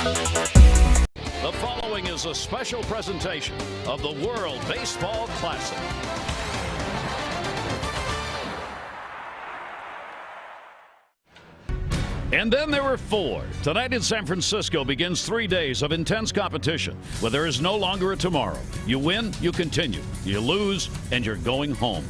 The following is a special presentation of the World Baseball Classic. And then there were four. Tonight in San Francisco begins 3 days of intense competition where there is no longer a tomorrow. You win, you continue. You lose, and you're going home.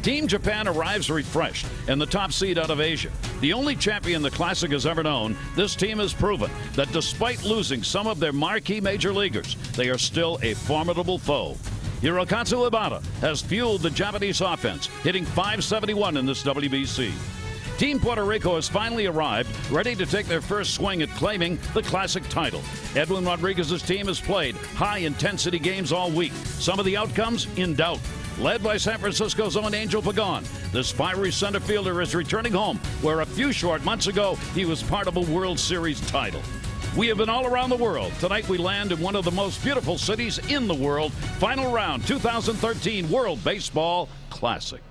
Team Japan arrives refreshed and the top seed out of Asia. The only champion the Classic has ever known, this team has proven that despite losing some of their marquee major leaguers, they are still a formidable foe. Hirokazu Ibata has fueled the Japanese offense, hitting .571 in this WBC. Team Puerto Rico has finally arrived, ready to take their first swing at claiming the Classic title. Edwin Rodriguez's team has played high-intensity games all week. Some of the outcomes in doubt. Led by San Francisco's own Angel Pagan, this fiery center fielder is returning home, where a few short months ago he was part of a World Series title. We have been all around the world. Tonight we land in one of the most beautiful cities in the world. Final round, 2013 World Baseball Classic.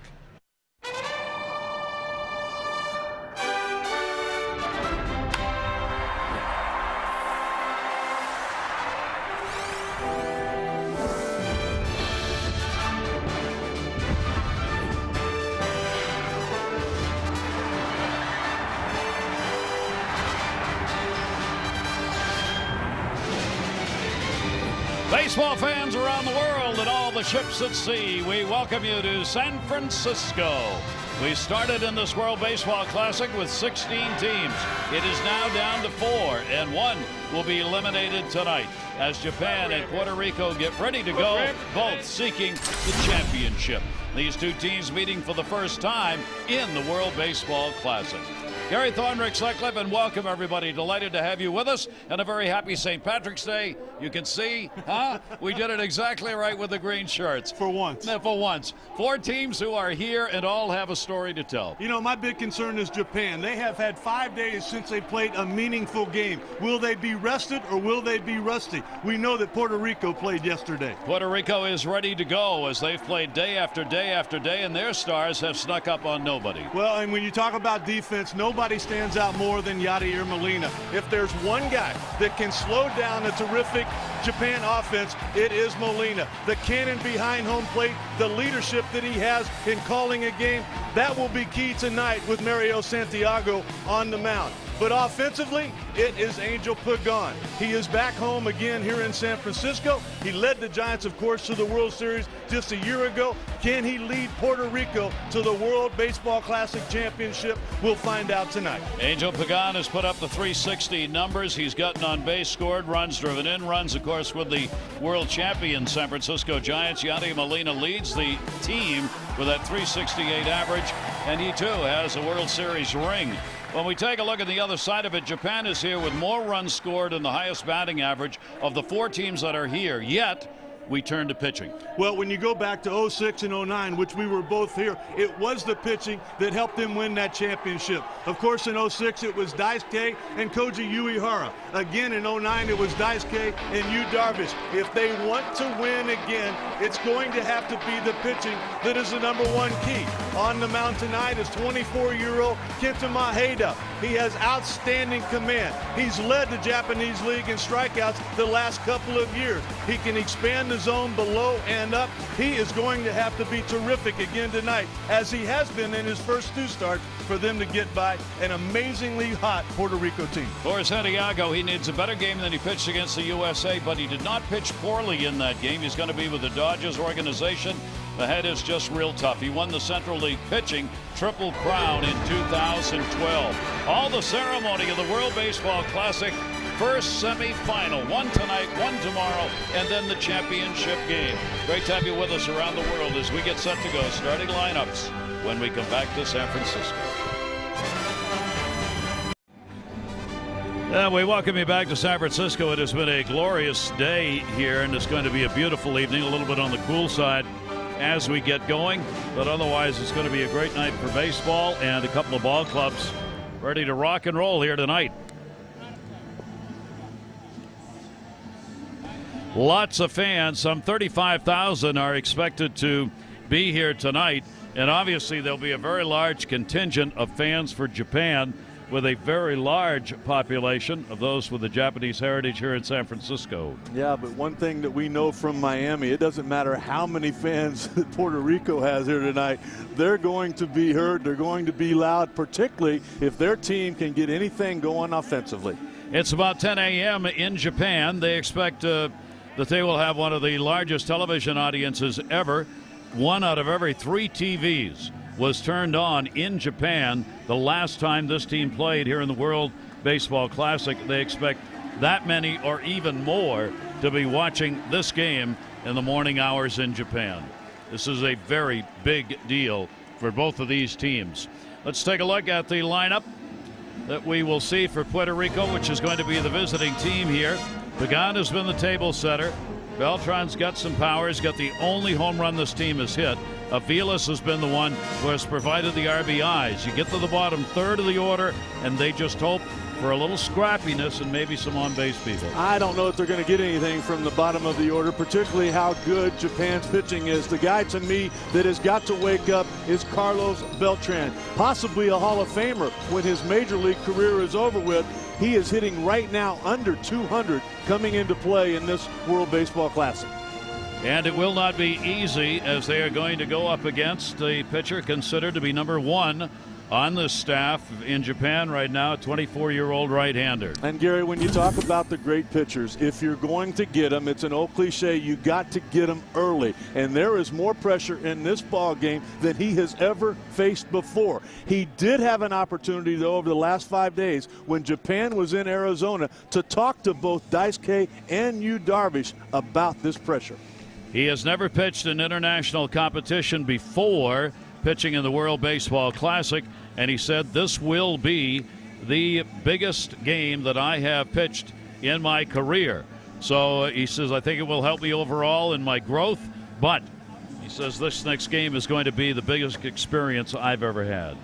Baseball fans around the world and all the ships at sea, we welcome you to San Francisco. We started in this World Baseball Classic with 16 teams. It is now down to 4, and one will be eliminated tonight as Japan and Puerto Rico get ready to go, both seeking the championship. These two teams meeting for the first time in the World Baseball Classic. Gary Thorne, Rick Sutcliffe, and welcome everybody. Delighted to have you with us, and a very happy St. Patrick's Day. You can see, we did it exactly right with the green shirts. For once. Yeah, for once. 4 teams who are here and all have a story to tell. You know, my big concern is Japan. They have had 5 days since they played a meaningful game. Will they be rested or will they be rusty? We know that Puerto Rico played yesterday. Puerto Rico is ready to go as they've played day after day after day, and their stars have snuck up on nobody. Well, and when you talk about defense, nobody stands out more than Yadier Molina. If there's one guy that can slow down a terrific Japan offense, it is Molina. The cannon behind home plate, the leadership that he has in calling a game, that will be key tonight with Mario Santiago on the mound. But offensively, it is Angel Pagan. He is back home again here in San Francisco. He led the Giants, of course, to the World Series just a year ago. Can he lead Puerto Rico to the World Baseball Classic Championship? We'll find out tonight. Angel Pagan has put up the 360 numbers. He's gotten on base, scored runs, driven in runs, of course, with the world champion San Francisco Giants. Yadier Molina leads the team with that 368 average, and he too has a World Series ring. When we take a look at the other side of it, Japan is here with more runs scored and the highest batting average of the 4 teams that are here. Yet, we turn to pitching. Well, when you go back to 06 and 09, which we were both here, it was the pitching that helped them win that championship. Of course, in 06, it was Daisuke and Koji Uehara. Again, in 09, it was Daisuke and Yu Darvish. If they want to win again, it's going to have to be the pitching that is the #1 key. On the mound tonight is 24-year-old Kenta Maeda. He has outstanding command. He's led the Japanese league in strikeouts the last couple of years. He can expand the zone below and up. He is going to have to be terrific again tonight, as he has been in his first 2 starts, for them to get by an amazingly hot Puerto Rico team. For Santiago, he needs a better game than he pitched against the USA, but he did not pitch poorly in that game. He's going to be with the Dodgers organization. The head is just real tough. He won the Central League pitching Triple Crown in 2012. All the ceremony of the World Baseball Classic. First semifinal, one tonight, one tomorrow, and then the championship game. Great to have you with us around the world as we get set to go. Starting lineups when we come back to San Francisco. We welcome you back to San Francisco. It has been a glorious day here, and it's going to be a beautiful evening, a little bit on the cool side as we get going. But otherwise, it's going to be a great night for baseball, and a couple of ball clubs ready to rock and roll here tonight. Lots of fans, some 35,000 are expected to be here tonight. And obviously there'll be a very large contingent of fans for Japan. with a very large population of those with the Japanese heritage here in San Francisco. Yeah, but one thing that we know from Miami, it doesn't matter how many fans that Puerto Rico has here tonight, they're going to be heard, they're going to be loud, particularly if their team can get anything going offensively. It's about 10 a.m. in Japan. They expect that they will have one of the largest television audiences ever. 1 out of every 3 TVs was turned on in Japan the last time this team played here in the World Baseball Classic. They expect that many or even more to be watching this game in the morning hours in Japan. This is a very big deal for both of these teams. Let's take a look at the lineup that we will see for Puerto Rico, which is going to be the visiting team here. Pagan has been the table setter. Beltran's got some power. He's got the only home run this team has hit. Aviles has been the one who has provided the RBIs. You get to the bottom third of the order, and they just hope for a little scrappiness and maybe some on-base people. I don't know if they're going to get anything from the bottom of the order, particularly how good Japan's pitching is. The guy to me that has got to wake up is Carlos Beltran, possibly a Hall of Famer when his major league career is over with. He is hitting right now under 200 coming into play in this World Baseball Classic. And it will not be easy, as they are going to go up against a pitcher considered to be number 1 on the staff in Japan right now, a 24-year-old right-hander. And Gary, when you talk about the great pitchers, if you're going to get them, it's an old cliche, you got to get them early. And there is more pressure in this ball game than he has ever faced before. He did have an opportunity, though, over the last 5 days when Japan was in Arizona to talk to both Daisuke and Yu Darvish about this pressure. He has never pitched in international competition before pitching in the World Baseball Classic, and he said this will be the biggest game that I have pitched in my career. So he says, I think it will help me overall in my growth, but he says this next game is going to be the biggest experience I've ever had.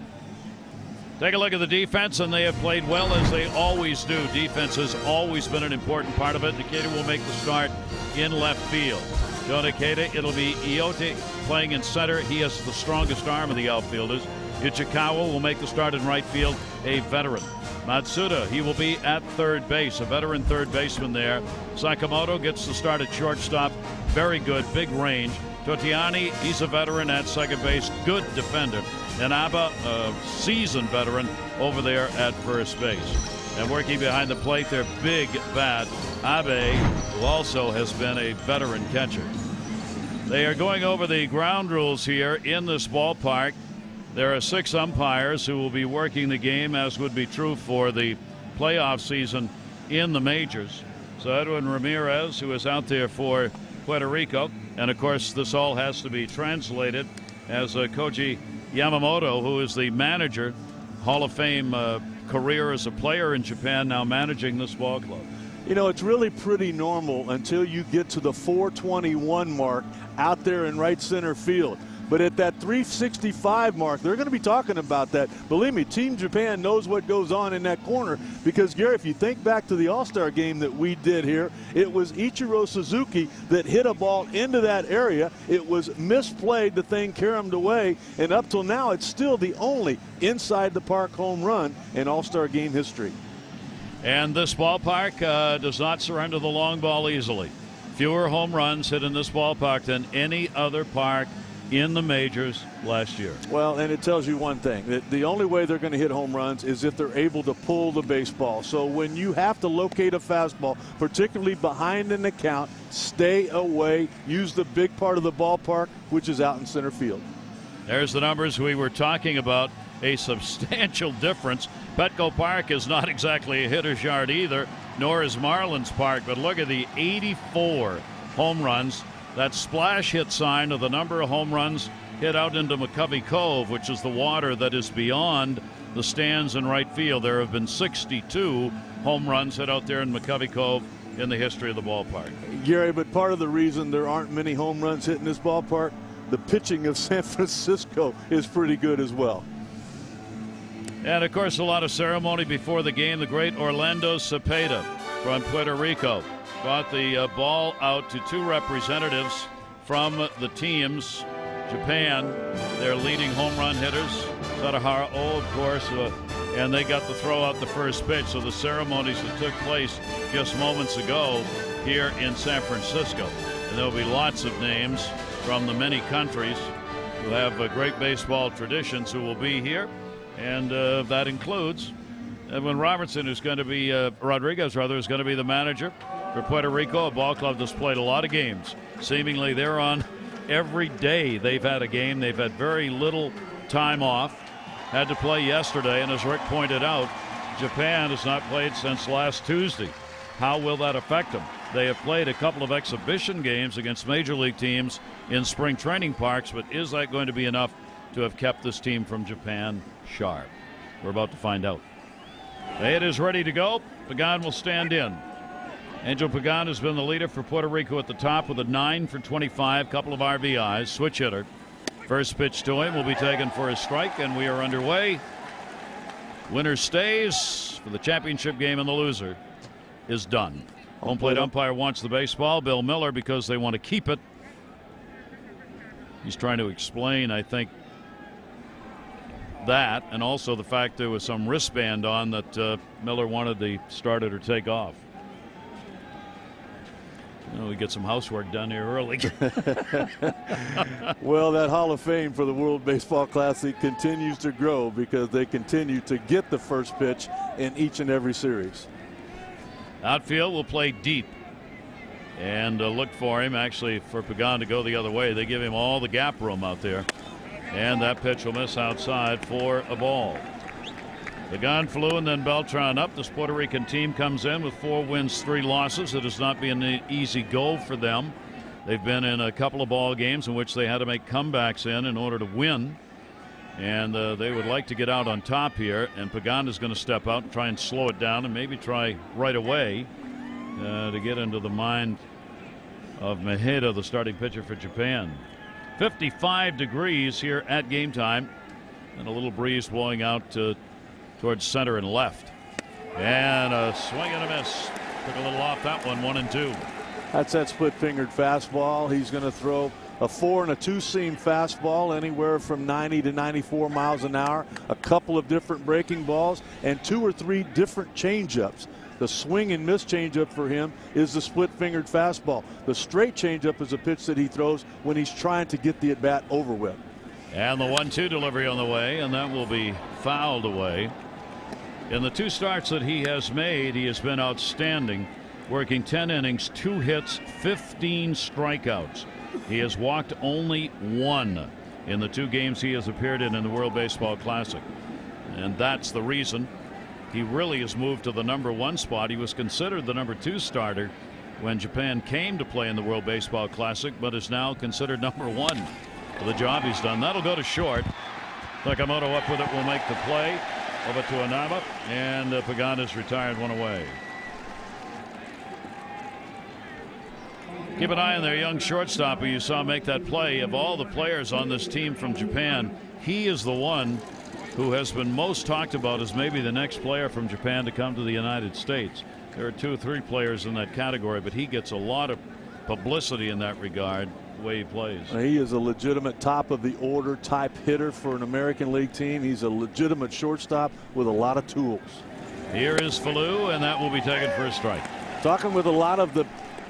Take a look at the defense, and they have played well as they always do. Defense has always been an important part of it. Decatur will make the start in left field. Joe Decatur, it'll be Iote playing in center. He has the strongest arm of the outfielders. Ichikawa will make the start in right field, a veteran. Matsuda, he will be at third base, a veteran third baseman there. Sakamoto gets the start at shortstop. Very good, big range. Totiani, he's a veteran at second base, good defender. And Abba, a seasoned veteran over there at first base. And working behind the plate, their big bat, Abe, who also has been a veteran catcher. They are going over the ground rules here in this ballpark. There are 6 umpires who will be working the game, as would be true for the playoff season in the majors. So Edwin Ramirez, who is out there for Puerto Rico, and of course this all has to be translated as Koji Yamamoto, who is the manager, Hall of Fame career as a player in Japan, now managing this ball club. You know, it's really pretty normal until you get to the 421 mark out there in right center field. But at that 365 mark, they're going to be talking about that. Believe me, Team Japan knows what goes on in that corner because, Gary, if you think back to the All-Star game that we did here, it was Ichiro Suzuki that hit a ball into that area. It was misplayed. The thing caromed away. And up till now, it's still the only inside-the-park home run in All-Star game history. And this ballpark does not surrender the long ball easily. Fewer home runs hit in this ballpark than any other park in the majors last year. Well, and it tells you one thing, that the only way they're going to hit home runs is if they're able to pull the baseball. So when you have to locate a fastball, particularly behind an account, stay away, use the big part of the ballpark, which is out in center field. There's the numbers we were talking about, a substantial difference. Petco Park is not exactly a hitter's yard either, nor is Marlins Park, but look at the 84 home runs. That splash hit sign of the number of home runs hit out into McCovey Cove, which is the water that is beyond the stands in right field. There have been 62 home runs hit out there in McCovey Cove in the history of the ballpark. Gary, but part of the reason there aren't many home runs hit in this ballpark, the pitching of San Francisco is pretty good as well. And, of course, a lot of ceremony before the game. The great Orlando Cepeda from Puerto Rico brought the ball out to 2 representatives from the teams. Japan, their leading home run hitters. Sadahara O, of course, and they got to throw out the first pitch. So the ceremonies that took place just moments ago here in San Francisco. And there'll be lots of names from the many countries who have great baseball traditions who will be here. And that includes Edwin Robertson, who's going to be, Rodriguez rather, is going to be the manager for Puerto Rico, a ball club that's played a lot of games. Seemingly they're on every day they've had a game. They've had very little time off. Had to play yesterday, and as Rick pointed out, Japan has not played since last Tuesday. How will that affect them? They have played a couple of exhibition games against major league teams in spring training parks, but is that going to be enough to have kept this team from Japan sharp? We're about to find out. The hit is ready to go. Pagan will stand in. Angel Pagan has been the leader for Puerto Rico at the top with a 9 for 25, couple of RBIs, switch hitter. First pitch to him will be taken for a strike, and we are underway. Winner stays for the championship game, and the loser is done. Home plate umpire wants the baseball, Bill Miller, because they want to keep it. He's trying to explain, I think, that, and also the fact there was some wristband on that Miller wanted the starter to take off. We get some housework done here early. Well, that Hall of Fame for the World Baseball Classic continues to grow because they continue to get the first pitch in each and every series. Outfield will play deep and look for him, actually, for Pagan to go the other way. They give him all the gap room out there. And that pitch will miss outside for a ball. Pagan flew and then Beltran up. This Puerto Rican team comes in with 4 wins, 3 losses. It has not been an easy go for them. They've been in a couple of ball games in which they had to make comebacks in order to win. And they would like to get out on top here. And Pagan is going to step out and try and slow it down and maybe try right away to get into the mind of Mejida, the starting pitcher for Japan. 55 degrees here at game time, and a little breeze blowing out towards center and left. And a swing and a miss. Took a little off that one, 1-2. That's that split-fingered fastball. He's going to throw a 4 and a 2-seam fastball, anywhere from 90 to 94 miles an hour. A couple of different breaking balls and 2 or 3 different changeups. The swing and miss changeup for him is the split-fingered fastball. The straight changeup is a pitch that he throws when he's trying to get the at-bat over with. And the 1-2 delivery on the way, and that will be fouled away. In the 2 starts that he has made, he has been outstanding, working 10 innings, 2 hits, 15 strikeouts. He has walked only 1 in the 2 games he has appeared in the World Baseball Classic. And that's the reason he really has moved to the #1 spot. He was considered the #2 starter when Japan came to play in the World Baseball Classic, but is now considered #1 for the job he's done. That'll go to short. Sakamoto up with it will make the play. Over to Anaba, and Pagan is retired, 1 away. Keep an eye on their young shortstop who you saw make that play. Of all the players on this team from Japan, he is the one who has been most talked about as maybe the next player from Japan to come to the United States. There are 2 or 3 players in that category, but he gets a lot of publicity in that regard, the way he plays. He is a legitimate top of the order type hitter for an American League team. He's a legitimate shortstop with a lot of tools. Here is Falou, and that will be taken for a strike. Talking with a lot of the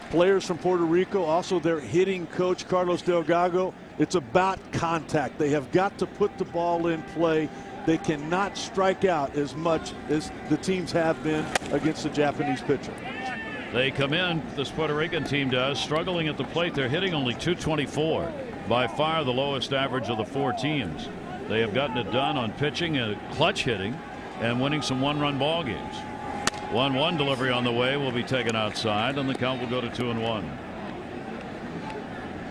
players from Puerto Rico, also their hitting coach Carlos Delgado, it's about contact. They have got to put the ball in play. They cannot strike out as much as the teams have been against the Japanese pitcher. They come in, this Puerto Rican team does, struggling at the plate. They're hitting only .224, by far the lowest average of the 4 teams. They have gotten it done on pitching and clutch hitting and winning some 1-run ball games. 1-1 delivery on the way will be taken outside, and the count will go to 2-1.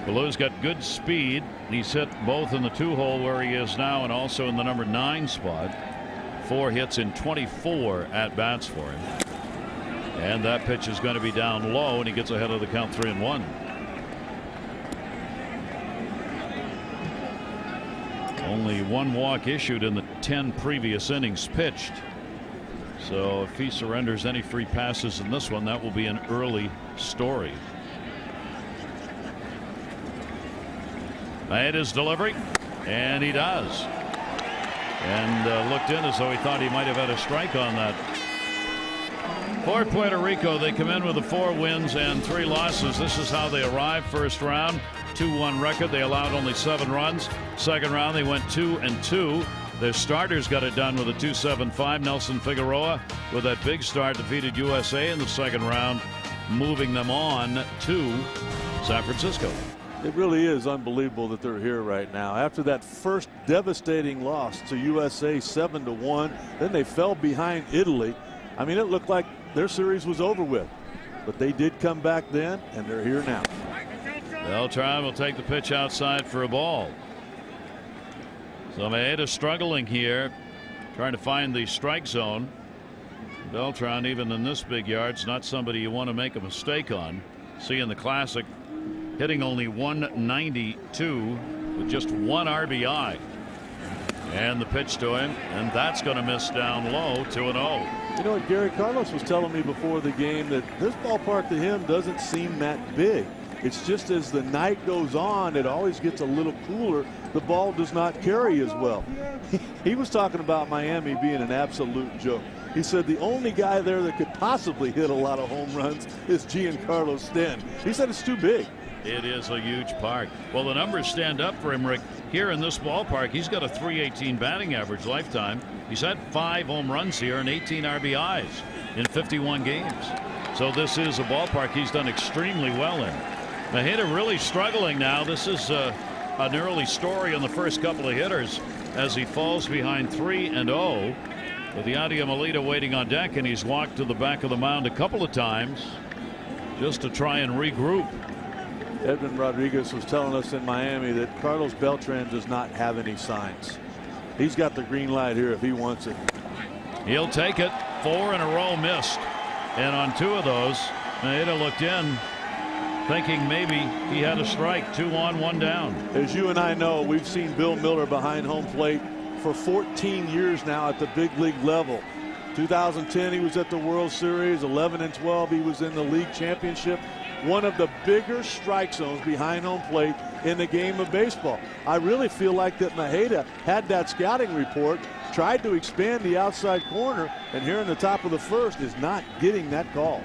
Falou's got good speed. He's hit both in the 2-hole where he is now and also in the #9 spot. 4 hits in 24 at-bats for him. And that pitch is going to be down low, and he gets ahead of the count, 3-1. Only 1 walk issued in the 10 previous innings pitched. So if he surrenders any free passes in this one, that will be an early story. Made his delivery, and he does. and looked in as though he thought he might have had a strike on that. For Puerto Rico, they come in with the 4 wins and 3 losses. This is how they arrived. First round, 2-1 record. They allowed only 7 runs. Second round, they went 2-2. Their starters got it done with a 2.75. Nelson Figueroa, with that big start, defeated USA in the second round, moving them on to San Francisco. It really is unbelievable that they're here right now. After that first devastating loss to USA 7-1, then they fell behind Italy. I mean, it looked like their series was over with, but they did come back then, and they're here now. Beltran will take the pitch outside for a ball. So Maeda struggling here, trying to find the strike zone. Beltran, even in this big yard, is not somebody you want to make a mistake on. See in the Classic, hitting only 192 with just 1 RBI. And the pitch to him, and that's going to miss down low, 2-0. You know what, Gary, Carlos was telling me before the game that this ballpark to him doesn't seem that big. It's just as the night goes on, it always gets a little cooler. The ball does not carry as well. He was talking about Miami being an absolute joke. He said the only guy there that could possibly hit a lot of home runs is Giancarlo Stanton. He said it's too big. It is a huge park. Well, the numbers stand up for him, Rick. Here in this ballpark, he's got a .318 batting average lifetime. He's had 5 home runs here and 18 RBIs in 51 games. So this is a ballpark he's done extremely well in. Maeda really struggling now. This is an early story on the first couple of hitters as he falls behind 3-0 with Yadier Molina waiting on deck, and he's walked to the back of the mound a couple of times just to try and regroup. Edwin Rodriguez was telling us in Miami that Carlos Beltran does not have any signs. He's got the green light here if he wants it. He'll take it. 4 in a row missed, and on 2 of those, Maeda looked in thinking maybe he had a strike. 2 on, 1 down. As you and I know, we've seen Bill Miller behind home plate for 14 years now at the big league level. 2010 he was at the World Series. 11 and 12 he was in the league championship. One of the bigger strike zones behind home plate in the game of baseball. I really feel like that Maeda had that scouting report, tried to expand the outside corner, and here in the top of the first is not getting that call.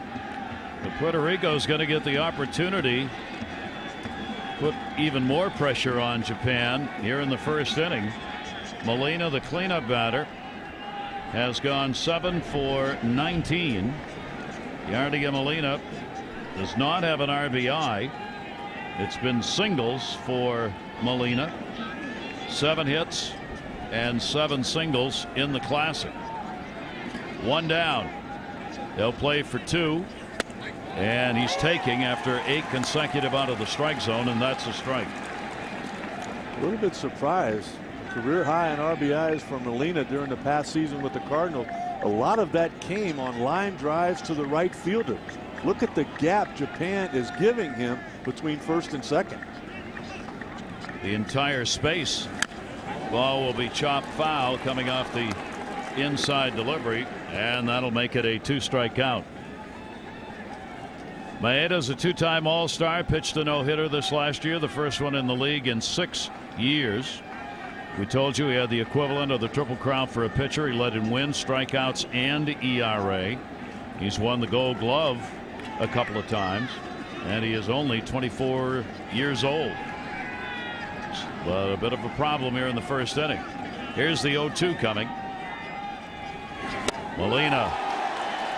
But Puerto Rico is going to get the opportunity, put even more pressure on Japan here in the first inning. Molina, the cleanup batter, has gone 7 for 19. Yadier Molina does not have an RBI. It's been singles for Molina. 7 hits and 7 singles in the Classic. 1 down. They'll play for 2. And he's taking after 8 consecutive out of the strike zone, and that's a strike. A little bit surprised. Career high in RBIs for Molina during the past season with the Cardinals. A lot of that came on line drives to the right fielder. Look at the gap Japan is giving him between first and second. The entire space. Ball will be chopped foul coming off the inside delivery, and that'll make it a 2-strike count. Maeda's a 2-time All-Star, pitched a no-hitter this last year, the first one in the league in 6 years. We told you he had the equivalent of the Triple Crown for a pitcher. He led in wins, strikeouts, and ERA. He's won the Gold Glove a couple of times, and he is only 24 years old. But a bit of a problem here in the first inning. Here's the 0-2 coming. Molina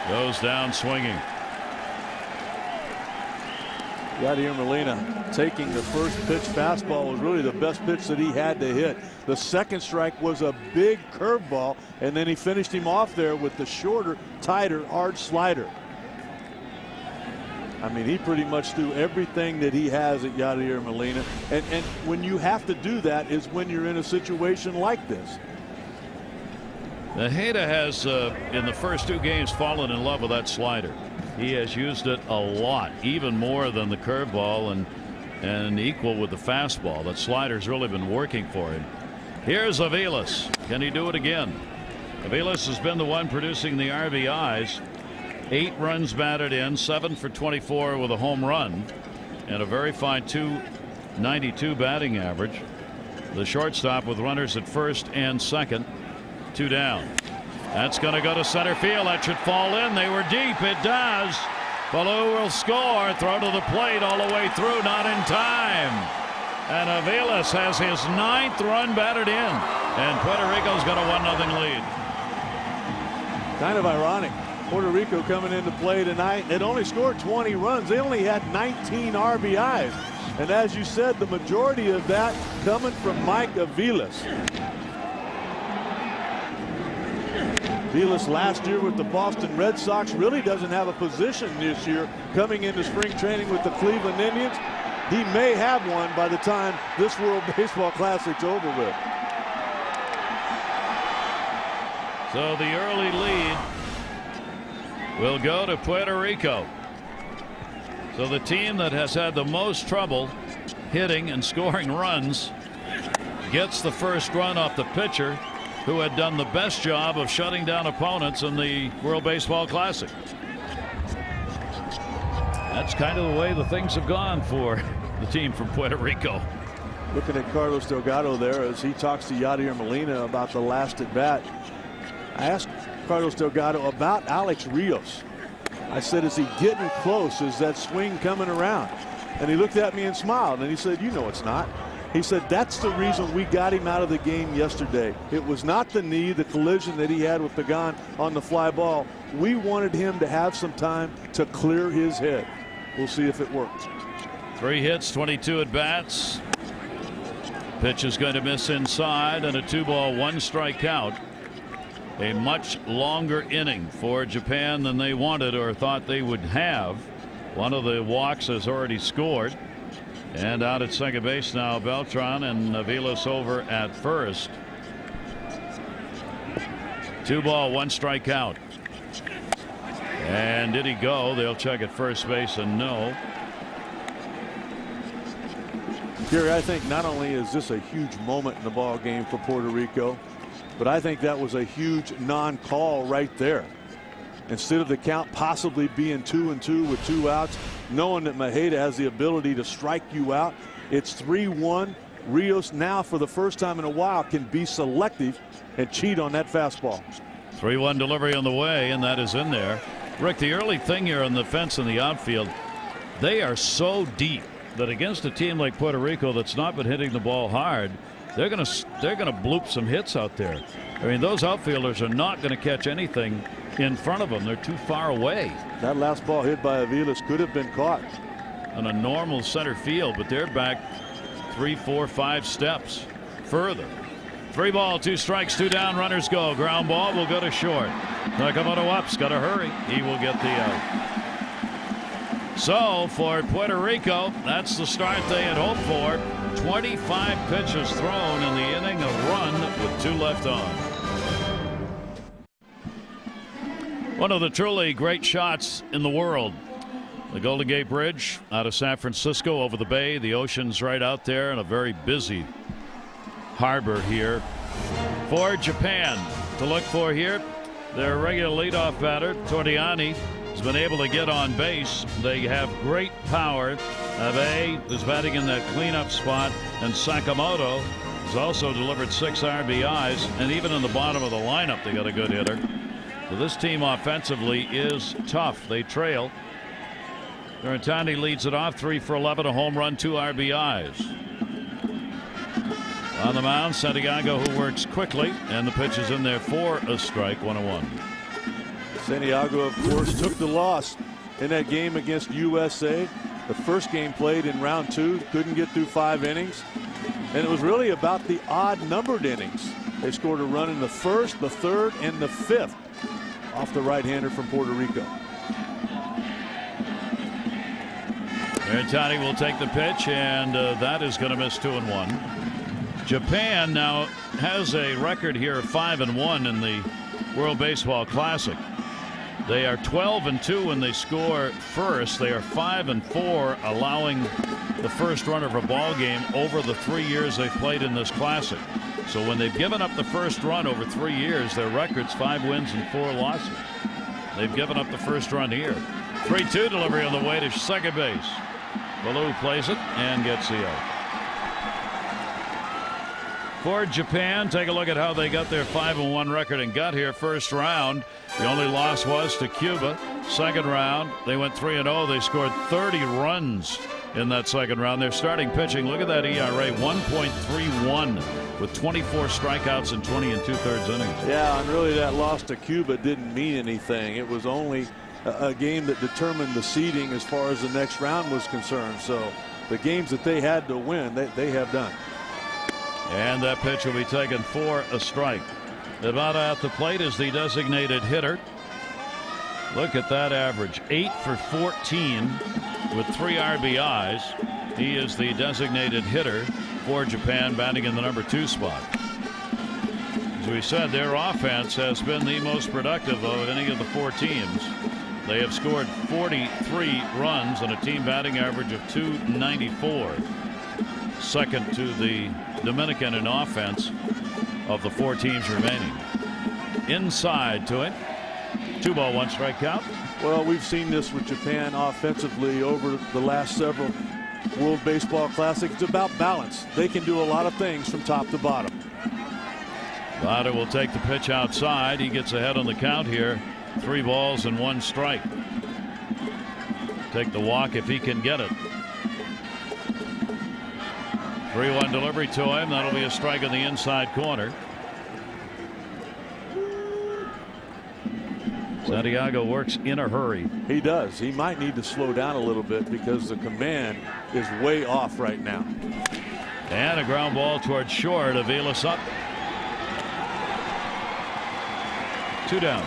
goes down swinging. Yadier Molina taking the first pitch fastball was really the best pitch that he had to hit. The second strike was a big curveball, and then he finished him off there with the shorter, tighter, hard slider. I mean, he pretty much threw everything that he has at Yadier Molina, and when you have to do that is when you're in a situation like this. Maeda has in the first 2 games fallen in love with that slider. He has used it a lot, even more than the curveball and equal with the fastball. That slider's really been working for him. Here's Aviles. Can he do it again? Aviles has been the one producing the RBIs. 8 runs batted in, 7 for 24 with a home run and a very fine .292 batting average. The shortstop with runners at first and second 2 down. That's going to go to center field. That should fall in. They were deep. It does. Ballou will score. Throw to the plate all the way through. Not in time. And Aviles has his 9th run batted in. And Puerto Rico's got a 1-0 lead. Kind of ironic. Puerto Rico coming into play tonight. It only scored 20 runs. They only had 19 RBIs. And as you said, the majority of that coming from Mike Aviles. Aviles last year with the Boston Red Sox really doesn't have a position this year coming into spring training with the Cleveland Indians. He may have one by the time this World Baseball Classic's over with. So the early lead will go to Puerto Rico. So the team that has had the most trouble hitting and scoring runs gets the first run off the pitcher who had done the best job of shutting down opponents in the World Baseball Classic. That's kind of the way the things have gone for the team from Puerto Rico. Looking at Carlos Delgado there as he talks to Yadier Molina about the last at bat. I asked Carlos Delgado about Alex Rios. I said, is he getting close? Is that swing coming around? And he looked at me and smiled and he said, you know it's not. He said that's the reason we got him out of the game yesterday. It was not the knee, the collision that he had with Pagan on the fly ball. We wanted him to have some time to clear his head. We'll see if it works. 3 hits, 22 at bats. Pitch is going to miss inside, and a 2-ball, 1-strike count. A much longer inning for Japan than they wanted or thought they would have. One of the walks has already scored. And out at second base now, Beltran, and Aviles over at first. 2-ball, 1-strike count. And did he go? They'll check at first base, and no. Gary, I think not only is this a huge moment in the ball game for Puerto Rico, but I think that was a huge non-call right there. Instead of the count possibly being 2-2 with 2 outs, knowing that Maheda has the ability to strike you out, it's 3-1. Rios now for the first time in a while can be selective and cheat on that fastball. 3-1 delivery on the way, and that is in there. Rick, the early thing here on the fence in the outfield, they are so deep that against a team like Puerto Rico that's not been hitting the ball hard, they're gonna bloop some hits out there. I mean, those outfielders are not going to catch anything in front of them. They're too far away. That last ball hit by Aviles could have been caught on a normal center field, but they're back 3, 4, 5 steps further. 3 ball, 2 strikes, 2 down, runners go. Ground ball will go to short. Nakamoto up's got to hurry. He will get the out. So for Puerto Rico, that's the start they had hoped for. 25 pitches thrown in the inning, a run with 2 left on. One of the truly great shots in the world. The Golden Gate Bridge out of San Francisco over the bay. The ocean's right out there and a very busy harbor here for Japan. To look for here, their regular leadoff batter, Torriani, has been able to get on base. They have great power. Abe is batting in that cleanup spot, and Sakamoto has also delivered 6 RBIs, and even in the bottom of the lineup they got a good hitter. So this team offensively is tough. They trail. Torriani leads it off, 3 for 11, a home run, 2 RBIs. On the mound, Santiago, who works quickly, and the pitch is in there for a strike, 1-1. Santiago, of course, took the loss in that game against USA. The first game played in round 2, couldn't get through 5 innings. And it was really about the odd numbered innings. They scored a run in the first, the third, and the 5th off the right-hander from Puerto Rico. Torriani will take the pitch, and that is going to miss 2-1. Japan now has a record here of 5-1 in the World Baseball Classic. They are 12-2 when they score first. They are 5-4 allowing the first run of a ball game over the 3 years they've played in this Classic. So when they've given up the first run over 3 years, their record's 5 wins and 4 losses. They've given up the first run here. 3-2 delivery on the way to second base. Ballou plays it and gets the out. for Japan. Take a look at how they got their 5-1 record and got here. First round, the only loss was to Cuba. Second round, they went 3-0. They scored 30 runs in that second round. Their starting pitching, look at that ERA, 1.31 with 24 strikeouts and 20 2/3 innings. Yeah, and really that loss to Cuba didn't mean anything. It was only a game that determined the seeding as far as the next round was concerned. So the games that they had to win, they have done. And that pitch will be taken for a strike. Nevada at the plate is the designated hitter. Look at that average, 8 for 14 with 3 RBIs. He is the designated hitter for Japan, batting in the number 2 spot. As we said, their offense has been the most productive of any of the 4 teams. They have scored 43 runs and a team batting average of .294. Second to the Dominican in offense of the 4 teams remaining. Inside to it. 2-ball, 1 strike count. Well, we've seen this with Japan offensively over the last several World Baseball Classic. It's about balance. They can do a lot of things from top to bottom. Vada will take the pitch outside. He gets ahead on the count here. 3 balls and 1 strike. Take the walk if he can get it. 3-1 delivery to him. That'll be a strike in the inside corner. Santiago works in a hurry. He does. He might need to slow down a little bit because the command is way off right now. And a ground ball towards short. Aviles up. 2 down.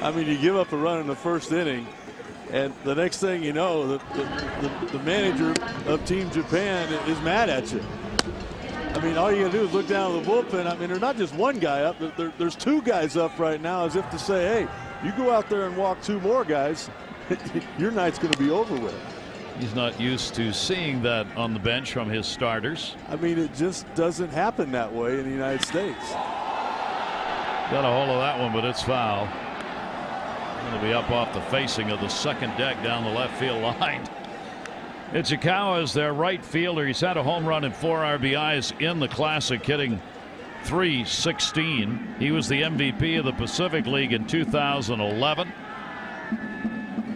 I mean, you give up a run in the first inning, and the next thing you know, the manager of Team Japan is mad at you. I mean, all you gotta do is look down at the bullpen. I mean, there's not just one guy up. There's 2 guys up right now, as if to say, hey, you go out there and walk 2 more guys, your night's going to be over with. He's not used to seeing that on the bench from his starters. I mean, it just doesn't happen that way in the United States. Got a hold of that one, but it's foul. It'll be up off the facing of the second deck down the left field line. Ichikawa is their right fielder. He's had a home run and 4 RBIs in the Classic, hitting .316. He was the MVP of the Pacific League in 2011.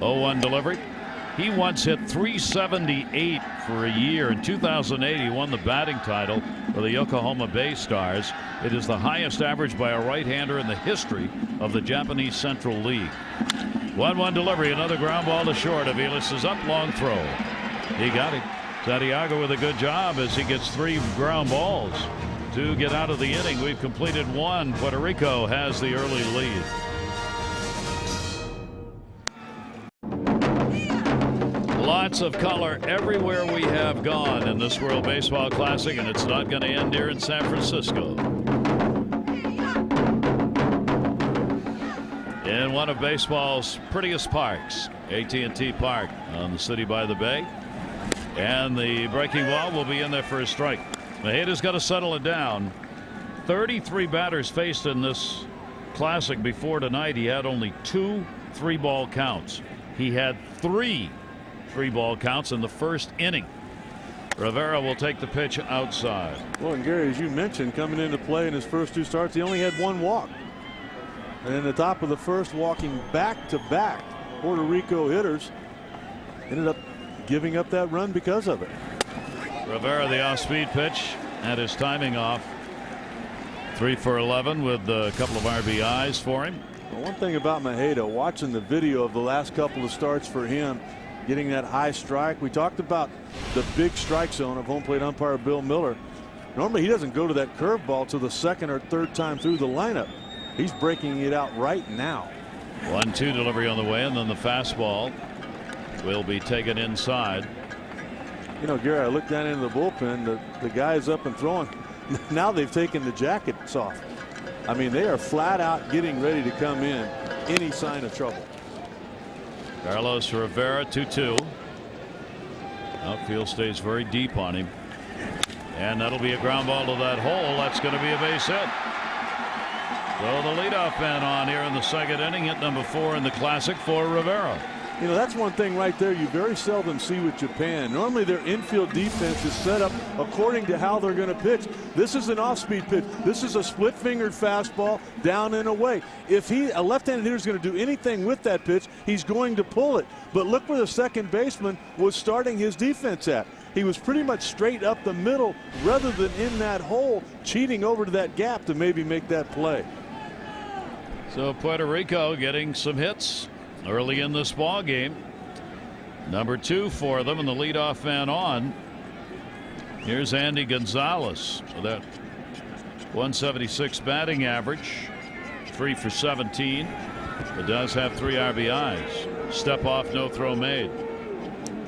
0-1 delivery. He once hit .378 for a year. In 2008, he won the batting title for the Yokohama Bay Stars. It is the highest average by a right-hander in the history of the Japanese Central League. 1-1 delivery. Another ground ball to short. Aviles is up, long throw. He got it. Santiago with a good job as he gets 3 ground balls to get out of the inning. We've completed 1. Puerto Rico has the early lead. Lots of color everywhere we have gone in this World Baseball Classic, and it's not going to end here in San Francisco. In one of baseball's prettiest parks, AT&T Park on the City by the Bay. And the breaking ball will be in there for a strike. Majeda's got to settle it down. 33 batters faced in this Classic before tonight. He had only 2 3-ball counts. He had 3 3-ball counts in the first inning. Rivera will take the pitch outside. Well, and Gary, as you mentioned, coming into play in his first 2 starts, he only had 1 walk. And in the top of the first, walking back-to-back Puerto Rico hitters, ended up giving up that run because of it. Rivera, the off-speed pitch, had his timing off. 3 for 11 with a couple of RBIs for him. Well, one thing about Majeda, watching the video of the last couple of starts for him, getting that high strike. We talked about the big strike zone of home plate umpire Bill Miller. Normally he doesn't go to that curveball till the 2nd or 3rd time through the lineup. He's breaking it out right now. 1-2 delivery on the way, and then the fastball will be taken inside. You know, Gary, I look down into the bullpen. The guys up and throwing. Now they've taken the jackets off. I mean, they are flat out getting ready to come in any sign of trouble. Carlos Rivera, 2-2. Outfield stays very deep on him. And that'll be a ground ball to that hole. That's going to be a base hit. So the leadoff man on here in the second inning, hit number 4 in the Classic for Rivera. You know, that's one thing right there you very seldom see with Japan. Normally their infield defense is set up according to how they're going to pitch. This is an off-speed pitch. This is a split-fingered fastball down and away. If a left-handed hitter is going to do anything with that pitch, he's going to pull it. But look where the second baseman was starting his defense at. He was pretty much straight up the middle rather than in that hole, cheating over to that gap to maybe make that play. So Puerto Rico getting some hits early in this ball game. Number 2 for them, and the leadoff man on. Here's Andy Gonzalez. So that 176 batting average, 3 for 17. But does have 3 RBIs. Step off, no throw made.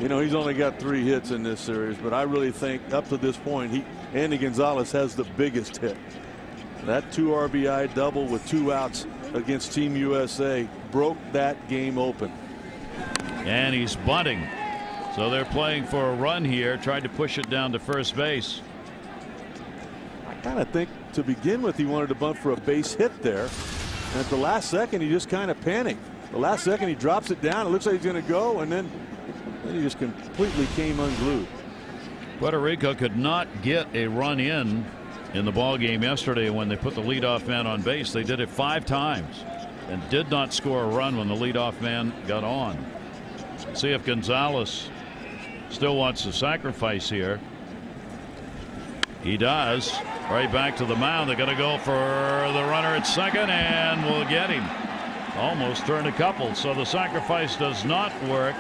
You know, he's only got 3 hits in this series, but I really think up to this point, Andy Gonzalez has the biggest hit. That 2 RBI double with 2 outs against Team USA broke that game open. And he's bunting. So they're playing for a run here, tried to push it down to first base. I kind of think to begin with he wanted to bunt for a base hit there. And at the last second he just kind of panicked. The last second he drops it down. It looks like he's going to go, and then he just completely came unglued. Puerto Rico could not get a run in the ball game yesterday when they put the leadoff man on base. They did it 5 times and did not score a run when the leadoff man got on. See if Gonzalez still wants to sacrifice here. He does. Right back to the mound. They're going to go for the runner at second, and we'll get him. Almost turned a couple. So the sacrifice does not work.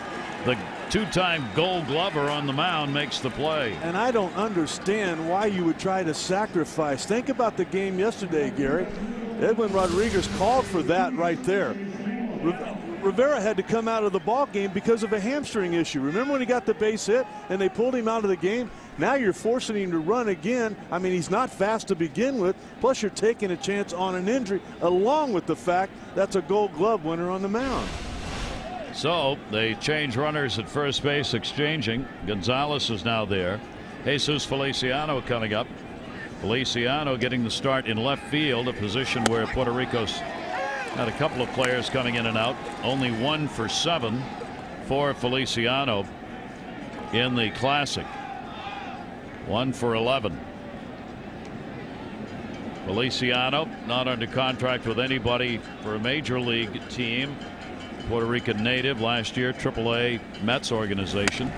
The 2-time Gold Glover on the mound makes the play. And I don't understand why you would try to sacrifice. Think about the game yesterday, Gary. Edwin Rodriguez called for that right there. Rivera had to come out of the ball game because of a hamstring issue. Remember when he got the base hit and they pulled him out of the game? Now you're forcing him to run again. I mean, he's not fast to begin with. Plus you're taking a chance on an injury, along with the fact that's a Gold Glove winner on the mound. So they change runners at first base, exchanging. Gonzalez is now there. Jesus Feliciano coming up. Feliciano getting the start in left field, a position where Puerto Rico's had a couple of players coming in and out. Only 1 for 7 for Feliciano in the Classic. 1 for 11. Feliciano not under contract with anybody for a major league team. Puerto Rican native, last year AAA Mets organization.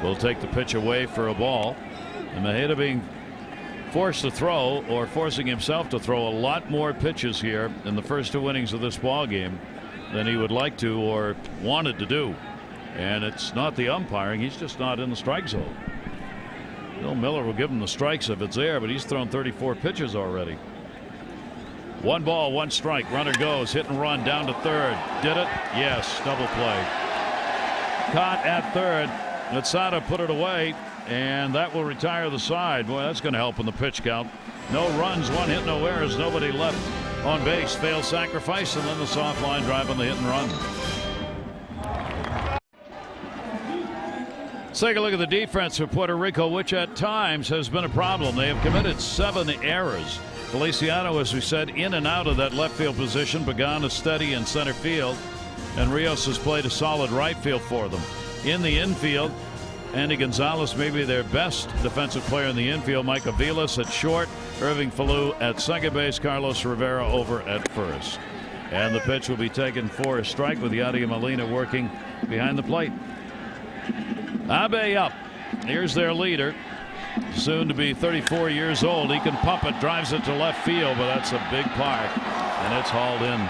Will take the pitch away for a ball. And Mejia being forced to throw, or forcing himself to throw, a lot more pitches here in the first 2 innings of this ball game than he would like to or wanted to do. And it's not the umpiring, he's just not in the strike zone. Bill Miller will give him the strikes if it's there, but he's thrown 34 pitches already. 1 ball, 1 strike. Runner goes, hit and run down to third. Did it? Yes. Double play. Caught at third. Natsada put it away, and that will retire the side. Boy, that's going to help in the pitch count. No runs, 1 hit, no errors, nobody left on base. Failed sacrifice, and then the soft line drive on the hit and run. Let's take a look at the defense for Puerto Rico, which at times has been a problem. They have committed 7 errors. Feliciano, as we said, in and out of that left field position. Pagan is steady in center field, and Rios has played a solid right field for them. In the infield, Andy Gonzalez may be their best defensive player in the infield. Mike Aviles at short, Irving Falou at second base, Carlos Rivera over at first. And the pitch will be taken for a strike with Yadier Molina working behind the plate. Abe up. Here's their leader, soon to be 34 years old. He can pump it, drives it to left field, but that's a big park, and it's hauled in.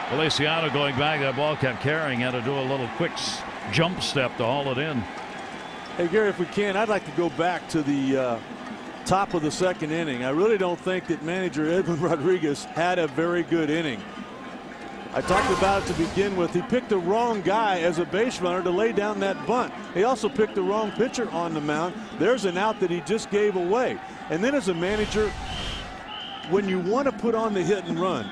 Feliciano going back. That ball kept carrying. Had to do a little quick jump step to haul it in. Hey, Gary, if we can, I'd like to go back to the top of the second inning. I really don't think that manager Edwin Rodriguez had a very good inning. I talked about it to begin with. He picked the wrong guy as a base runner to lay down that bunt. He also picked the wrong pitcher on the mound. There's an out that he just gave away. And then as a manager, when you want to put on the hit and run,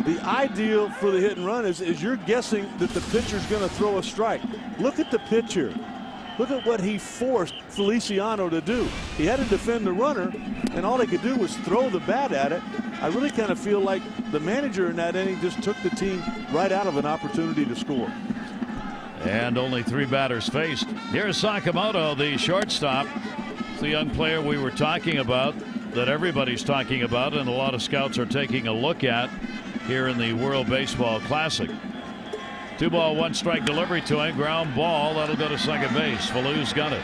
the ideal for the hit and run is you're guessing that the pitcher's going to throw a strike. Look at the pitcher. Look at what he forced Feliciano to do. He had to defend the runner, and all he could do was throw the bat at it. I really kind of feel like the manager in that inning just took the team right out of an opportunity to score. And only 3 batters faced. Here's Sakamoto, the shortstop. It's the young player we were talking about, that everybody's talking about, and a lot of scouts are taking a look at here in the World Baseball Classic. 2-ball, 1-strike delivery to him. Ground ball. That'll go to second base. Falou's got it.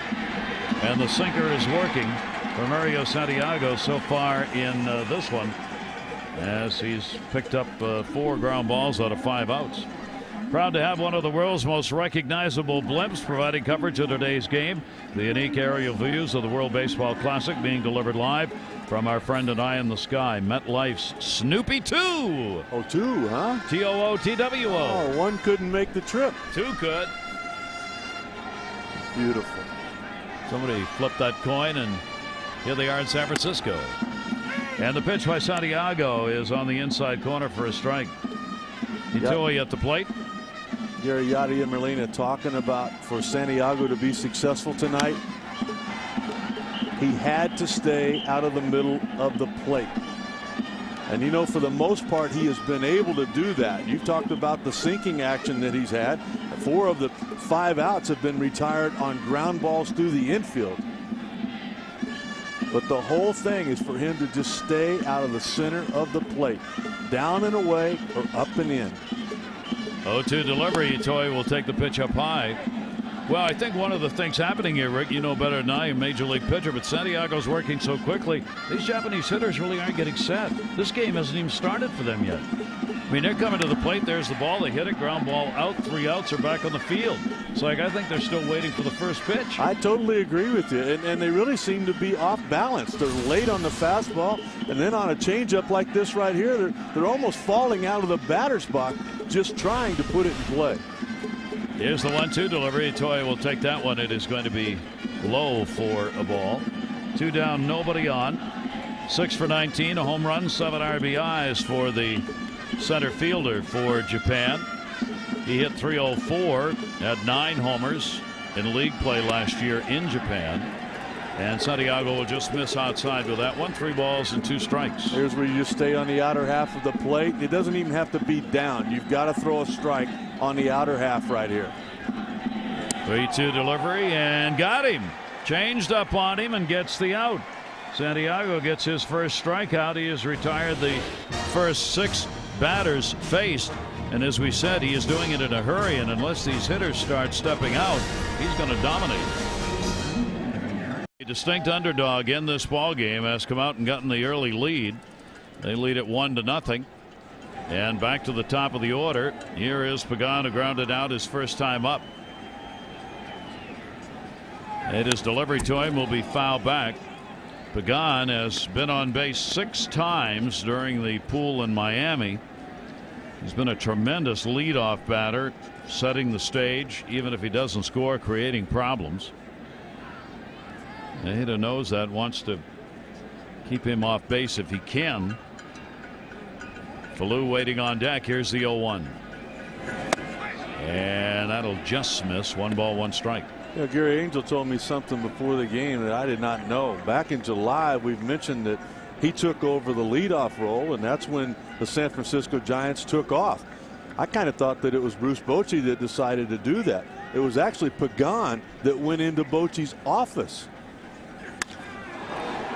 And the sinker is working for Mario Santiago so far in this one, as he's picked up 4 ground balls out of 5 outs. Proud to have one of the world's most recognizable blimps providing coverage of today's game. The unique aerial views of the World Baseball Classic being delivered live from our friend and eye in the sky, MetLife's Snoopy 2. Oh, 2, huh? TOOTWO. Oh, 1 couldn't make the trip. 2 could. Beautiful. Somebody flipped that coin, and here they are in San Francisco. And the pitch by Santiago is on the inside corner for a strike. Itoi at the plate. Gary Yadier Molina talking about, for Santiago to be successful tonight, he had to stay out of the middle of the plate. And you know, for the most part, he has been able to do that. You've talked about the sinking action that he's had. 4 of the 5 outs have been retired on ground balls through the infield. But the whole thing is for him to just stay out of the center of the plate, down and away or up and in. 0-2 delivery. Itoi will take the pitch up high. Well, I think one of the things happening here, Rick, you know better than I, a major league pitcher, but Santiago's working so quickly. These Japanese hitters really aren't getting set. This game hasn't even started for them yet. I mean, they're coming to the plate. There's the ball. They hit it. Ground ball out. 3 outs are back on the field. It's like, I think they're still waiting for the first pitch. I totally agree with you. And they really seem to be off balance. They're late on the fastball. And then on a changeup like this right here, they're almost falling out of the batter's box, just trying to put it in play. Here's the 1-2 delivery. Itoi will take that one. It is going to be low for a ball. 2 down, nobody on. 6 for 19, a home run, 7 RBIs for the center fielder for Japan. He hit .304, had 9 homers in league play last year in Japan. And Santiago will just miss outside with that one. 3 balls and 2 strikes. Here's where you just stay on the outer half of the plate. It doesn't even have to be down. You've got to throw a strike on the outer half right here. 3-2 delivery, and got him. Changed up on him and gets the out. Santiago gets his first strikeout. He has retired the first 6 batters faced. And as we said, he is doing it in a hurry. And unless these hitters start stepping out, he's going to dominate. A distinct underdog in this ball game has come out and gotten the early lead. They lead it 1-0. And back to the top of the order. Here is Pagan, who grounded out his first time up. And his delivery to him will be fouled back. Pagan has been on base 6 times during the pool in Miami. He's been a tremendous leadoff batter, setting the stage, even if he doesn't score, creating problems. The hitter knows that, wants to keep him off base if he can. Falou waiting on deck. Here's the 0-1. And that'll just miss. 1 ball, 1 strike. You know, Gary Angel told me something before the game that I did not know. Back in July, we've mentioned that he took over the leadoff role, and that's when the San Francisco Giants took off. I kind of thought that it was Bruce Bochy that decided to do that. It was actually Pagan that went into Bochy's office.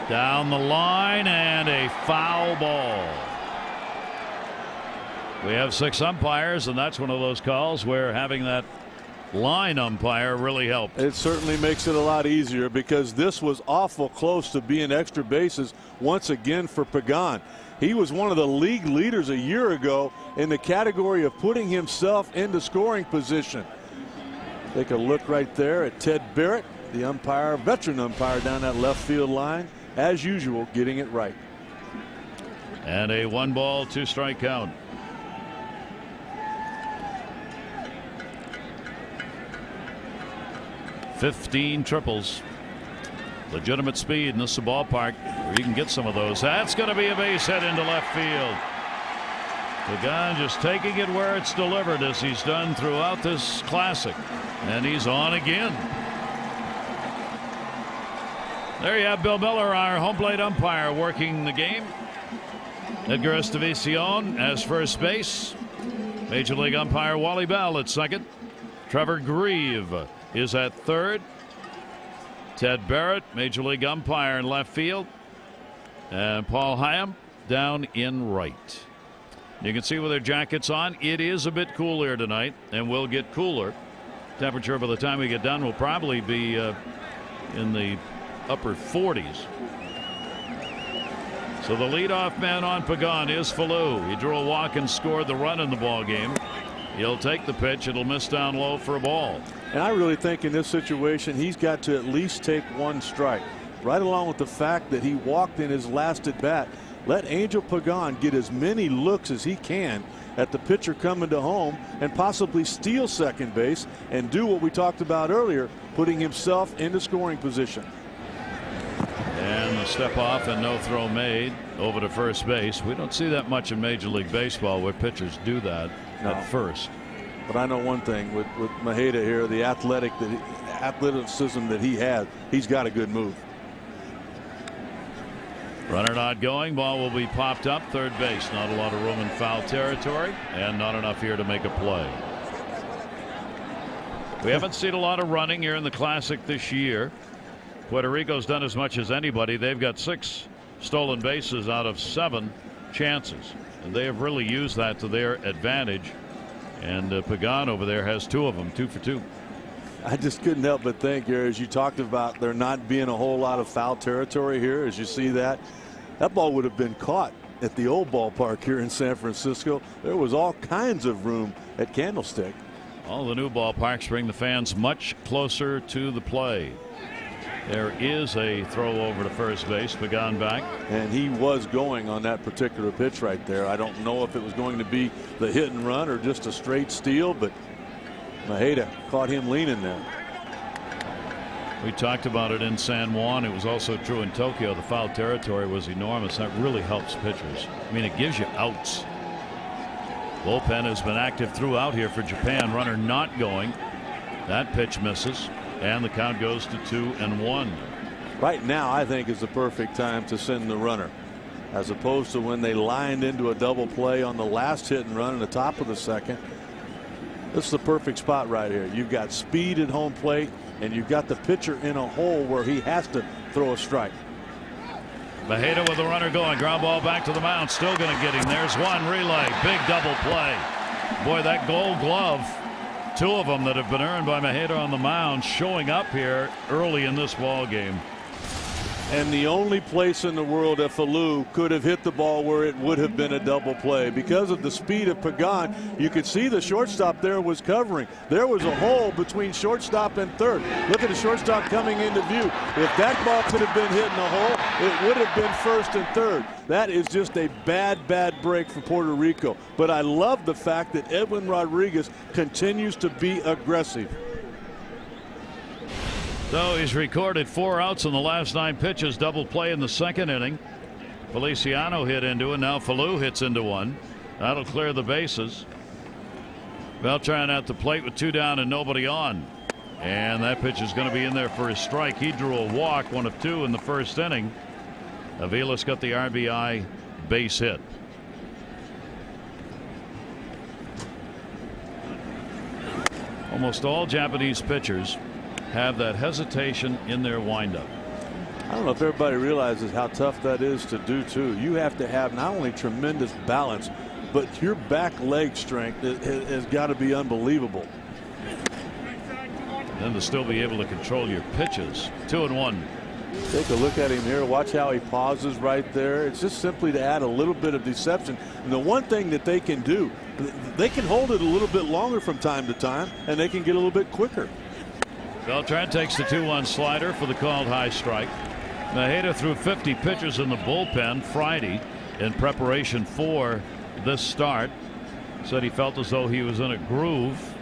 Down the line, and a foul ball. We have 6 umpires, and that's one of those calls where having that line umpire really helped. It certainly makes it a lot easier, because this was awful close to being extra bases once again for Pagan. He was one of the league leaders a year ago in the category of putting himself into scoring position. Take a look right there at Ted Barrett, the umpire, veteran umpire down that left field line, as usual, getting it right. And a 1 ball, 2 strike count. $15 triples. Legitimate speed in this ballpark where you can get some of those. That's going to be a base hit into left field. Pagan just taking it where it's delivered, as he's done throughout this classic. And he's on again. There you have Bill Miller, our home plate umpire, working the game. Edgar Estevacion as first base. Major League umpire Wally Bell at second. Trevor Grieve is at third. Ted Barrett, Major League umpire, in left field. And Paul Hyam down in right. You can see with their jackets on, it is a bit cool here tonight, and will get cooler. Temperature by the time we get done will probably be in the upper 40s. So the leadoff man on Pagan is Falou. He drew a walk and scored the run in the ball game. He'll take the pitch. It'll miss down low for a ball. And I really think in this situation he's got to at least take one strike. Right along with the fact that he walked in his last at bat. Let Angel Pagan get as many looks as he can at the pitcher coming to home and possibly steal second base and do what we talked about earlier, putting himself into scoring position. And the step off and no throw made over to first base. We don't see that much in Major League Baseball where pitchers do that at first. But I know one thing with Maheda here, the athleticism that he has, he's got a good move. Runner not going. Ball will be popped up. Third base. Not a lot of room in foul territory, and not enough here to make a play. We haven't seen a lot of running here in the Classic this year. Puerto Rico's done as much as anybody. They've got 6 stolen bases out of 7 chances, and they have really used that to their advantage. And Pagan over there has 2 of them, 2 for 2. I just couldn't help but think here, as you talked about there not being a whole lot of foul territory here, as you see that ball would have been caught at the old ballpark here in San Francisco. There was all kinds of room at Candlestick. All the new ballparks bring the fans much closer to the play. There is a throw over to first base. Pagan back. And he was going on that particular pitch right there. I don't know if it was going to be the hit and run or just a straight steal, but Maheda caught him leaning there. We talked about it in San Juan. It was also true in Tokyo. The foul territory was enormous. That really helps pitchers. I mean, it gives you outs. Bullpen has been active throughout here for Japan. Runner not going. That pitch misses. And the count goes to 2-1. Right now, I think is the perfect time to send the runner, as opposed to when they lined into a double play on the last hit and run in the top of the second. This is the perfect spot right here. You've got speed at home plate, and you've got the pitcher in a hole where he has to throw a strike. Maheda with the runner going. Ground ball back to the mound. Still going to get him. There's one relay. Big double play. Boy, that Gold Glove. 2 of them that have been earned by Maheda on the mound showing up here early in this ball game. And the only place in the world that Falou could have hit the ball where it would have been a double play. Because of the speed of Pagan, you could see the shortstop there was covering. There was a hole between shortstop and third. Look at the shortstop coming into view. If that ball could have been hit in the hole, it would have been first and third. That is just a bad break for Puerto Rico. But I love the fact that Edwin Rodriguez continues to be aggressive. So he's recorded 4 outs in the last 9 pitches. Double play in the second inning. Feliciano hit into it. Now Falou hits into one. That'll clear the bases. Beltran at the plate with 2 down and nobody on. And that pitch is going to be in there for his strike. He drew a walk, 1 of 2 in the first inning. Aviles got the RBI base hit. Almost all Japanese pitchers have that hesitation in their windup. I don't know if everybody realizes how tough that is to do too. You have to have not only tremendous balance, but your back leg strength has got to be unbelievable. And to still be able to control your pitches. 2-1. Take a look at him here. Watch how he pauses right there. It's just simply to add a little bit of deception. And the one thing that they can do, they can hold it a little bit longer from time to time, and they can get a little bit quicker. Beltran takes the 2-1 slider for the called high strike. Maheda threw 50 pitches in the bullpen Friday in preparation for this start. Said he felt as though he was in a groove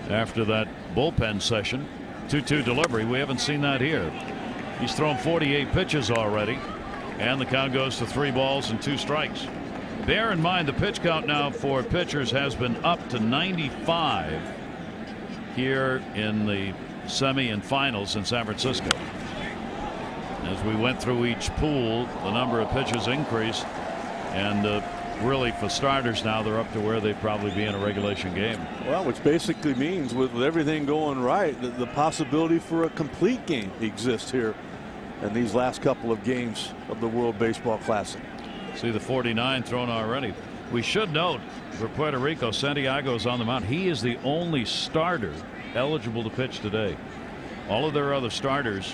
after that bullpen session. 2-2 delivery. We haven't seen that here. He's thrown 48 pitches already, and the count goes to 3 balls and 2 strikes. Bear in mind the pitch count now for pitchers has been up to 95 here in the semi and finals in San Francisco. As we went through each pool, the number of pitches increased, and really, for starters now, they're up to where they'd probably be in a regulation game. Well, which basically means with everything going right, the possibility for a complete game exists here in these last couple of games of the World Baseball Classic. See the 49 thrown already. We should note for Puerto Rico, Santiago's on the mound. He is the only starter eligible to pitch today. All of their other starters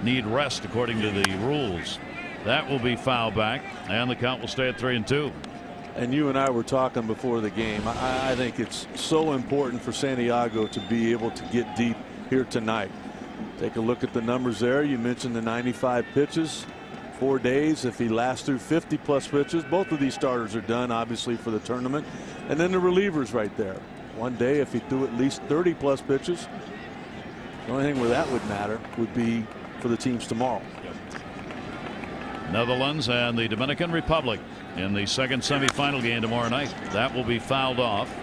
need rest according to the rules. That will be foul back, and the count will stay at 3-2. And you and I were talking before the game. I think it's so important for Santiago to be able to get deep here tonight. Take a look at the numbers there. You mentioned the 95 pitches, 4 days. If he lasts through 50+ pitches, both of these starters are done, obviously, for the tournament. And then the relievers right there. 1 day, if he threw at least 30+ pitches, the only thing where that would matter would be for the teams tomorrow. Netherlands and the Dominican Republic in the second semifinal game tomorrow night. That will be fouled off.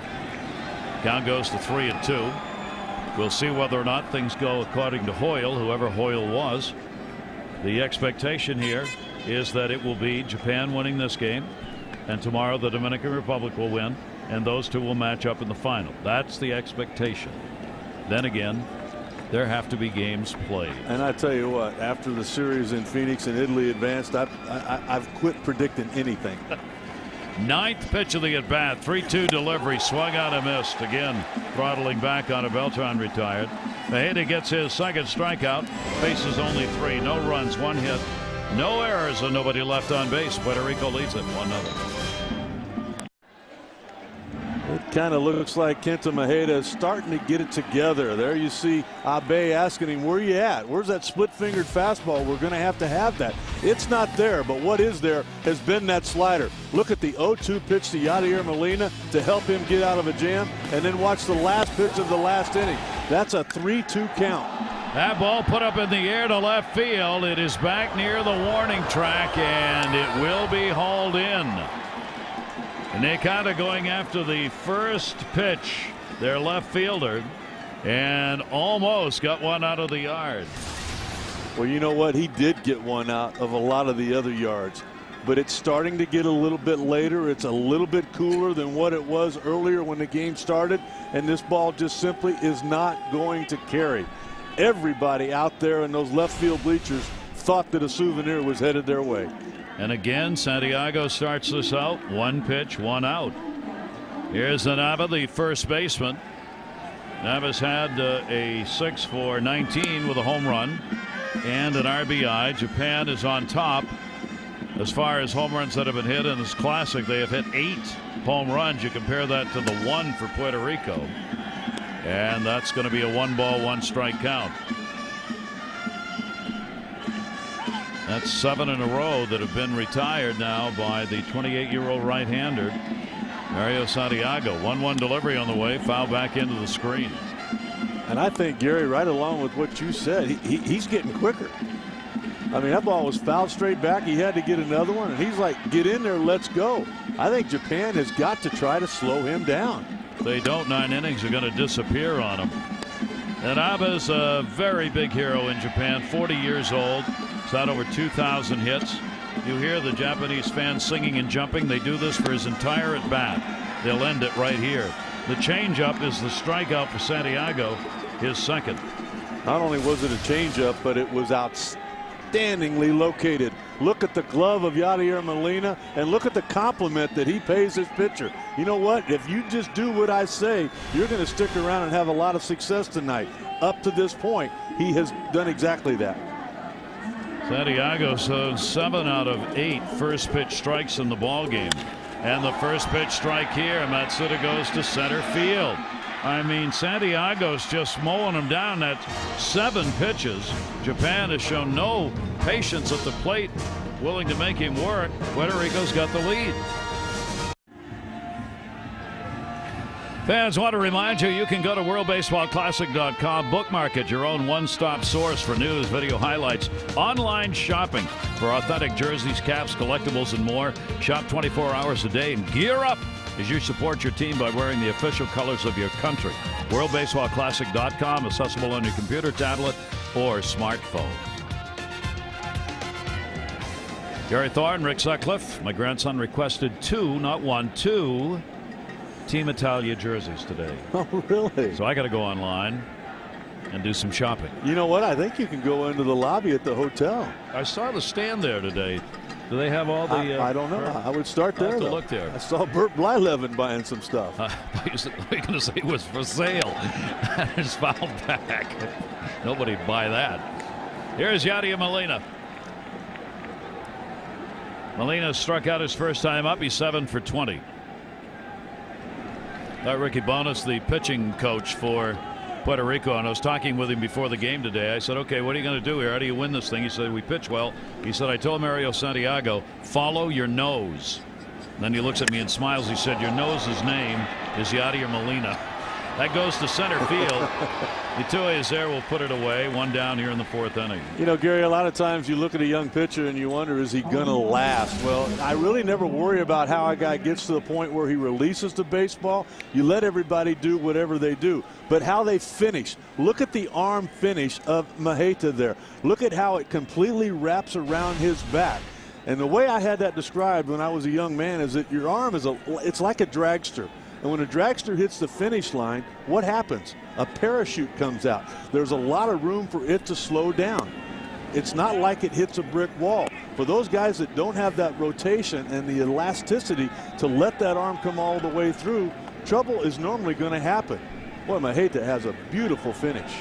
Count goes to 3-2. We'll see whether or not things go according to Hoyle, whoever Hoyle was. The expectation here is that it will be Japan winning this game, and tomorrow the Dominican Republic will win, and those two will match up in the final. That's the expectation. Then again, there have to be games played. And I tell you what, after the series in Phoenix and Italy advanced, I've quit predicting anything. Ninth pitch of the at bat, 3-2 delivery, swung out and missed. Again, throttling back on a Beltran retired. Mejia gets his second strikeout, faces only 3, no runs, 1 hit, no errors, and nobody left on base. Puerto Rico leads it 1-0. It kind of looks like Kenta Mejia is starting to get it together. There you see Abe asking him, where you at? Where's that split-fingered fastball? We're going to have that. It's not there, but what is there has been that slider. Look at the 0-2 pitch to Yadier Molina to help him get out of a jam, and then watch the last pitch of the last inning. That's a 3-2 count. That ball put up in the air to left field. It is back near the warning track, and it will be hauled in. Nakata going after the first pitch, their left fielder, and almost got one out of the yard. Well, you know what? He did get one out of a lot of the other yards, but it's starting to get a little bit later. It's a little bit cooler than what it was earlier when the game started, and this ball just simply is not going to carry. Everybody out there in those left field bleachers thought that a souvenir was headed their way. And again, Santiago starts this out. 1 pitch, 1 out. Here's Nava, the first baseman. Nava's had a 6 for 19 with a home run and an RBI. Japan is on top as far as home runs that have been hit in this classic. They have hit 8 home runs. You compare that to the 1 for Puerto Rico, and that's going to be a 1-ball, 1-strike count. That's 7 in a row that have been retired now by the 28-year-old right-hander Mario Santiago. 1-1 delivery on the way, foul back into the screen. And I think, Gary, right along with what you said, he's getting quicker. I mean, that ball was fouled straight back. He had to get another one, and he's like, get in there, let's go. I think Japan has got to try to slow him down. If they don't, 9 innings are going to disappear on him. And Abe's a very big hero in Japan, 40 years old. He's had over 2,000 hits. You hear the Japanese fans singing and jumping. They do this for his entire at bat. They'll end it right here. The changeup is the strikeout for Santiago, his second. Not only was it a changeup, but it was outstandingly located. Look at the glove of Yadier Molina, and look at the compliment that he pays his pitcher. You know what? If you just do what I say, you're going to stick around and have a lot of success tonight. Up to this point, he has done exactly that. Santiago showed 7 out of 8 first pitch strikes in the ball game, and the first pitch strike here, Matsuda goes to center field. I mean, Santiago's just mowing him down. That's 7 pitches. Japan has shown no patience at the plate, willing to make him work. Puerto Rico's got the lead. Fans, want to remind you can go to WorldBaseballClassic.com, bookmark it, your own one-stop source for news, video highlights, online shopping for authentic jerseys, caps, collectibles, and more. Shop 24 hours a day and gear up as you support your team by wearing the official colors of your country. WorldBaseballClassic.com, accessible on your computer, tablet, or smartphone. Gary Thorne, Rick Sutcliffe. My grandson requested 2, not 1, 2 Team Italia jerseys today. Oh, really? So I got to go online and do some shopping. You know what? I think you can go into the lobby at the hotel. I saw the stand there today. Do they have all the? I don't know. I would start there. I'll have to though. look there. I saw Bert Blyleven buying some stuff. I was going to say it was for sale. It's fouled back. Nobody'd buy that. Here's Yadier Molina. Molina struck out his first time up. He's 7 for 20. Ricky Bonas, the pitching coach for Puerto Rico, and I was talking with him before the game today. I said, okay, what are you going to do here? How do you win this thing? He said, we pitch well. He said, I told Mario Santiago, follow your nose. And then he looks at me and smiles. He said, your nose's name is Yadier Molina. That goes to center field. Itue is there. Will put it away. 1 down here in the 4th inning. You know, Gary, a lot of times you look at a young pitcher and you wonder, is he going to last? Well, I really never worry about how a guy gets to the point where he releases the baseball. You let everybody do whatever they do. But how they finish. Look at the arm finish of Maheta there. Look at how it completely wraps around his back. And the way I had that described when I was a young man is that your arm is it's like a dragster. And when a dragster hits the finish line, what happens? A parachute comes out. There's a lot of room for it to slow down. It's not like it hits a brick wall. For those guys that don't have that rotation and the elasticity to let that arm come all the way through, trouble is normally going to happen. Boy, Maheta has a beautiful finish.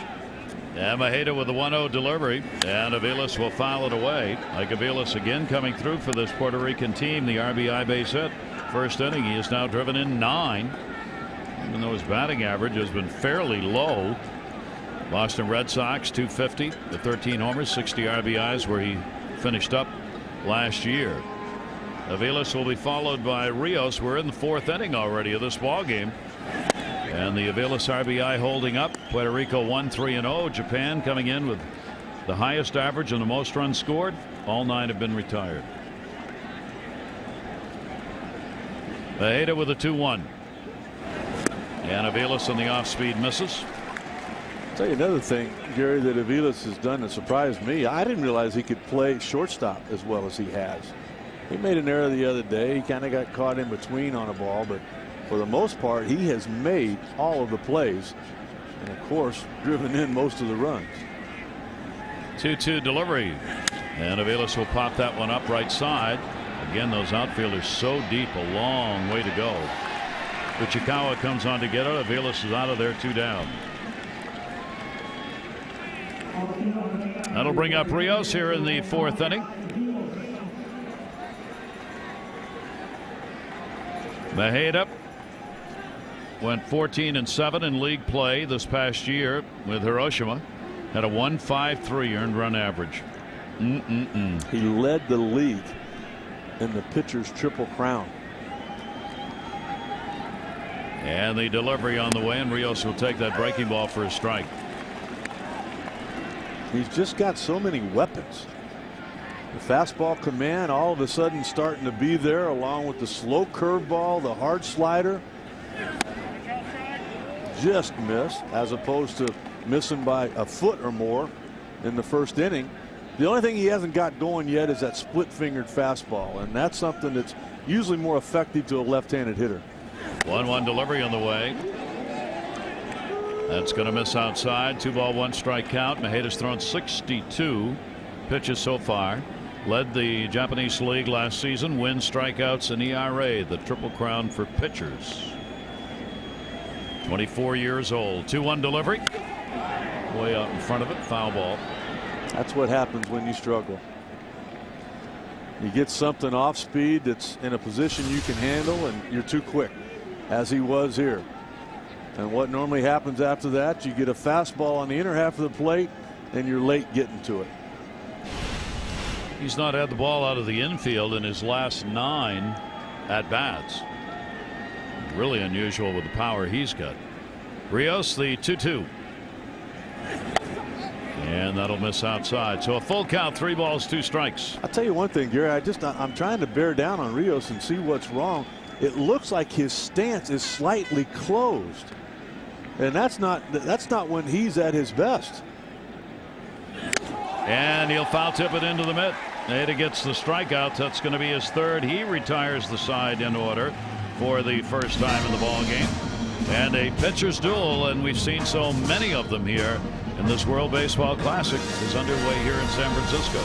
And Maheta with the 1-0 delivery, and Aviles will foul it away. Like Aviles again coming through for this Puerto Rican team. The RBI base hit. First inning, he has now driven in 9, even though his batting average has been fairly low. Boston Red Sox 250 with 13 homers, 60 RBIs, where he finished up last year. Aviles will be followed by Rios. We're in the 4th inning already of this ball game, and the Aviles RBI holding up. Puerto Rico 1-3-0. Japan coming in with the highest average and the most runs scored. All 9 have been retired. Maheta with a 2-1. And Aviles on the off-speed misses. I'll tell you another thing, Gary, that Aviles has done that surprised me. I didn't realize he could play shortstop as well as he has. He made an error the other day. He kind of got caught in between on a ball, but for the most part, he has made all of the plays and, of course, driven in most of the runs. 2-2 delivery. And Aviles will pop that one up right side. Again, those outfielders so deep, a long way to go. Ichikawa comes on to get it. Aviles is out of there, 2 down. That'll bring up Rios here in the 4th inning. Maheta went 14-7 in league play this past year with Hiroshima. Had a 1.53 earned run average. He led the league in the pitcher's triple crown. And the delivery on the way, and Rios will take that breaking ball for a strike. He's just got so many weapons. The fastball command all of a sudden starting to be there, along with the slow curveball, the hard slider. Just missed, as opposed to missing by a foot or more in the 1st inning. The only thing he hasn't got going yet is that split-fingered fastball, and that's something that's usually more effective to a left-handed hitter. 1-1 delivery on the way. That's going to miss outside. 2-1 strike count. Maheta's thrown 62 pitches so far. Led the Japanese league last season. Wins, strikeouts, and ERA. The triple crown for pitchers. 24 years old. 2-1 delivery. Way out in front of it. Foul ball. That's what happens when you struggle. You get something off speed that's in a position you can handle, and you're too quick, as he was here. And what normally happens after that, you get a fastball on the inner half of the plate, and you're late getting to it. He's not had the ball out of the infield in his last 9 at-bats. Really unusual with the power he's got. Rios, the 2-2. And that'll miss outside. So a full count, 3 balls, 2 strikes. I'll tell you one thing, Gary, I'm trying to bear down on Rios and see what's wrong. It looks like his stance is slightly closed. And that's not when he's at his best. And he'll foul tip it into the mitt. Ada gets the strikeout. That's going to be his third. He retires the side in order for the first time in the ball game. And a pitcher's duel, and we've seen so many of them here in this World Baseball Classic, is underway here in San Francisco.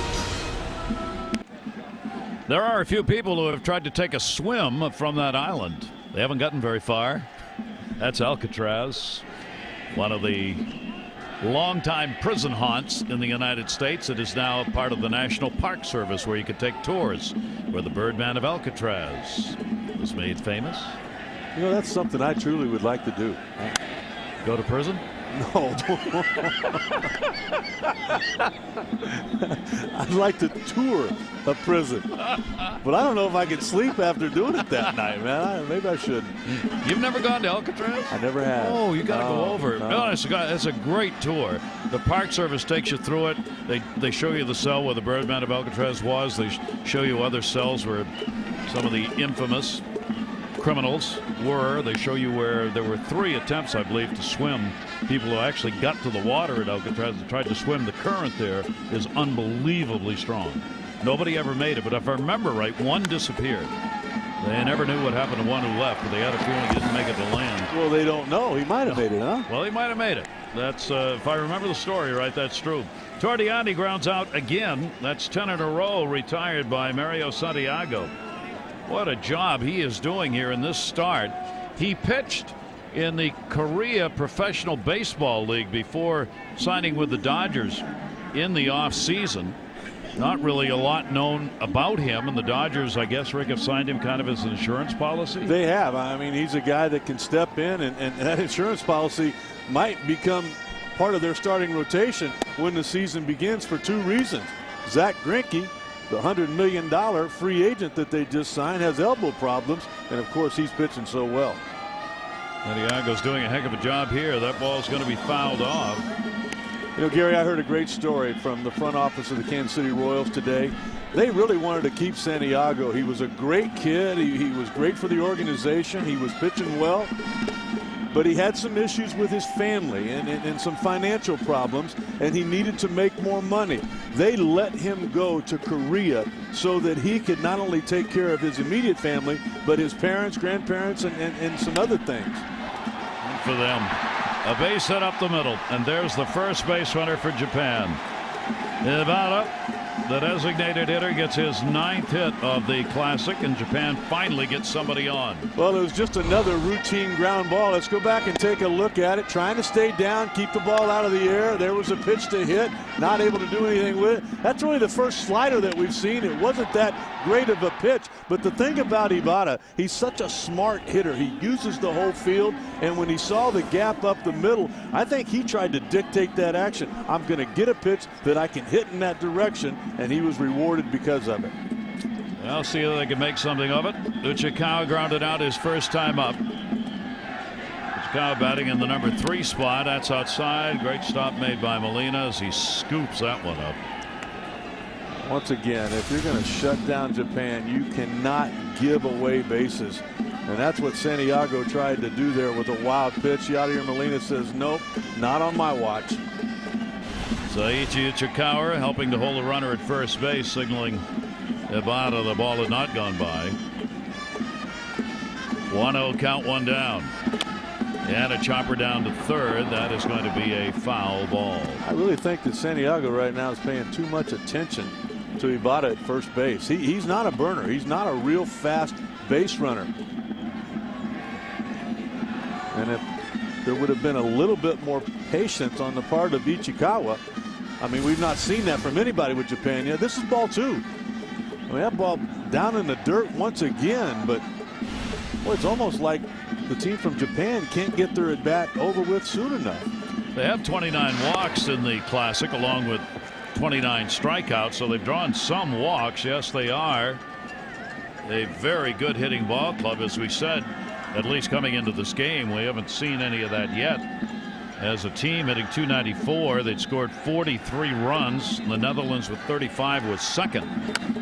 There are a few people who have tried to take a swim from that island. They haven't gotten very far. That's Alcatraz, one of the longtime prison haunts in the United States. It is now part of the National Park Service, where you could take tours, where the Birdman of Alcatraz was made famous. You know, that's something I truly would like to do. Go to prison? No. I'd like to tour a prison, but I don't know if I could sleep after doing it that night, man. Maybe I should. You've never gone to Alcatraz? I never have. Oh, you got to go over. No. It's a great tour. The Park Service takes you through it. They show you the cell where the Birdman of Alcatraz was. They show you other cells where some of the infamous criminals were. They show you where there were 3 attempts, I believe, to swim. People who actually got to the water at Alcatraz and tried to swim. The current there is unbelievably strong. Nobody ever made it, but if I remember right, one disappeared. They never knew what happened to one who left, but they had a feeling he didn't make it to land. Well, they don't know. He might have made it, huh? Well, he might have made it. That's if I remember the story right, that's true. Tordiani grounds out again. That's 10 in a row, retired by Mario Santiago. What a job he is doing here in this start. He pitched in the Korea Professional Baseball League before signing with the Dodgers in the offseason. Not really a lot known about him, and the Dodgers, I guess, Rick, have signed him kind of as an insurance policy. They have. I mean, he's a guy that can step in, and that insurance policy might become part of their starting rotation when the season begins for 2 reasons. Zach Greinke, the $100 million free agent that they just signed, has elbow problems, and of course he's pitching so well. Santiago's doing a heck of a job here. That ball's going to be fouled off. You know, Gary, I heard a great story from the front office of the Kansas City Royals today. They really wanted to keep Santiago. He was a great kid. He was great for the organization. He was pitching well. But he had some issues with his family and some financial problems, and he needed to make more money. They let him go to Korea so that he could not only take care of his immediate family, but his parents, grandparents, and some other things. Good for them. A base hit up the middle, and there's the first base runner for Japan. Ibata, the designated hitter, gets his 9th hit of the Classic, and Japan finally gets somebody on. Well, it was just another routine ground ball. Let's go back and take a look at it. Trying to stay down, keep the ball out of the air. There was a pitch to hit, not able to do anything with it. That's really the first slider that we've seen. It wasn't that great of a pitch, but the thing about Ibata, he's such a smart hitter. He uses the whole field, and when he saw the gap up the middle, I think he tried to dictate that action. I'm going to get a pitch that I can hit in that direction, and he was rewarded because of it. I'll see if they can make something of it. Uchikawa grounded out his first time up. Uchikawa batting in the number 3 spot. That's outside. Great stop made by Molina as he scoops that one up. Once again, if you're going to shut down Japan, you cannot give away bases. And that's what Santiago tried to do there with a wild pitch. Yadier Molina says, nope, not on my watch. Seiichi Uchikawa helping to hold a runner at first base, signaling Ibata the ball had not gone by. 1-0 count, 1 down. And a chopper down to third. That is going to be a foul ball. I really think that Santiago right now is paying too much attention to Ibata at first base. He's not a burner. He's not a real fast base runner. And if there would have been a little bit more patience on the part of Ichikawa, I mean, we've not seen that from anybody with Japan yet. This is ball 2. I mean, that ball down in the dirt once again, but boy, it's almost like the team from Japan can't get their at bat over with soon enough. They have 29 walks in the Classic along with 29 strikeouts, so they've drawn some walks. Yes, they are a very good hitting ball club, as we said, at least coming into this game. We haven't seen any of that yet. As a team hitting .294, they'd scored 43 runs. The Netherlands with 35 was second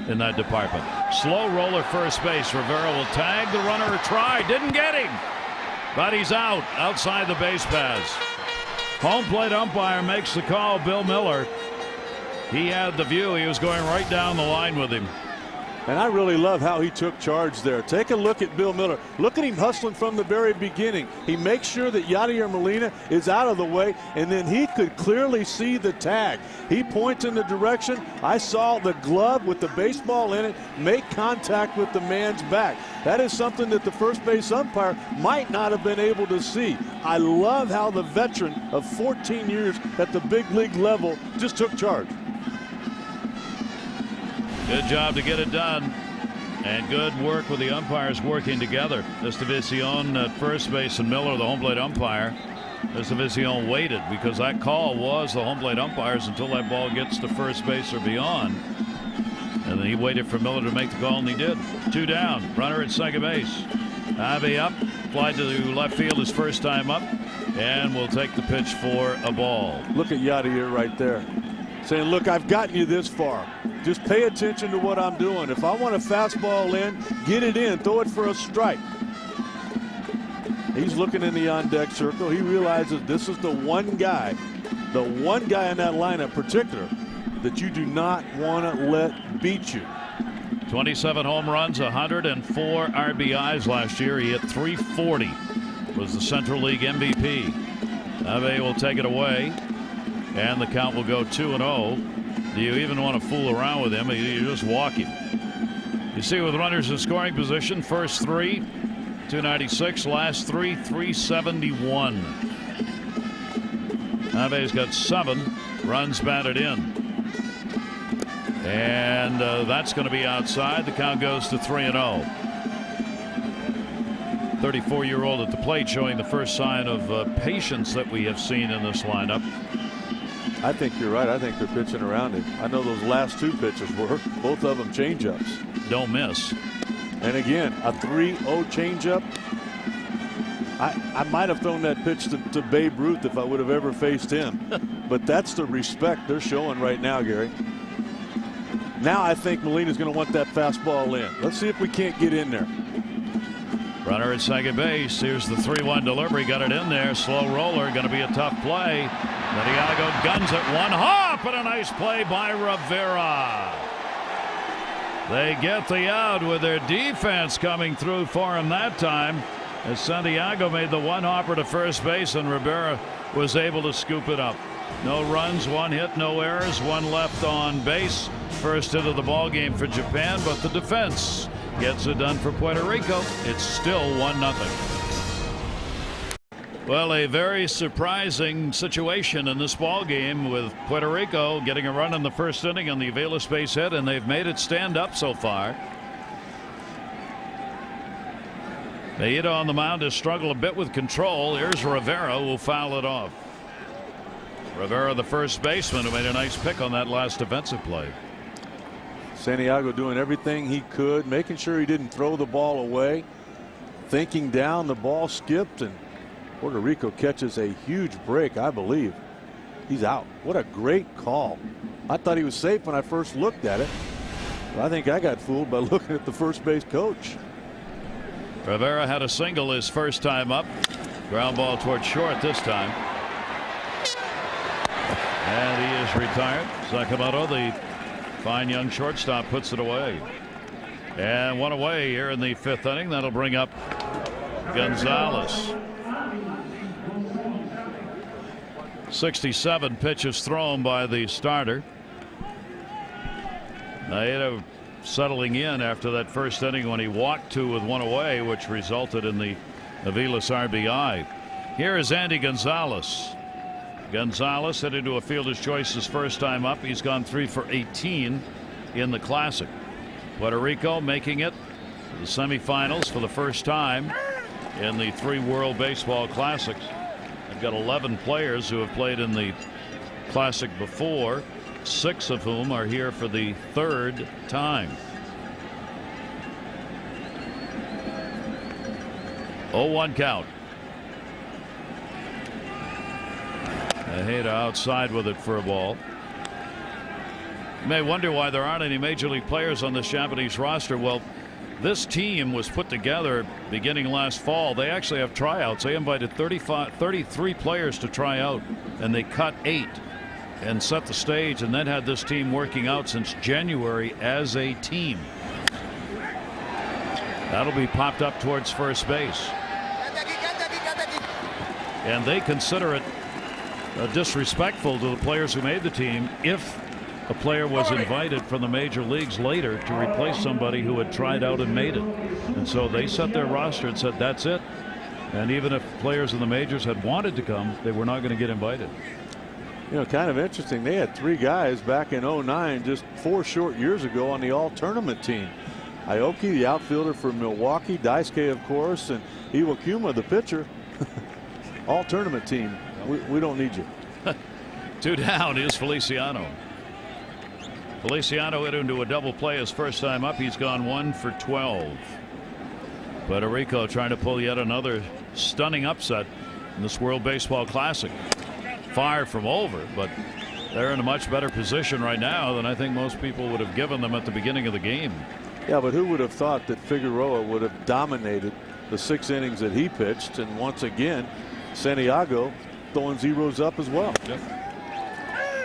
in that department. Slow roller first base. Rivera will tag the runner. Try, didn't get him, but he's out outside the base paths. Home plate umpire makes the call. Bill Miller. He had the view. He was going right down the line with him. And I really love how he took charge there. Take a look at Bill Miller. Look at him hustling from the very beginning. He makes sure that Yadier Molina is out of the way, and then he could clearly see the tag. He points in the direction. I saw the glove with the baseball in it make contact with the man's back. That is something that the first base umpire might not have been able to see. I love how the veteran of 14 years at the big league level just took charge. Good job to get it done, and good work with the umpires working together. Estevizion at first base and Miller, the home plate umpire. Estevizion waited because that call was the home plate umpires until that ball gets to first base or beyond. And then he waited for Miller to make the call, and he did. 2 down, runner at second base. Ivey up, fly to left field his first time up, and will take the pitch for a ball. Look at Yadier right there, saying, look, I've gotten you this far. Just pay attention to what I'm doing. If I want a fastball in, get it in, throw it for a strike. He's looking in the on-deck circle. He realizes this is the one guy in that lineup particular that you do not want to let beat you. 27 home runs, 104 RBIs last year. He hit .340. Was the Central League MVP. Ave will take it away, and the count will go 2-0. Do you even want to fool around with him? You just walk him. You see, with runners in scoring position, first 3, 296, last 3, 371. Ave's got 7 runs batted in. And that's going to be outside. The count goes to 3-0. 34-year-old at the plate, showing the first sign of patience that we have seen in this lineup. I think you're right. I think they're pitching around him. I know those last 2 pitches were, both of them changeups. Don't miss. And again, a 3-0 changeup. I might have thrown that pitch to Babe Ruth if I would have ever faced him. But that's the respect they're showing right now, Gary. Now I think Molina's going to want that fastball in. Let's see if we can't get in there. Runner at second base. Here's the 3-1 delivery. Got it in there. Slow roller. Going to be a tough play. Santiago guns it, 1 hop, and a nice play by Rivera. They get the out with their defense coming through for him that time, as Santiago made the 1 hopper to first base, and Rivera was able to scoop it up. No runs, 1 hit, no errors, 1 left on base. First hit of the ball game for Japan, but the defense gets it done for Puerto Rico. It's still 1-0. Well, a very surprising situation in this ball game, with Puerto Rico getting a run in the first inning on the Avila base hit, and they've made it stand up so far. Maeda on the mound has struggled a bit with control. Here's Rivera, who will foul it off. Rivera, the first baseman, who made a nice pick on that last defensive play. Santiago doing everything he could, making sure he didn't throw the ball away, thinking down, the ball skipped, and Puerto Rico catches a huge break. I believe he's out. What a great call. I thought he was safe when I first looked at it, but I think I got fooled by looking at the first base coach. Rivera had a single his first time up. Ground ball towards short this time. And he is retired. Sakamoto, the fine young shortstop, puts it away. And 1 away here in the 5th inning. That'll bring up Gonzalez. 67 pitches thrown by the starter. Maeda settling in after that first inning when he walked 2 with 1 away, which resulted in the Avila's RBI. Here is Andy Gonzalez. Gonzalez headed to a fielder's choice his first time up. He's gone 3 for 18 in the Classic. Puerto Rico making it to the semifinals for the first time in the 3 World Baseball Classics. They've got 11 players who have played in the Classic before, 6 of whom are here for the 3rd time. 0-1 count. Maeda outside with it for a ball. You may wonder why there aren't any major league players on this Japanese roster. Well, this team was put together beginning last fall. They actually have tryouts. They invited 33 players to try out, and they cut 8. and set the stage, and then had this team working out since January as a team. That'll be popped up towards first base. And they consider it disrespectful to the players who made the team if a player was invited from the major leagues later to replace somebody who had tried out and made it. And so they set their roster and said that's it. And even if players in the majors had wanted to come, they were not going to get invited. You know, kind of interesting. They had 3 guys back in '09, just 4 short years ago, on the all-tournament team. Aoki, the outfielder for Milwaukee, Daisuke, of course, and Iwakuma, the pitcher. All-tournament team. We don't need you. 2 down is Feliciano. Feliciano hit into a double play his first time up. He's gone 1 for 12. Puerto Rico trying to pull yet another stunning upset in this World Baseball Classic. Far from over, but they're in a much better position right now than I think most people would have given them at the beginning of the game. Yeah, but who would have thought that Figueroa would have dominated the 6 innings that he pitched? And once again, Santiago throwing zeros up as well. Yep.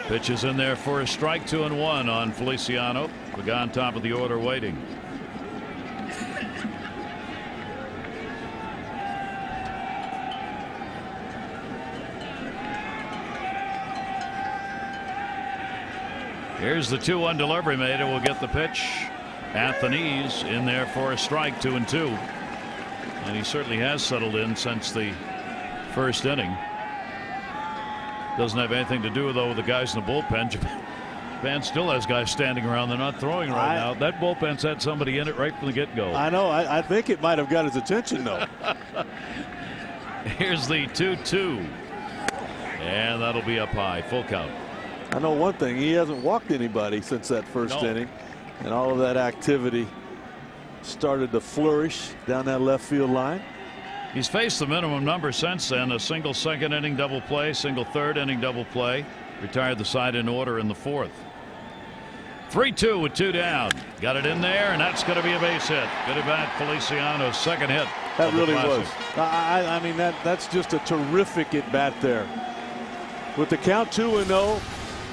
Pitch is in there for a strike. 2-1 on Feliciano. Pagan top of the order waiting. Here's the 2-1 delivery made, and we'll get the pitch at the knees. In there for a strike. 2-2. And he certainly has settled in since the first inning. Doesn't have anything to do though with the guys in the bullpen. Japan still has guys standing around. They're not throwing right now. That bullpen's had somebody in it right from the get-go. I know. I think it might have got his attention though. Here's the 2-2. And that'll be up high. Full count. I know one thing. He hasn't walked anybody since that first inning. And all of that activity started to flourish down that left field line. He's faced the minimum number since then. A single 2nd inning double play, single 3rd inning double play. Retired the side in order in the 4th. 3-2 with 2 down. Got it in there, and that's going to be a base hit. Good at bat, Feliciano's 2nd hit. That really was. I mean, that's just a terrific at bat there. With the count 2-0,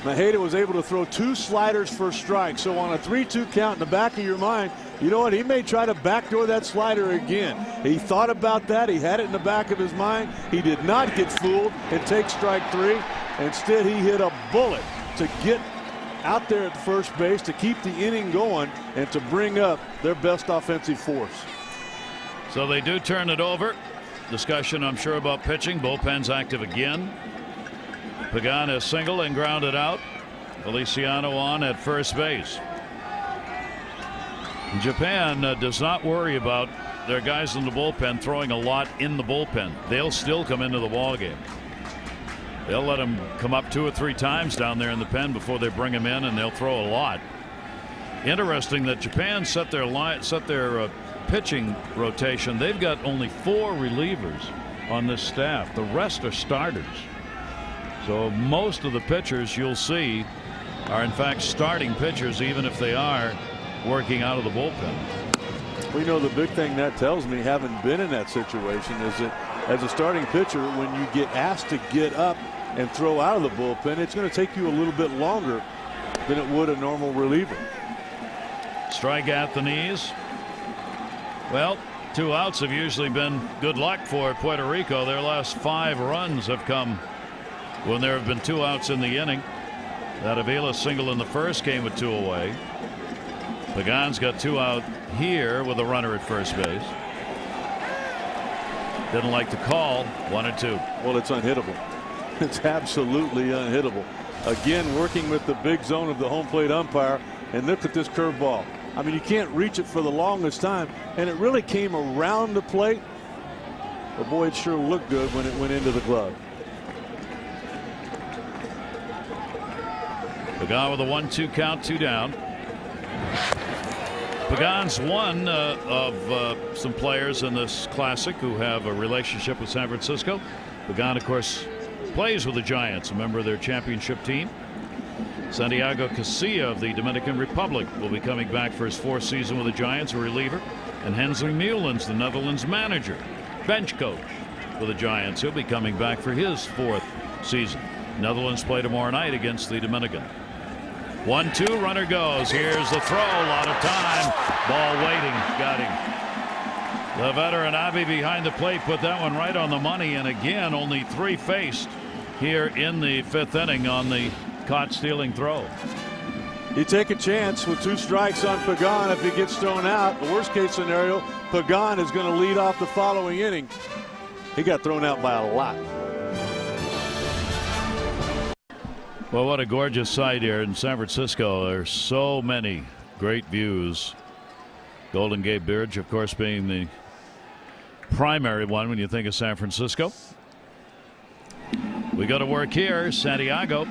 Maheda was able to throw 2 sliders for strike. So on a 3-2 count, in the back of your mind, you know what? He may try to backdoor that slider again. He thought about that. He had it in the back of his mind. He did not get fooled and take strike 3. Instead, he hit a bullet to get out there at first base to keep the inning going and to bring up their best offensive force. So they do turn it over. Discussion, I'm sure, about pitching. Bullpen's active again. Pagan has singled and grounded out. Feliciano on at first base. Japan does not worry about their guys in the bullpen throwing a lot in the bullpen. They'll still come into the ball game. They'll let them come up 2 or 3 times down there in the pen before they bring them in, and they'll throw a lot. Interesting that Japan set their pitching rotation. They've got only 4 relievers on this staff. The rest are starters. So most of the pitchers you'll see are in fact starting pitchers, even if they are working out of the bullpen. We know the big thing that tells me, having been in that situation, is that as a starting pitcher, when you get asked to get up and throw out of the bullpen, it's going to take you a little bit longer than it would a normal reliever. Strike at the knees. Well, 2 outs have usually been good luck for Puerto Rico. Their last 5 runs have come when there have been 2 outs in the inning. That Avila single in the first came with 2 away. Pagan's got 2 out here with a runner at first base. Didn't like the call. 1-2. Well, it's unhittable. It's absolutely unhittable. Again, working with the big zone of the home plate umpire, and look at this curveball. I mean, you can't reach it for the longest time, and it really came around the plate. But boy, it sure looked good when it went into the glove. Pagan with a 1-2 count, 2 down. Pagan's one of some players in this classic who have a relationship with San Francisco. Pagan, of course, plays with the Giants, a member of their championship team. Santiago Casilla of the Dominican Republic will be coming back for his 4th season with the Giants, a reliever. And Hensley Meulens, the Netherlands manager, bench coach for the Giants. He'll be coming back for his 4th season. Netherlands play tomorrow night against the Dominican. 1-2, runner goes. Here's the throw. A lot of time. Ball waiting. Got him. The veteran Avi behind the plate put that one right on the money. And again, only 3 faced here in the 5th inning on the caught stealing throw. You take a chance with 2 strikes on Pagan. If he gets thrown out, the worst case scenario, Pagan is going to lead off the following inning. He got thrown out by a lot. Well, what a gorgeous sight here in San Francisco. There's so many great views. Golden Gate Bridge, of course, being the primary one when you think of San Francisco. We go to work here. Santiago.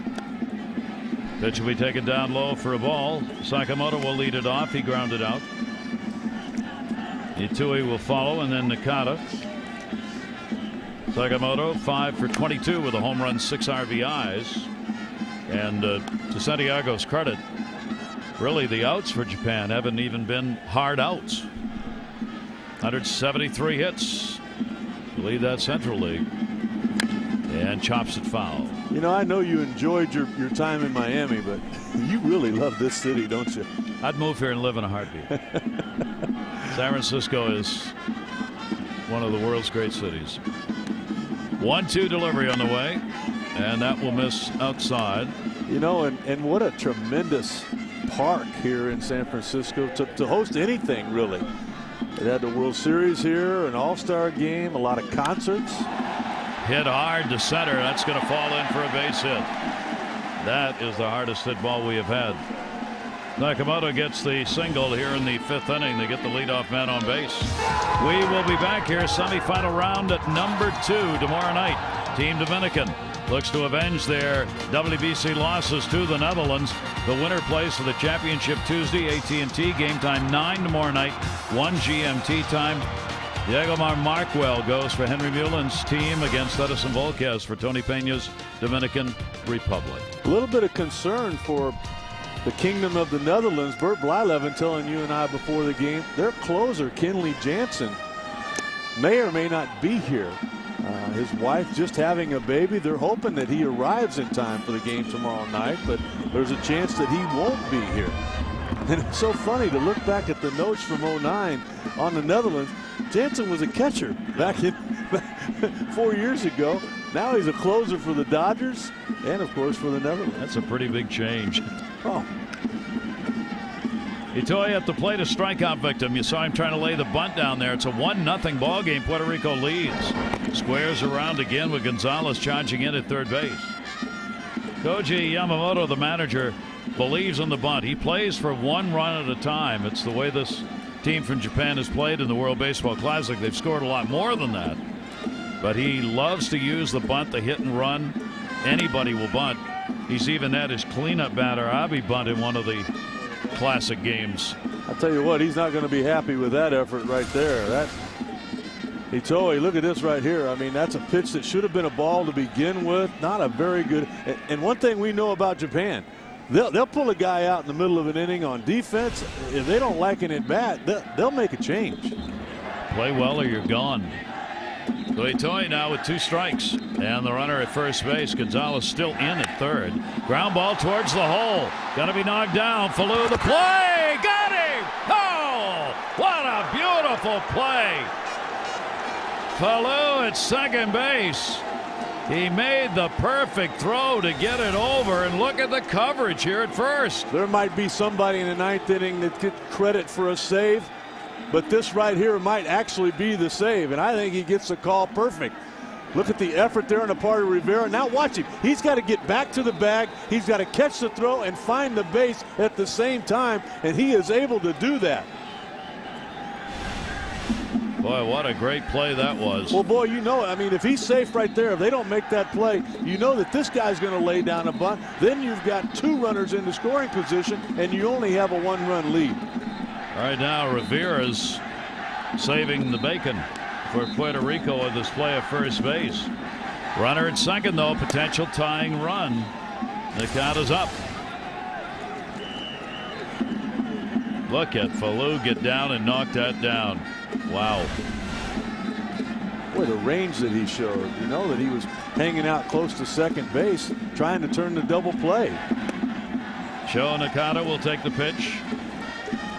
Pitch will be taken down low for a ball. Sakamoto will lead it off. He grounded out. Itui will follow, and then Nakata. Sakamoto 5 for 22 with a home run, 6 RBIs. And to Santiago's credit, really the outs for Japan haven't even been hard outs. 173 hits to lead that Central League. And chops it foul. You know, I know you enjoyed your time in Miami, but you really love this city, don't you? I'd move here and live in a heartbeat. San Francisco is one of the world's great cities. 1-2 delivery on the way, and that will miss outside. You know, and what a tremendous park here in San Francisco to host anything, really. It had the World Series here, an All-Star game, a lot of concerts. Hit hard to center. That's going to fall in for a base hit. That is the hardest hit ball we have had. Nakamoto gets the single here in the 5th inning. They get the leadoff man on base. We will be back here, semifinal round at number 2 tomorrow night. Team Dominican looks to avenge their WBC losses to the Netherlands. The winner plays for the championship Tuesday. AT&T game time 9 tomorrow night, 1 GMT time. Diego Marquel goes for Henry Mulin's team against Edison Volquez for Tony Peña's Dominican Republic. A little bit of concern for the Kingdom of the Netherlands. Bert Blyleven telling you and I before the game, their closer, Kenley Jansen, may or may not be here. His wife just having a baby. They're hoping that he arrives in time for the game tomorrow night, but there's a chance that he won't be here. And it's so funny to look back at the notes from '09 on the Netherlands. Jansen was a catcher back in 4 years ago. Now he's a closer for the Dodgers and, of course, for the Netherlands. That's a pretty big change. Oh. Itoi at the plate, a strikeout victim. You saw him trying to lay the bunt down there. It's a 1-0 ball game. Puerto Rico leads. Squares around again with Gonzalez charging in at third base. Koji Yamamoto, the manager, believes in the bunt. He plays for 1 run at a time. It's the way this team from Japan has played in the World Baseball Classic. They've scored a lot more than that. But he loves to use the bunt, the hit and run. Anybody will bunt. He's even had his cleanup batter, Avi, bunt in one of the classic games. I'll tell you what, he's not going to be happy with that effort right there. That Itoi, look at this right here. I mean, that's a pitch that should have been a ball to begin with. Not a very good. And one thing we know about Japan, they'll pull a guy out in the middle of an inning on defense. If they don't like an at bat, they'll make a change. Play well or you're gone. So Itoi now with 2 strikes, and the runner at first base. Gonzalez still in at third. Ground ball towards the hole. Got to be knocked down. Falou the play. Got him. Oh, what a beautiful play. Falou at second base. He made the perfect throw to get it over, and look at the coverage here at first. There might be somebody in the 9th inning that gets credit for a save, but this right here might actually be the save, and I think he gets the call perfect. Look at the effort there on the part of Rivera. Now watch him. He's got to get back to the bag. He's got to catch the throw and find the base at the same time, and he is able to do that. Boy, what a great play that was. Well, boy, you know, I mean, if he's safe right there, if they don't make that play, you know that this guy's going to lay down a bunt. Then you've got 2 runners in the scoring position, and you only have a 1-run lead. All right, now Rivera's saving the bacon for Puerto Rico with this play at first base. Runner at second, though, potential tying run. The count is up. Look at Falou get down and knock that down. Wow. Boy, the range that he showed, you know, that he was hanging out close to second base, trying to turn the double play. Sho Nakata will take the pitch.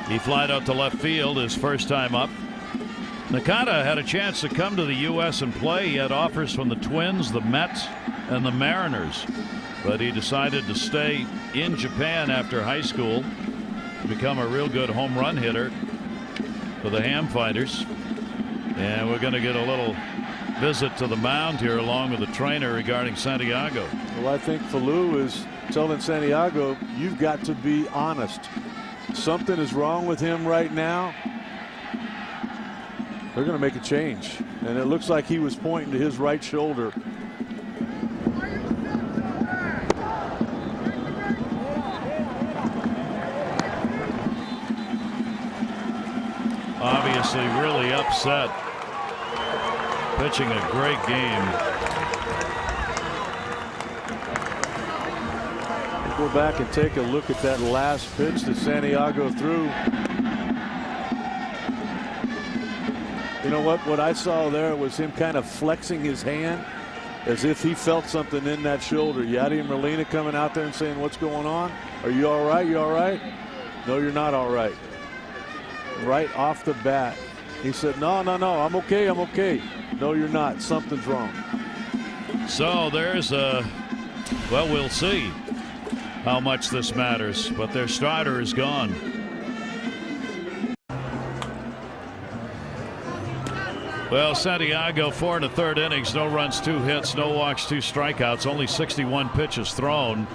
He flied out to left field his first time up. Nakata had a chance to come to the U.S. and play. He had offers from the Twins, the Mets, and the Mariners. But he decided to stay in Japan after high school to become a real good home run hitter for the Ham Fighters. And we're going to get a little visit to the mound here along with the trainer regarding Santiago. Well, I think Falou is telling Santiago, you've got to be honest. Something is wrong with him right now. They're going to make a change. And it looks like he was pointing to his right shoulder. Obviously really upset. Pitching a great game. We'll go back and take a look at that last pitch that Santiago threw. You know what I saw there was him kind of flexing his hand as if he felt something in that shoulder. Yadier Molina coming out there and saying, what's going on? Are you all right? You all right? No, you're not all right. Right off the bat, he said, no, I'm okay, I'm okay. No, you're not. Something's wrong. So there's a, well, we'll see how much this matters, but their starter is gone. Well, Santiago, 4 1/3 innings, no runs, 2 hits, no walks, 2 strikeouts, only 61 pitches thrown.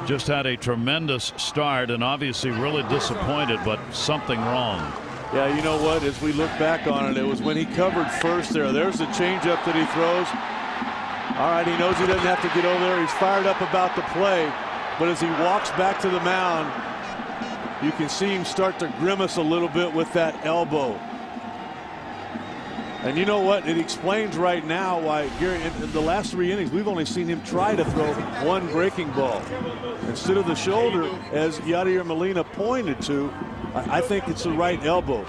Just had a tremendous start and obviously really disappointed, but something wrong. Yeah, you know what? As we look back on it, it was when he covered first there. There's the changeup that he throws. All right, he knows he doesn't have to get over there. He's fired up about the play, but as he walks back to the mound, you can see him start to grimace a little bit with that elbow. And you know what? It explains right now why Gary, in the last 3 innings, we've only seen him try to throw 1 breaking ball. Instead of the shoulder, as Yadier Molina pointed to, I think it's the right elbow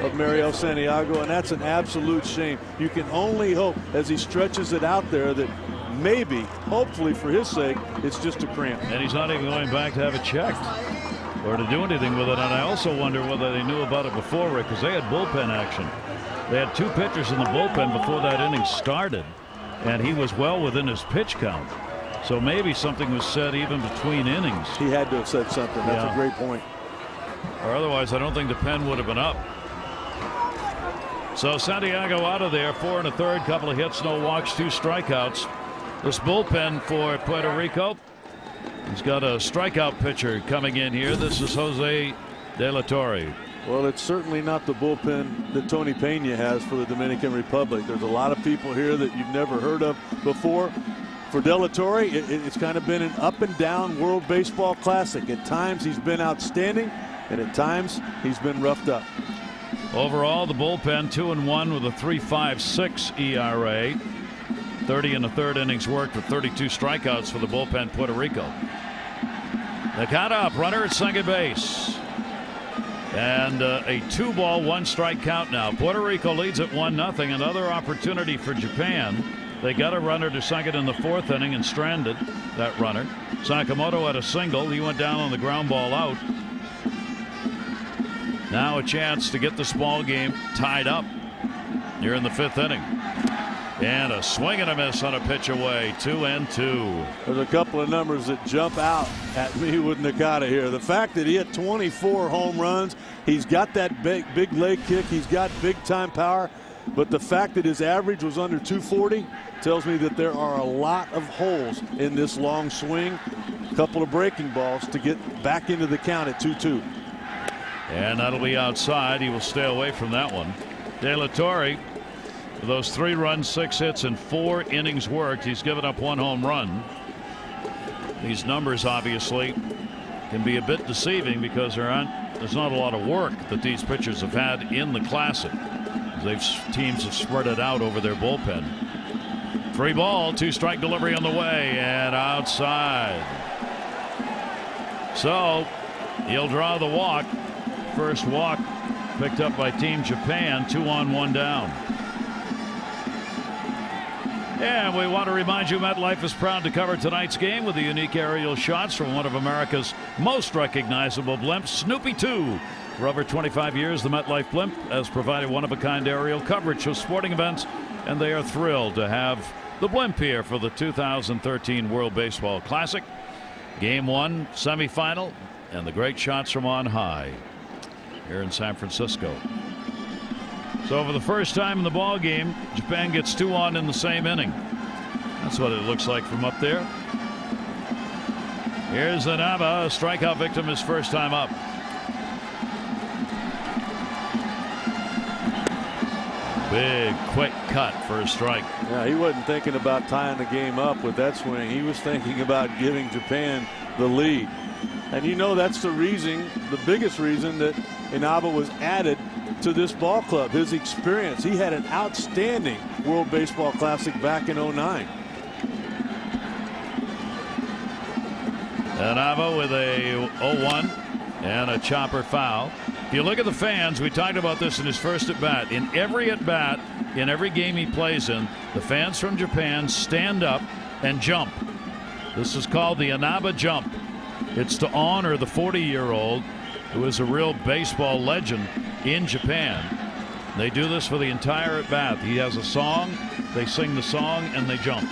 of Mariel Santiago, and that's an absolute shame. You can only hope, as he stretches it out there, that maybe, hopefully for his sake, it's just a cramp. And he's not even going back to have it checked or to do anything with it. And I also wonder whether they knew about it before, Rick, because they had bullpen action. They had 2 pitchers in the bullpen before that inning started, and he was well within his pitch count. So maybe something was said even between innings. He had to have said something. That's a great point. Or otherwise, I don't think the pen would have been up. So Santiago out of there, 4 1/3, couple of hits, no walks, 2 strikeouts. This bullpen for Puerto Rico, he's got a strikeout pitcher coming in here. This is Jose De La Torre. Well, it's certainly not the bullpen that Tony Pena has for the Dominican Republic. There's a lot of people here that you've never heard of before. For De La Torre, it's kind of been an up and down World Baseball Classic. At times he's been outstanding, and at times he's been roughed up. Overall, the bullpen 2-1 with a 3.56 ERA. 30 1/3 innings worked with 32 strikeouts for the bullpen, Puerto Rico. Nakata up, runner at second base. And a 2-ball, 1-strike count now. Puerto Rico leads at 1-0. Another opportunity for Japan. They got a runner to second in the 4th inning and stranded that runner. Sakamoto had a single. He went down on the ground ball out. Now a chance to get this ball game tied up here in the 5th inning. And a swing and a miss on a pitch away. 2-2. There's a couple of numbers that jump out at me with Nakata here. The fact that he had 24 home runs, he's got that big leg kick, he's got big time power, but the fact that his average was under 240 tells me that there are a lot of holes in this long swing. A couple of breaking balls to get back into the count at 2-2. And that'll be outside. He will stay away from that one. De La Torre, with those 3 runs, 6 hits, and 4 innings worked, he's given up 1 home run. These numbers obviously can be a bit deceiving because there's not a lot of work that these pitchers have had in the Classic. Teams have spread it out over their bullpen. 3-ball, 2-strike delivery on the way and outside. So he'll draw the walk. First walk picked up by Team Japan. 2 on, 1 down. And we want to remind you MetLife is proud to cover tonight's game with the unique aerial shots from one of America's most recognizable blimps, Snoopy 2. For over 25 years, the MetLife blimp has provided one-of-a-kind aerial coverage of sporting events, and they are thrilled to have the blimp here for the 2013 World Baseball Classic. Game 1 semifinal, and the great shots from on high here in San Francisco. So for the first time in the ball game, Japan gets 2 on in the same inning. That's what it looks like from up there. Here's Inaba, a strikeout victim his first time up. Big quick cut for a strike. Yeah, he wasn't thinking about tying the game up with that swing. He was thinking about giving Japan the lead. And you know that's the reason, the biggest reason that Inaba was added to this ball club. His experience. He had an outstanding World Baseball Classic back in '09. Inaba with a 0-1 and a chopper foul. If you look at the fans, we talked about this in his first at bat. In every at bat, in every game he plays in, the fans from Japan stand up and jump. This is called the Inaba jump. It's to honor the 40-year-old who is a real baseball legend in Japan. They do this for the entire at bat. He has a song, they sing the song, and they jump.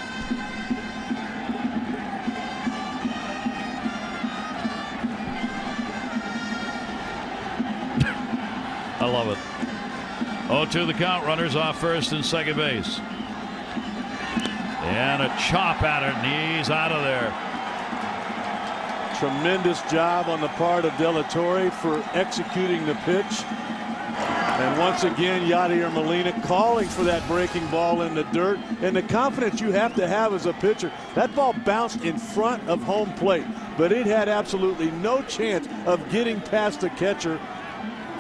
I love it. 0-2 the count. Runners off first and second base. And a chop at it, and he's out of there. Tremendous job on the part of De La Torre for executing the pitch. And once again, Yadier Molina calling for that breaking ball in the dirt. And the confidence you have to have as a pitcher. That ball bounced in front of home plate, but it had absolutely no chance of getting past the catcher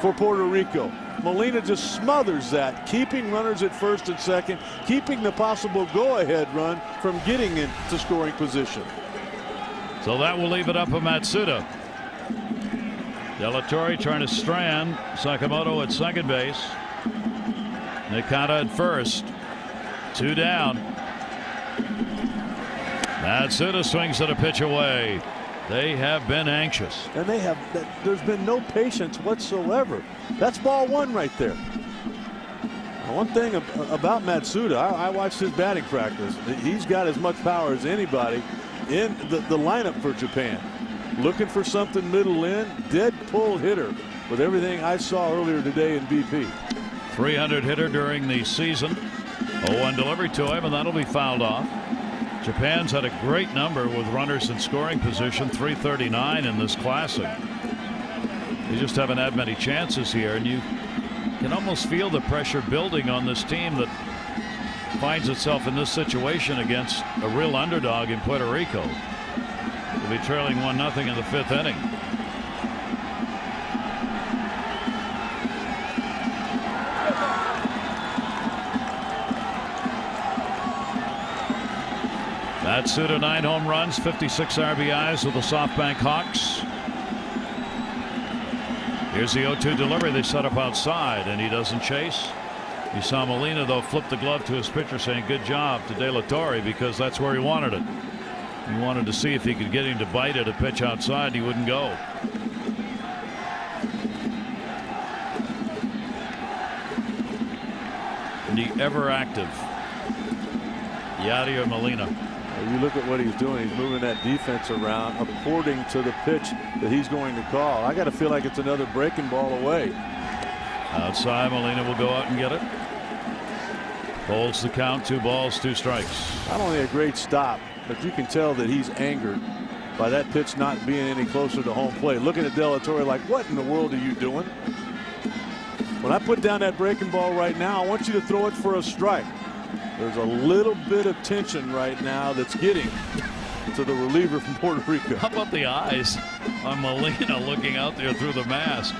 for Puerto Rico. Molina just smothers that, keeping runners at first and second, keeping the possible go-ahead run from getting into scoring position. So that will leave it up to Matsuda. De La Torre trying to strand Sakamoto at second base. Nakata at first. 2 down. Matsuda swings at a pitch away. They have been anxious. And there's been no patience whatsoever. That's ball 1 right there. One thing about Matsuda, I watched his batting practice. He's got as much power as anybody in the lineup for Japan. Looking for something middle in, dead pull hitter with everything I saw earlier today in BP. 300 hitter during the season. 0-1 delivery to him, and that'll be fouled off. Japan's had a great number with runners in scoring position, 339 in this Classic. They just haven't had many chances here, and you can almost feel the pressure building on this team that finds itself in this situation against a real underdog in Puerto Rico. They'll be trailing 1-0 in the 5th inning. Matsuda 9 home runs, 56 RBIs with the SoftBank Hawks. Here's the 0-2 delivery. They set up outside, and he doesn't chase. You saw Molina, though, flip the glove to his pitcher saying good job to De La Torre, because that's where he wanted it. He wanted to see if he could get him to bite at a pitch outside. He wouldn't go. And the ever active Yadier Molina. You look at what he's doing. He's moving that defense around according to the pitch that he's going to call. I got to feel like it's another breaking ball away. Outside, Molina will go out and get it. Holds the count, 2 balls, 2 strikes. Not only a great stop, but you can tell that he's angered by that pitch not being any closer to home plate. Looking at De La Torre like, what in the world are you doing? When I put down that breaking ball right now, I want you to throw it for a strike. There's a little bit of tension right now that's getting to the reliever from Puerto Rico. How about the eyes on Molina looking out there through the mask?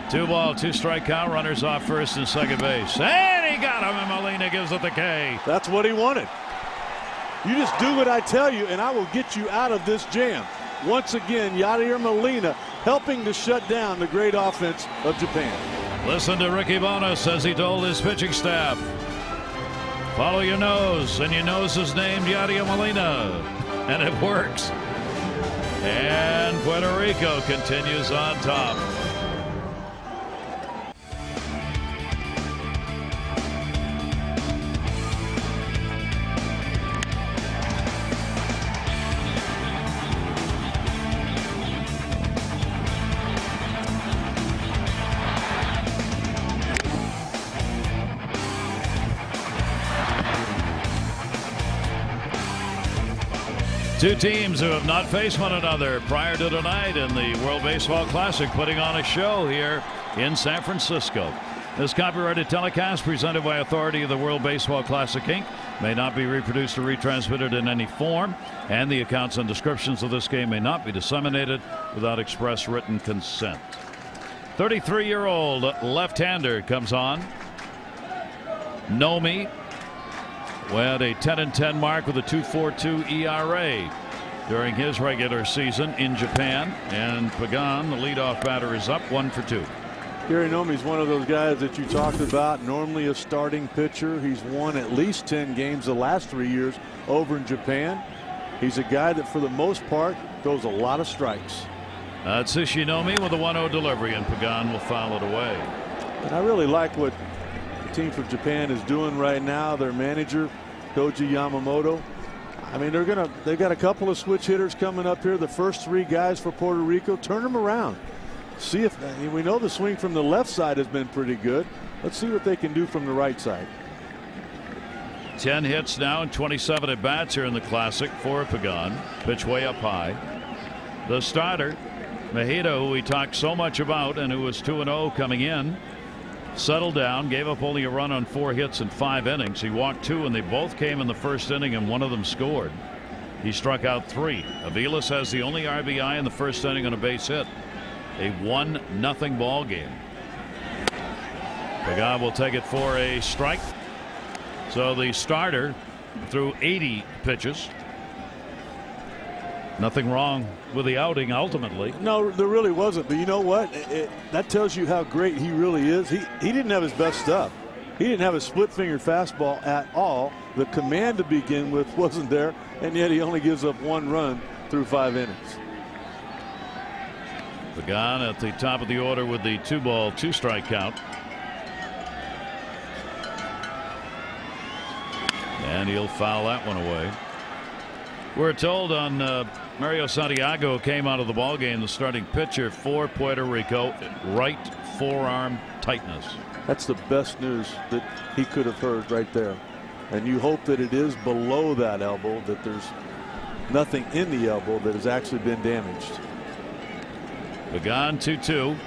2 ball, 2 strike count. Runners off first and second base. And he got him, and Molina gives it the K. That's what he wanted. You just do what I tell you, and I will get you out of this jam. Once again, Yadier Molina helping to shut down the great offense of Japan. Listen to Ricky Bonas as he told his pitching staff. Follow your nose, and your nose is named Yadier Molina, and it works. And Puerto Rico continues on top. Two teams who have not faced one another prior to tonight in the World Baseball Classic, putting on a show here in San Francisco. This copyrighted telecast, presented by authority of the World Baseball Classic Inc., may not be reproduced or retransmitted in any form, and the accounts and descriptions of this game may not be disseminated without express written consent. 33-year-old left-hander comes on. Nomi went a 10-10 mark with a 2.42 ERA during his regular season in Japan. And Pagan, the leadoff batter, is up 1 for 2. Gary Nomi's one of those guys that you talked about, normally a starting pitcher. He's won at least 10 games the last 3 years over in Japan. He's a guy that for the most part throws a lot of strikes. That's Ishinomi with a 1-0 delivery, and Pagan will foul it away. And I really like what the team from Japan is doing right now. Their manager, Koji Yamamoto. I mean, they've got a couple of switch hitters coming up here. The first 3 guys for Puerto Rico. Turn them around. See if, I mean, we know the swing from the left side has been pretty good. Let's see what they can do from the right side. 10 hits now and 27 at bats here in the Classic for Pagan. Pitch way up high. The starter, Mejia, who we talked so much about and who was 2-0 coming in, settled down, gave up only a run on 4 hits in 5 innings. He walked 2, and they both came in the first inning, and one of them scored. He struck out 3. Aviles has the only RBI in the first inning on a base hit. A 1-0 ball game. Pagan will take it for a strike. So the starter threw 80 pitches. Nothing wrong with the outing ultimately. No, there really wasn't. But you know what? That tells you how great he really is. He didn't have his best stuff. He didn't have a split-fingered fastball at all. The command to begin with wasn't there, and yet he only gives up 1 run through 5 innings. Pagan at the top of the order with the 2-ball 2-strike count. And he'll foul that one away. We're told on Mario Santiago came out of the ball game, the starting pitcher for Puerto Rico, right forearm tightness. That's the best news that he could have heard right there. And you hope that it is below that elbow, that there's nothing in the elbow that has actually been damaged. Pagan 2-2.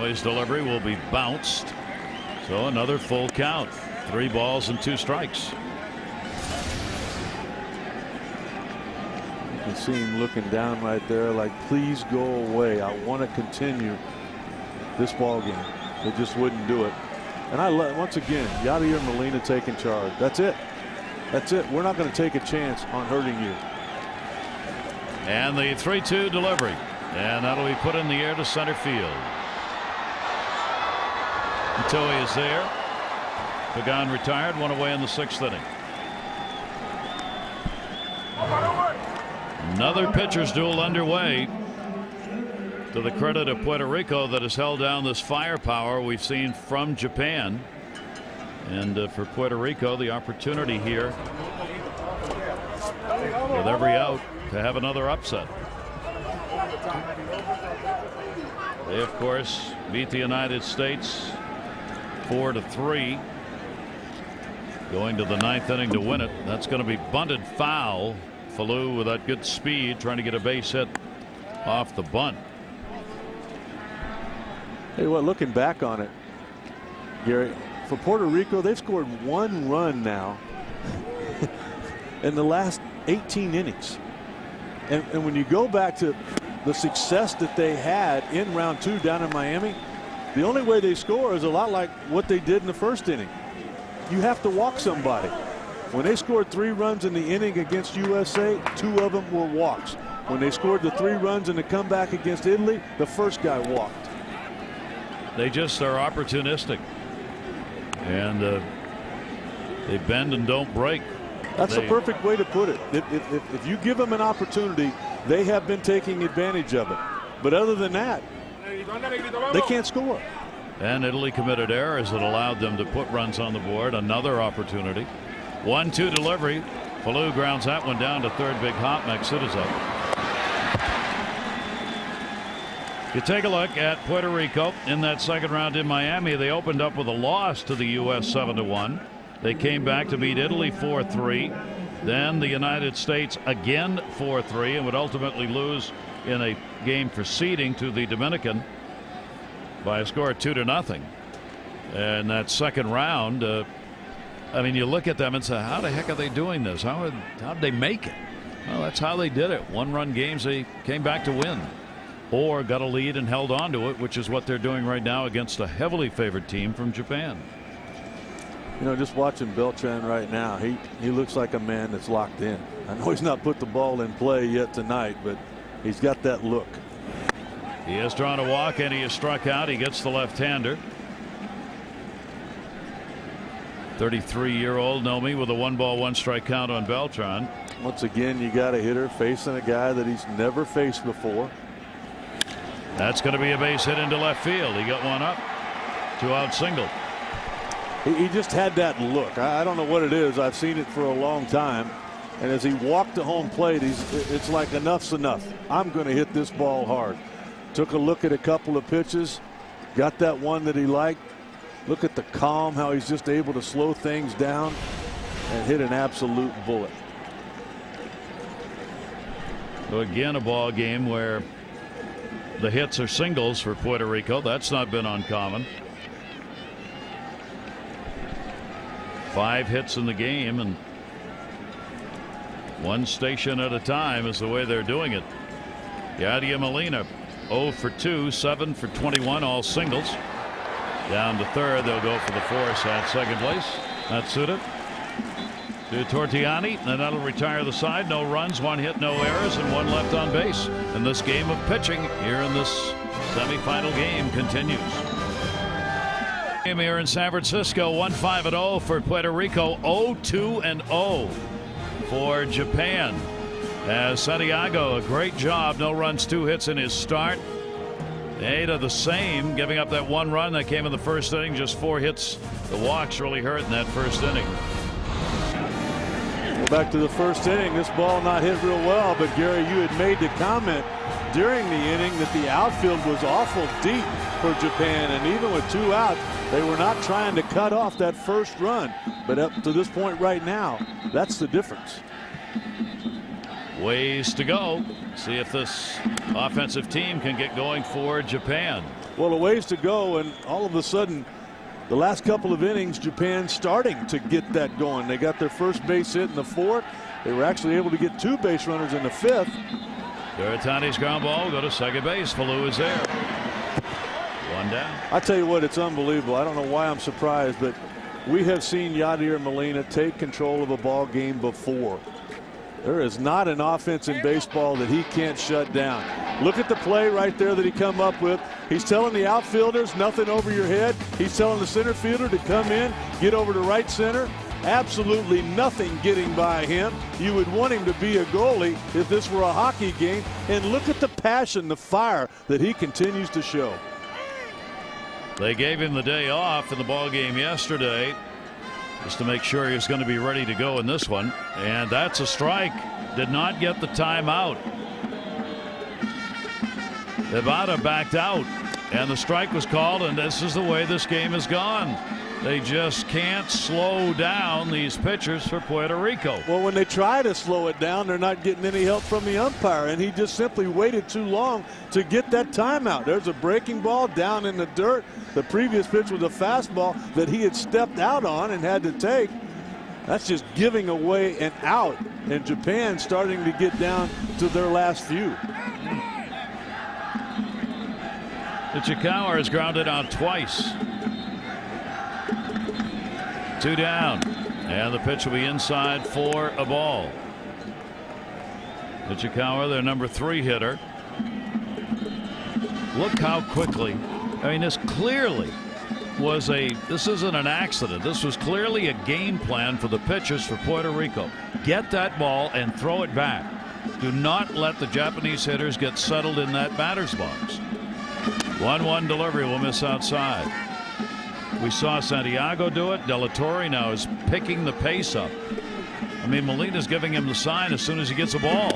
His delivery will be bounced. So another full count. 3 balls and 2 strikes. You can see him looking down right there like, please go away. I want to continue this ball game. They just wouldn't do it. And once again, Yadier Molina taking charge. That's it. That's it. We're not going to take a chance on hurting you. And the 3-2 delivery. And that'll be put in the air to center field. Itoe is there. Pagan retired, 1 away in the 6th inning. Another pitcher's duel underway. To the credit of Puerto Rico that has held down this firepower we've seen from Japan. And for Puerto Rico, the opportunity here with every out to have another upset. They, of course, beat the United States 4-3. Going to the 9th inning to win it. That's going to be bunted foul. Falou with that good speed trying to get a base hit off the bunt. Hey, what, looking back on it, Gary, for Puerto Rico, they've scored 1 run now in the last 18 innings. And when you go back to the success that they had in round 2 down in Miami, the only way they score is a lot like what they did in the first inning. You have to walk somebody. When they scored 3 runs in the inning against USA, 2 of them were walks. When they scored the 3 runs in the comeback against Italy, the first guy walked. They just are opportunistic. And they bend and don't break. That's the perfect way to put it. If you give them an opportunity, they have been taking advantage of it. But other than that, they can't score. And Italy committed errors that allowed them to put runs on the board. Another opportunity. 1-2 delivery. Falou grounds that one down to third. Big hop. Maxid is up. You take a look at Puerto Rico in that second round in Miami. They opened up with a loss to the U.S. 7-1. They came back to beat Italy 4-3. Then the United States again 4-3 and would ultimately lose in a game for seeding to the Dominican by a score of 2-0. And that second round, I mean, you look at them and say, how the heck are they doing this? How did they make it? Well, that's how they did it. One-run games they came back to win, or got a lead and held on to it, which is what they're doing right now against a heavily favored team from Japan. You know, just watching Beltran right now, he looks like a man that's locked in. I know he's not put the ball in play yet tonight, but he's got that look. He has drawn a walk and he has struck out. He gets the left-hander. 33-year-old Nomi with a 1-ball 1-strike count on Beltran. Once again, you got a hitter facing a guy that he's never faced before. That's going to be a base hit into left field. He got one up. 2-out single. He just had that look. I don't know what it is. I've seen it for a long time. And as he walked to home plate, it's like enough's enough. I'm going to hit this ball hard. Took a look at a couple of pitches. Got that one that he liked. Look at the calm, how he's just able to slow things down and hit an absolute bullet. So again, a ball game where the hits are singles for Puerto Rico. That's not been uncommon. 5 hits in the game, and one station at a time is the way they're doing it. Yadier Molina 0 for 2, 7 for 21, all singles. Down to third, they'll go for the force at second base. Matsuda to Tortiani, and that'll retire the side. No runs, 1 hit, no errors, and 1 left on base. And this game of pitching here in this semifinal game continues. Here in San Francisco, 1-5-0 for Puerto Rico, 0-2-0 for Japan. As Santiago, a great job, no runs, 2 hits in his start. 8 of the same, giving up that 1 run that came in the first inning. Just 4 hits. The walks really hurt in that first inning. Well, back to the first inning. This ball not hit real well, but Gary, you had made the comment during the inning that the outfield was awful deep for Japan, and even with 2 outs, they were not trying to cut off that first run. But up to this point right now, that's the difference. Ways to go. See if this offensive team can get going for Japan. Well, a ways to go, and all of a sudden, the last couple of innings, Japan starting to get that going. They got their first base hit in the 4th. They were actually able to get 2 base runners in the 5th. Garitani's ground ball will go to second base. Falou is there. 1 down. I tell you what, it's unbelievable. I don't know why I'm surprised, but we have seen Yadier Molina take control of a ball game before. There is not an offense in baseball that he can't shut down. Look at the play right there that he come up with. He's telling the outfielders nothing over your head. He's telling the center fielder to come in, get over to right center. Absolutely nothing getting by him. You would want him to be a goalie if this were a hockey game. And look at the passion, the fire that he continues to show. They gave him the day off in the ball game yesterday, just to make sure he was going to be ready to go in this one. And that's a strike. Did not get the timeout. Nevada backed out, and the strike was called, and this is the way this game has gone. They just can't slow down these pitchers for Puerto Rico. Well, when they try to slow it down, they're not getting any help from the umpire, and he just simply waited too long to get that timeout. There's a breaking ball down in the dirt. The previous pitch was a fastball that he had stepped out on and had to take. That's just giving away an out, and Japan starting to get down to their last few. Ichikawa has grounded out twice. 2 down, and the pitch will be inside for a ball. Ichikawa, their number 3 hitter. Look how quickly, I mean, this clearly this isn't an accident. This was clearly a game plan for the pitchers for Puerto Rico. Get that ball and throw it back. Do not let the Japanese hitters get settled in that batter's box. 1-1 delivery will miss outside. We saw Santiago do it. De La Torre now is picking the pace up. I mean, Molina's giving him the sign as soon as he gets a ball.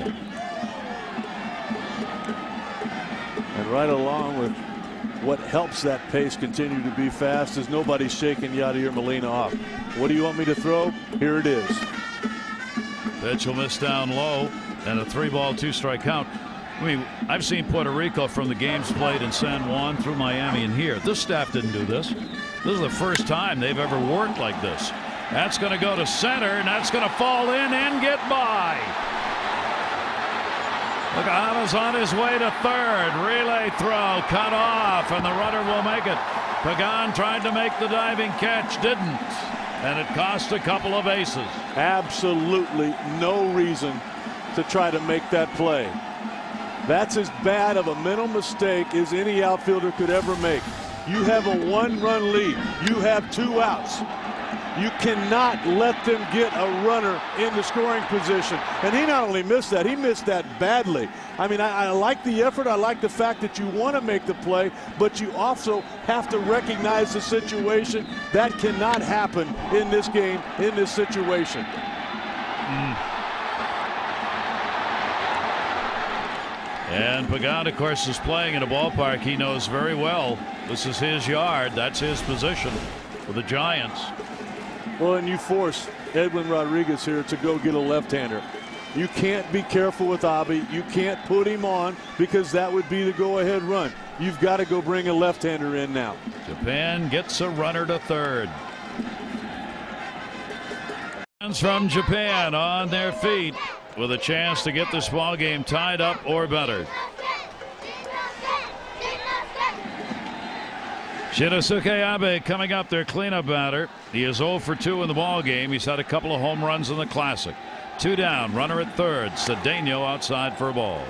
And right along with what helps that pace continue to be fast is nobody's shaking Yadier Molina off. What do you want me to throw? Here it is. Pitch will miss down low, and a 3-ball 2-strike count. I mean, I've seen Puerto Rico from the games played in San Juan through Miami and here. This staff didn't do this. This is the first time they've ever worked like this. That's going to go to center, and that's going to fall in and get by. Pagano's on his way to third. Relay throw cut off, and the runner will make it. Pagan tried to make the diving catch, didn't, and it cost a couple of bases. Absolutely no reason to try to make that play. That's as bad of a mental mistake as any outfielder could ever make. You have a 1-run lead. You have 2 outs. You cannot let them get a runner in the scoring position. And he not only missed that, he missed that badly. I mean, I like the effort. I like the fact that you want to make the play, but you also have to recognize the situation. That cannot happen in this game, in this situation. And Pagan, of course, is playing in a ballpark he knows very well. This is his yard. That's his position for the Giants. Well, and you force Edwin Rodriguez here to go get a left-hander. You can't be careful with Abe. You can't put him on because that would be the go-ahead run. You've got to go bring a left-hander in now. Japan gets a runner to third. Fans from Japan on their feet with a chance to get this ball game tied up or better. Shinosuke Abe coming up, their cleanup batter. He is 0 for 2 in the ball game. He's had a couple of home runs in the Classic. 2 down, runner at third. Cedeno outside for a ball.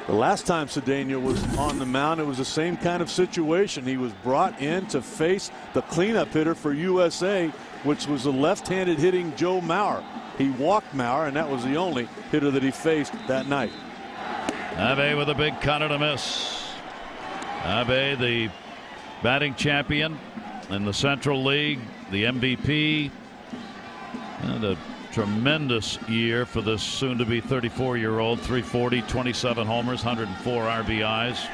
The last time Cedeno was on the mound, it was the same kind of situation. He was brought in to face the cleanup hitter for USA, which was the left-handed hitting Joe Mauer. He walked Mauer, and that was the only hitter that he faced that night. Abe with a big cut and a miss. Abe, the batting champion in the Central League, the MVP, and a tremendous year for this soon-to-be 34-year-old. 340, 27 homers, 104 RBIs.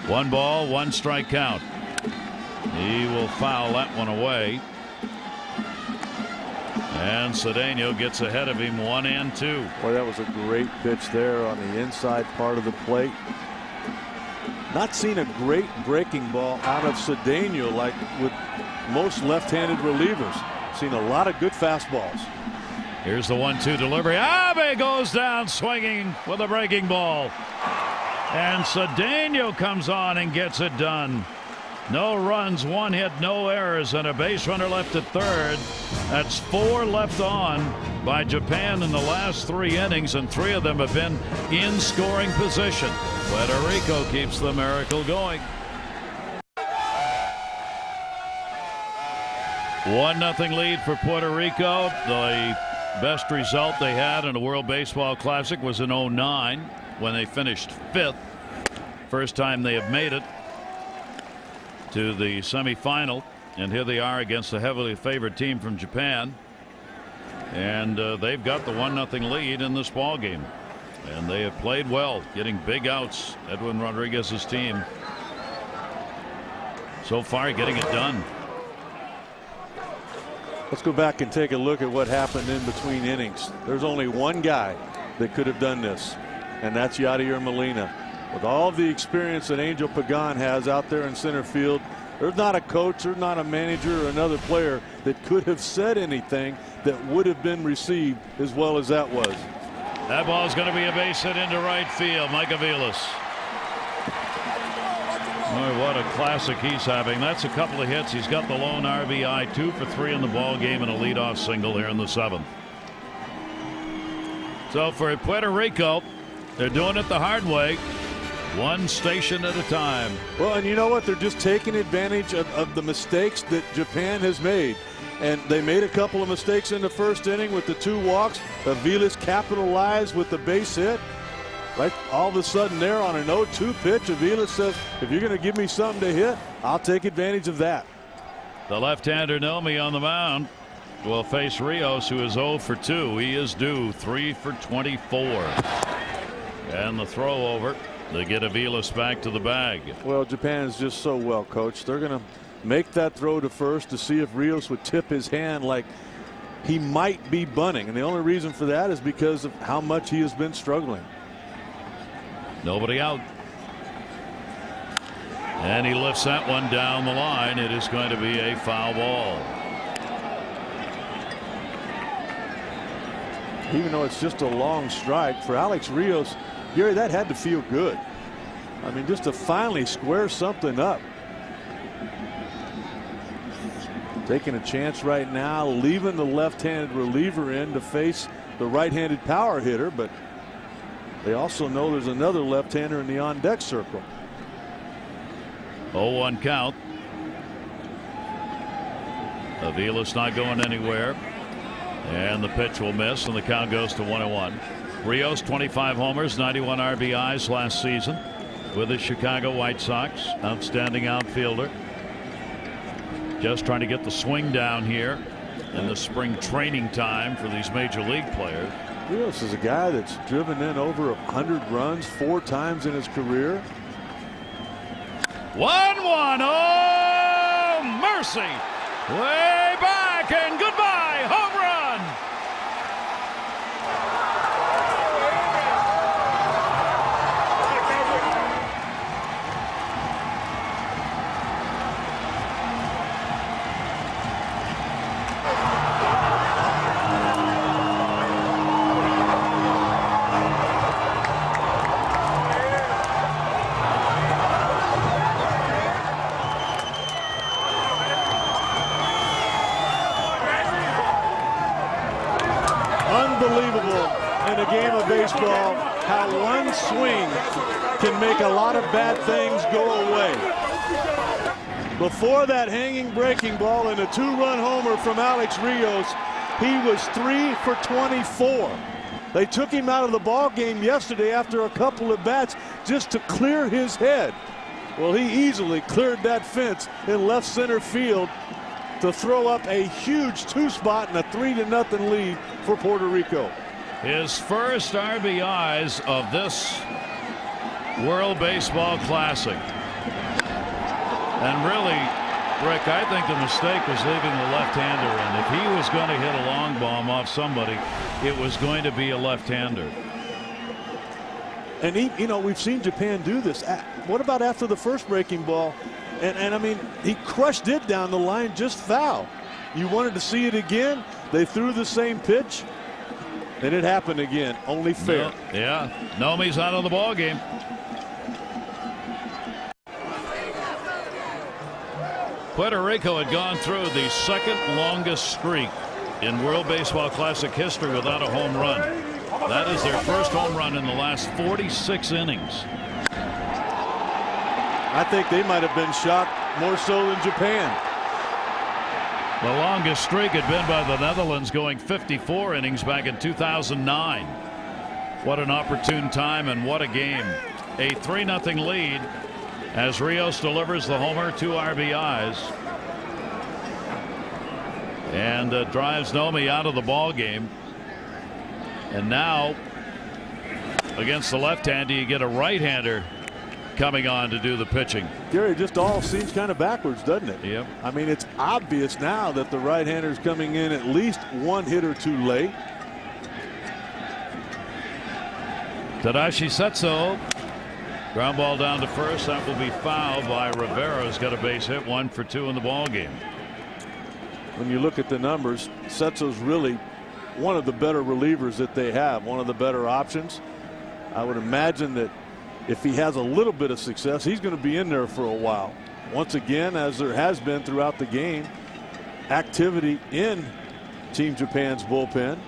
1 ball, 1 strike count. He will foul that one away. And Cedeno gets ahead of him, 1-2. Boy, that was a great pitch there on the inside part of the plate. Not seen a great breaking ball out of Cedeno like with most left-handed relievers. Seen a lot of good fastballs. Here's the 1-2 delivery. Abe goes down swinging with a breaking ball. And Cedeno comes on and gets it done. No runs, 1 hit, no errors, and a base runner left at third. That's 4 left on by Japan in the last 3 innings, and 3 of them have been in scoring position. Puerto Rico keeps the miracle going. 1-0 lead for Puerto Rico. The best result they had in a World Baseball Classic was in '09 when they finished 5th. First time they have made it to the semifinal, and here they are against a heavily favored team from Japan, and they've got the 1-0 lead in this ball game, and they have played well, getting big outs. Edwin Rodriguez's team so far getting it done. Let's go back and take a look at what happened in between innings. There's only one guy that could have done this, and that's Yadier Molina. With all the experience that Angel Pagan has out there in center field, there's not a coach, there's not a manager or another player that could have said anything that would have been received as well as that was. That ball's going to be a base hit into right field. Mike Aviles. Boy, what a classic he's having. That's a couple of hits. He's got the lone RBI, 2 for 3 in the ball game, and a leadoff single here in the 7th. So for Puerto Rico, they're doing it the hard way. One station at a time. Well, and you know what? They're just taking advantage of the mistakes that Japan has made. And they made a couple of mistakes in the first inning with the 2 walks. Aviles capitalized with the base hit. Right, all of a sudden there on an 0-2 pitch, Aviles says, if you're going to give me something to hit, I'll take advantage of that. The left-hander Nomi on the mound will face Rios, who is 0 for 2. He is due 3 for 24. And the throw over to get Aviles back to the bag. Well, Japan is just so well coached. They're going to make that throw to first to see if Rios would tip his hand like he might be bunting. And the only reason for that is because of how much he has been struggling. Nobody out. And he lifts that one down the line. It is going to be a foul ball. Even though it's just a long strike for Alex Rios, Gary, that had to feel good. I mean, just to finally square something up. Taking a chance right now, leaving the left-handed reliever in to face the right-handed power hitter, but they also know there's another left-hander in the on-deck circle. 0-1 count. Aviles not going anywhere. And the pitch will miss, and the count goes to 1-1. Rios, 25 homers, 91 RBIs last season with the Chicago White Sox. Outstanding outfielder. Just trying to get the swing down here in the spring training time for these major league players. Rios is a guy that's driven in over 100 runs 4 times in his career. 1-1. Oh, mercy. Way back and goodbye. Home run. Game of baseball, how one swing can make a lot of bad things go away. Before that hanging breaking ball and a 2-run homer from Alex Rios, he was 3 for 24. They took him out of the ball game yesterday after a couple of bats just to clear his head. Well, he easily cleared that fence in left center field to throw up a huge 2-spot and a 3-0 lead for Puerto Rico. His first RBIs of this World Baseball Classic. And really, Rick, I think the mistake was leaving the left-hander in. If he was going to hit a long bomb off somebody, it was going to be a left-hander. And you know, we've seen Japan do this. What about after the first breaking ball? And I mean, he crushed it down the line, just foul. You wanted to see it again. They threw the same pitch. And it happened again. Only fair. No, yeah. Nomi's out of the ball game. Puerto Rico had gone through the second longest streak in World Baseball Classic history without a home run. That is their first home run in the last 46 innings. I think they might have been shocked more so than Japan. The longest streak had been by the Netherlands, going 54 innings back in 2009. What an opportune time and what a game. A 3-0 lead as Rios delivers the homer, 2 RBIs. And drives Nomi out of the ball game. And now against the left-hander, you get a right-hander coming on to do the pitching. Gary, just all seems kind of backwards, doesn't it? Yep. I mean, it's obvious now that the right-hander is coming in at least 1 hitter too late. Tadashi Setso, ground ball down to first. That will be fouled by Rivera, who's got a base hit, 1 for 2 in the ball game. When you look at the numbers, Setso's really one of the better relievers that they have, one of the better options. I would imagine that if he has a little bit of success, he's going to be in there for a while. Once again, as there has been throughout the game, activity in Team Japan's bullpen.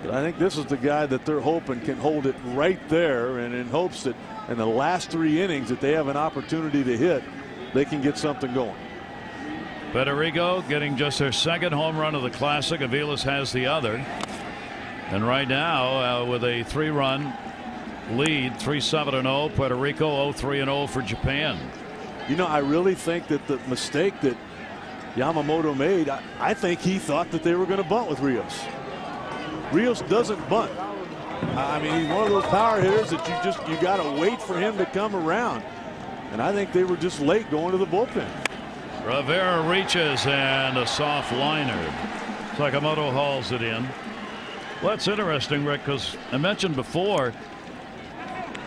But I think this is the guy that they're hoping can hold it right there, and in hopes that in the last 3 innings that they have an opportunity to hit, they can get something going. Puerto Rico getting just their 2nd home run of the Classic. Aviles has the other. And right now with a 3-run lead, 3-7-0. Puerto Rico 0-3-0 for Japan. You know, I really think that the mistake that Yamamoto made, I think he thought that they were going to bunt with Rios. Rios doesn't bunt. I mean, he's one of those power hitters that you got to wait for him to come around. And I think they were just late going to the bullpen. Rivera reaches and a soft liner. Sakamoto hauls it in. Well, that's interesting, Rick, because I mentioned before,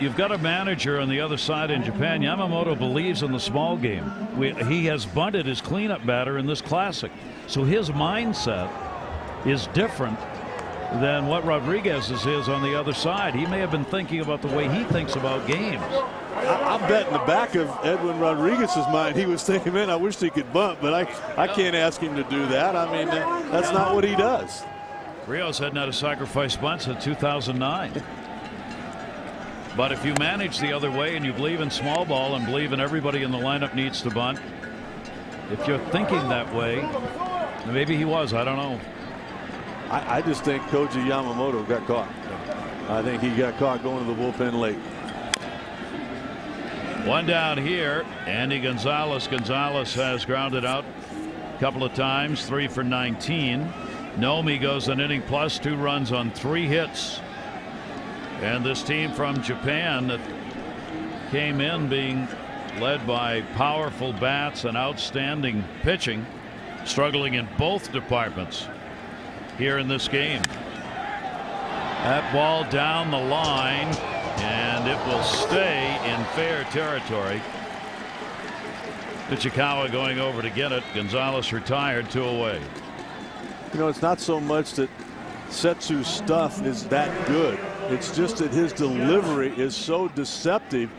you've got a manager on the other side in Japan. Yamamoto believes in the small game. He has bunted his cleanup batter in this Classic. So his mindset is different than what Rodriguez's is on the other side. He may have been thinking about the way he thinks about games. I bet in the back of Edwin Rodriguez's mind, he was thinking, man, I wish he could bunt, but I can't ask him to do that. I mean, that's not what he does. Rios hadn't had a sacrifice bunt since 2009. But if you manage the other way and you believe in small ball and believe in everybody in the lineup needs to bunt, if you're thinking that way, maybe he was, I don't know. I just think Koji Yamamoto got caught. I think he got caught going to the bullpen late. One down here. Andy Gonzalez. Gonzalez has grounded out a couple of times, 3 for 19. Nomi goes an inning plus, 2 runs on 3 hits. And this team from Japan that came in being led by powerful bats and outstanding pitching, struggling in both departments here in this game. That ball down the line, and it will stay in fair territory. Ichikawa going over to get it. Gonzalez retired, 2 away. You know, it's not so much that Setsu's stuff is that good. It's just that his delivery is so deceptive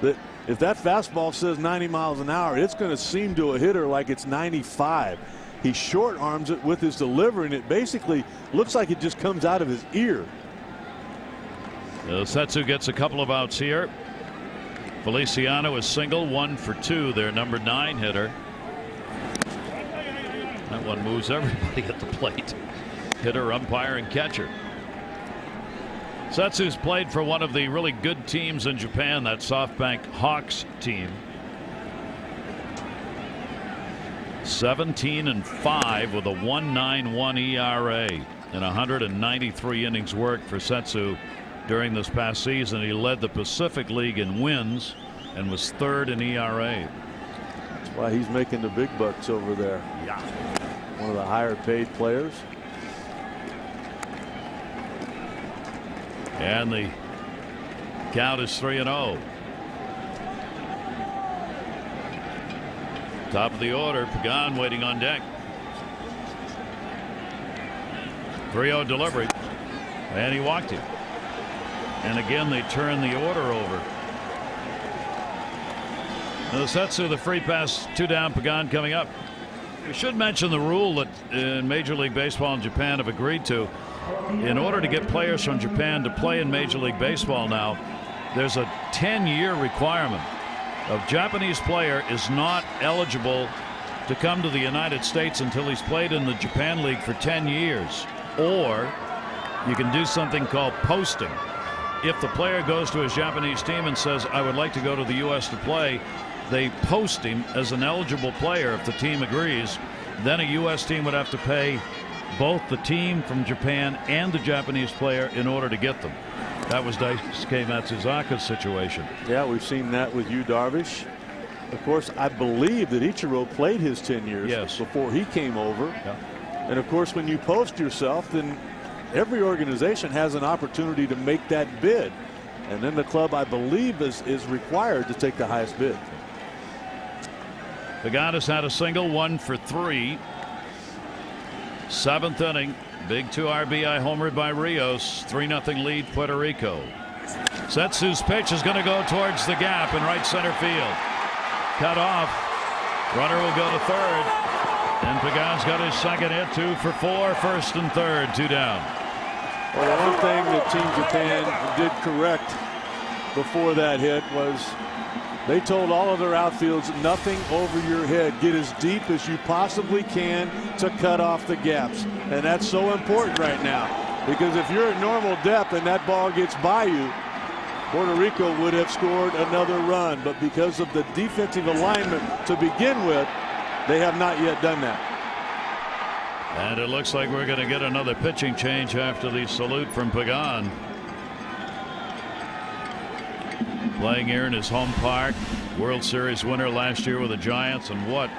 that if that fastball says 90 miles an hour, it's going to seem to a hitter like it's 95. He short arms it with his delivery, and it basically looks like it just comes out of his ear. Setsu gets a couple of outs here. Feliciano is single, 1 for 2, their number 9 hitter. That one moves everybody at the plate. Hitter, umpire, and catcher. Setsu's played for one of the really good teams in Japan, that SoftBank Hawks team. 17-5 with a 1.91 ERA and 193 innings worked for Setsu during this past season. He led the Pacific League in wins and was 3rd in ERA. That's why he's making the big bucks over there. Yeah. One of the higher paid players. And the count is 3-0. Top of the order, Pagan waiting on deck. 3-0 delivery, and he walked him. And again, they turn the order over. Now, Setsu, the free pass, 2 down, Pagan coming up. We should mention the rule that in Major League Baseball in Japan have agreed to. In order to get players from Japan to play in Major League Baseball now, there's a 10-year requirement. A Japanese player is not eligible to come to the United States until he's played in the Japan League for 10 years. Or you can do something called posting. If the player goes to his Japanese team and says, I would like to go to the U.S. to play, they post him as an eligible player. If the team agrees, then a U.S. team would have to pay both the team from Japan and the Japanese player in order to get them. That was Daisuke Matsuzaka's situation. Yeah, we've seen that with Yu Darvish. Of course, I believe that Ichiro played his 10 years before he came over. Yeah. And of course, when you post yourself, then every organization has an opportunity to make that bid. And then the club, I believe, is required to take the highest bid. Pagan has had a single, 1 for 3. 7th inning. Big 2 RBI homered by Rios. 3-0 lead Puerto Rico. Setsu's pitch is going to go towards the gap in right center field. Cut off. Runner will go to 3rd. And Pagan's got his 2nd hit. 2 for 4. 1st and 3rd. 2 down. Well, the one thing that Team Japan did correct before that hit was they told all of their outfields, nothing over your head. Get as deep as you possibly can to cut off the gaps. And that's so important right now, because if you're at normal depth and that ball gets by you, Puerto Rico would have scored another run. But because of the defensive alignment to begin with, they have not yet done that. And it looks like we're going to get another pitching change after the salute from Pagan. Playing here in his home park, World Series winner last year with the Giants, and what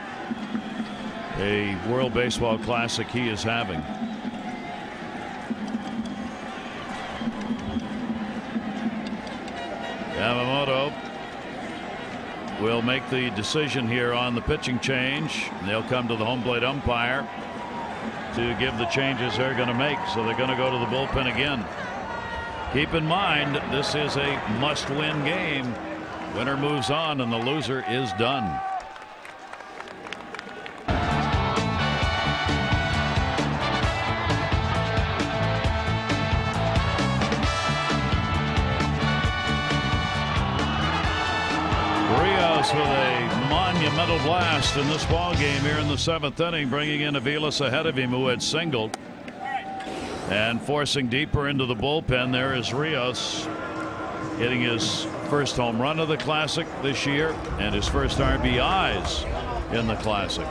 a World Baseball Classic he is having. Yamamoto will make the decision here on the pitching change. They'll come to the home plate umpire to give the changes they're going to make. So they're going to go to the bullpen again. Keep in mind, this is a must-win game. Winner moves on and the loser is done. Rios with a monumental blast in this ball game here in the 7th inning, bringing in Aviles ahead of him, who had singled. And forcing deeper into the bullpen, there is Rios, hitting his first home run of the Classic this year and his first RBIs in the Classic.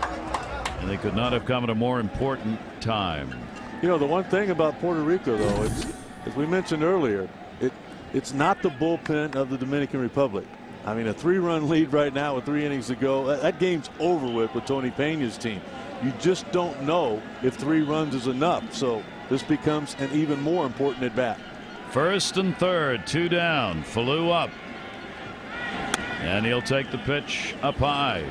And they could not have come at a more important time. You know, the one thing about Puerto Rico, though, is, as we mentioned earlier, it's not the bullpen of the Dominican Republic. I mean, a 3-run lead right now with 3 innings to go. That game's over with Tony Peña's team. You just don't know if 3 runs is enough. So this becomes an even more important at bat. First and third, 2 down. Falou up. And he'll take the pitch up high.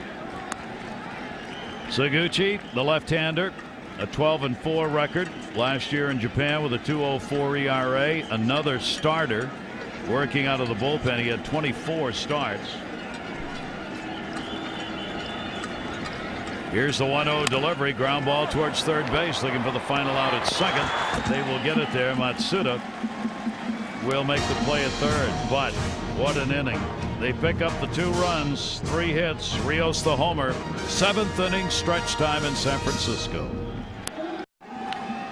Seguchi, the left-hander, a 12-4 record last year in Japan with a 2.04 ERA. Another starter working out of the bullpen. He had 24 starts. Here's the 1-0 delivery. Ground ball towards third base, looking for the final out at second. They will get it there. Matsuda will make the play at third. But what an inning. They pick up the 2 runs, 3 hits. Rios the homer. 7th inning stretch time in San Francisco.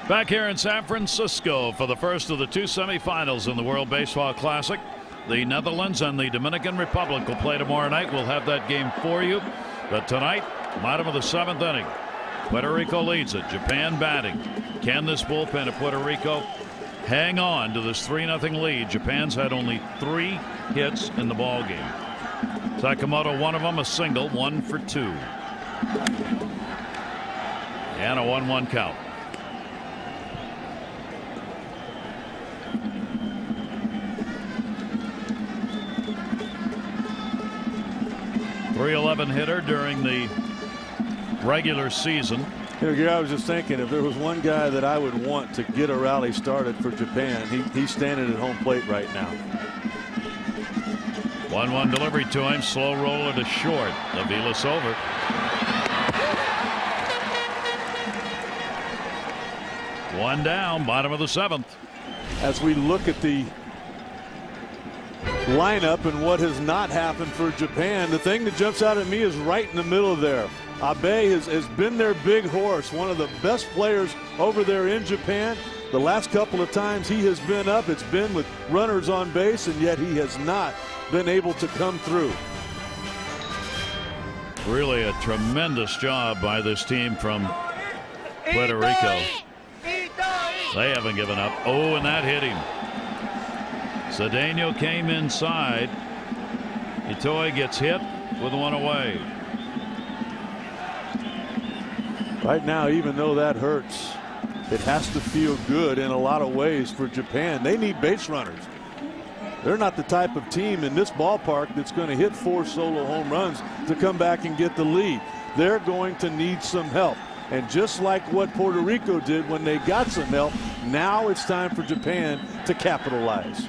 Back here in San Francisco for the first of the 2 semifinals in the World Baseball Classic. The Netherlands and the Dominican Republic will play tomorrow night. We'll have that game for you. But tonight, bottom of the 7th inning, Puerto Rico leads it. Japan batting. Can this bullpen of Puerto Rico hang on to this 3-0 lead? Japan's had only 3 hits in the ball game. Sakamoto, one of them, a single, 1 for 2. And a 1-1 count. .311 hitter during the regular season. You know, Gary, I was just thinking, if there was one guy that I would want to get a rally started for Japan, he's standing at home plate right now. 1-1 delivery to him. Slow roller to short. Aviles over. One down, bottom of the 7th. As we look at the lineup and what has not happened for Japan, the thing that jumps out at me is right in the middle there. Abe has been their big horse, one of the best players over there in Japan. The last couple of times he has been up, it's been with runners on base, and yet he has not been able to come through. Really a tremendous job by this team from Puerto Rico. They haven't given up. Oh, and that hit him. Cedeno came inside. Itoy gets hit with one away. Right now, even though that hurts, it has to feel good in a lot of ways for Japan. They need base runners. They're not the type of team in this ballpark that's going to hit 4 solo home runs to come back and get the lead. They're going to need some help. And just like what Puerto Rico did when they got some help, now it's time for Japan to capitalize.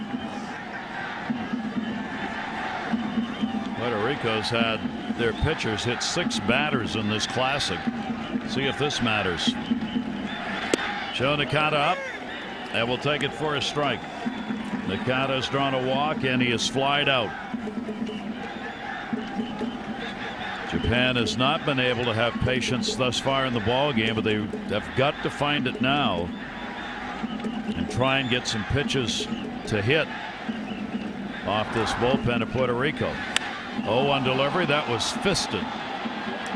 Puerto Rico's had their pitchers hit 6 batters in this Classic. See if this matters. Show Nakata up. and will take it for a strike. Nakata has drawn a walk, and he is flied out. Japan has not been able to have patience thus far in the ball game, but they have got to find it now and try and get some pitches to hit off this bullpen of Puerto Rico. 0-1 delivery. That was fisted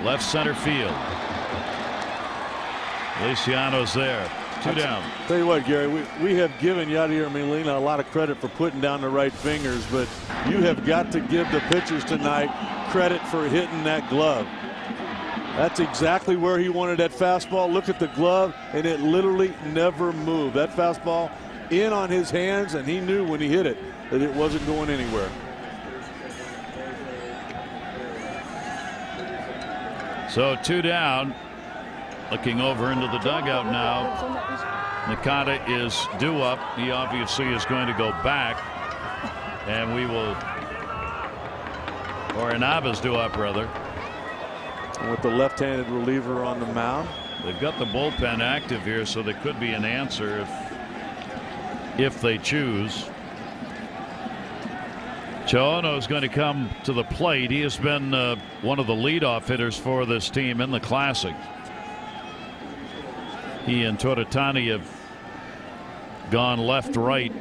left center field. Feliciano's there. 2 down. Tell you what, Gary, we have given Yadier Molina a lot of credit for putting down the right fingers, but you have got to give the pitchers tonight credit for hitting that glove. That's exactly where he wanted that fastball. Look at the glove, and it literally never moved. That fastball in on his hands, and he knew when he hit it that it wasn't going anywhere. So 2 down. Looking over into the dugout now. Nakata is due up. He obviously is going to go back. And we will, or Inaba's due up rather. And with the left-handed reliever on the mound. They've got the bullpen active here, so there could be an answer if they choose. Chono is going to come to the plate. He has been one of the leadoff hitters for this team in the Classic. He and Toritani have gone left-right,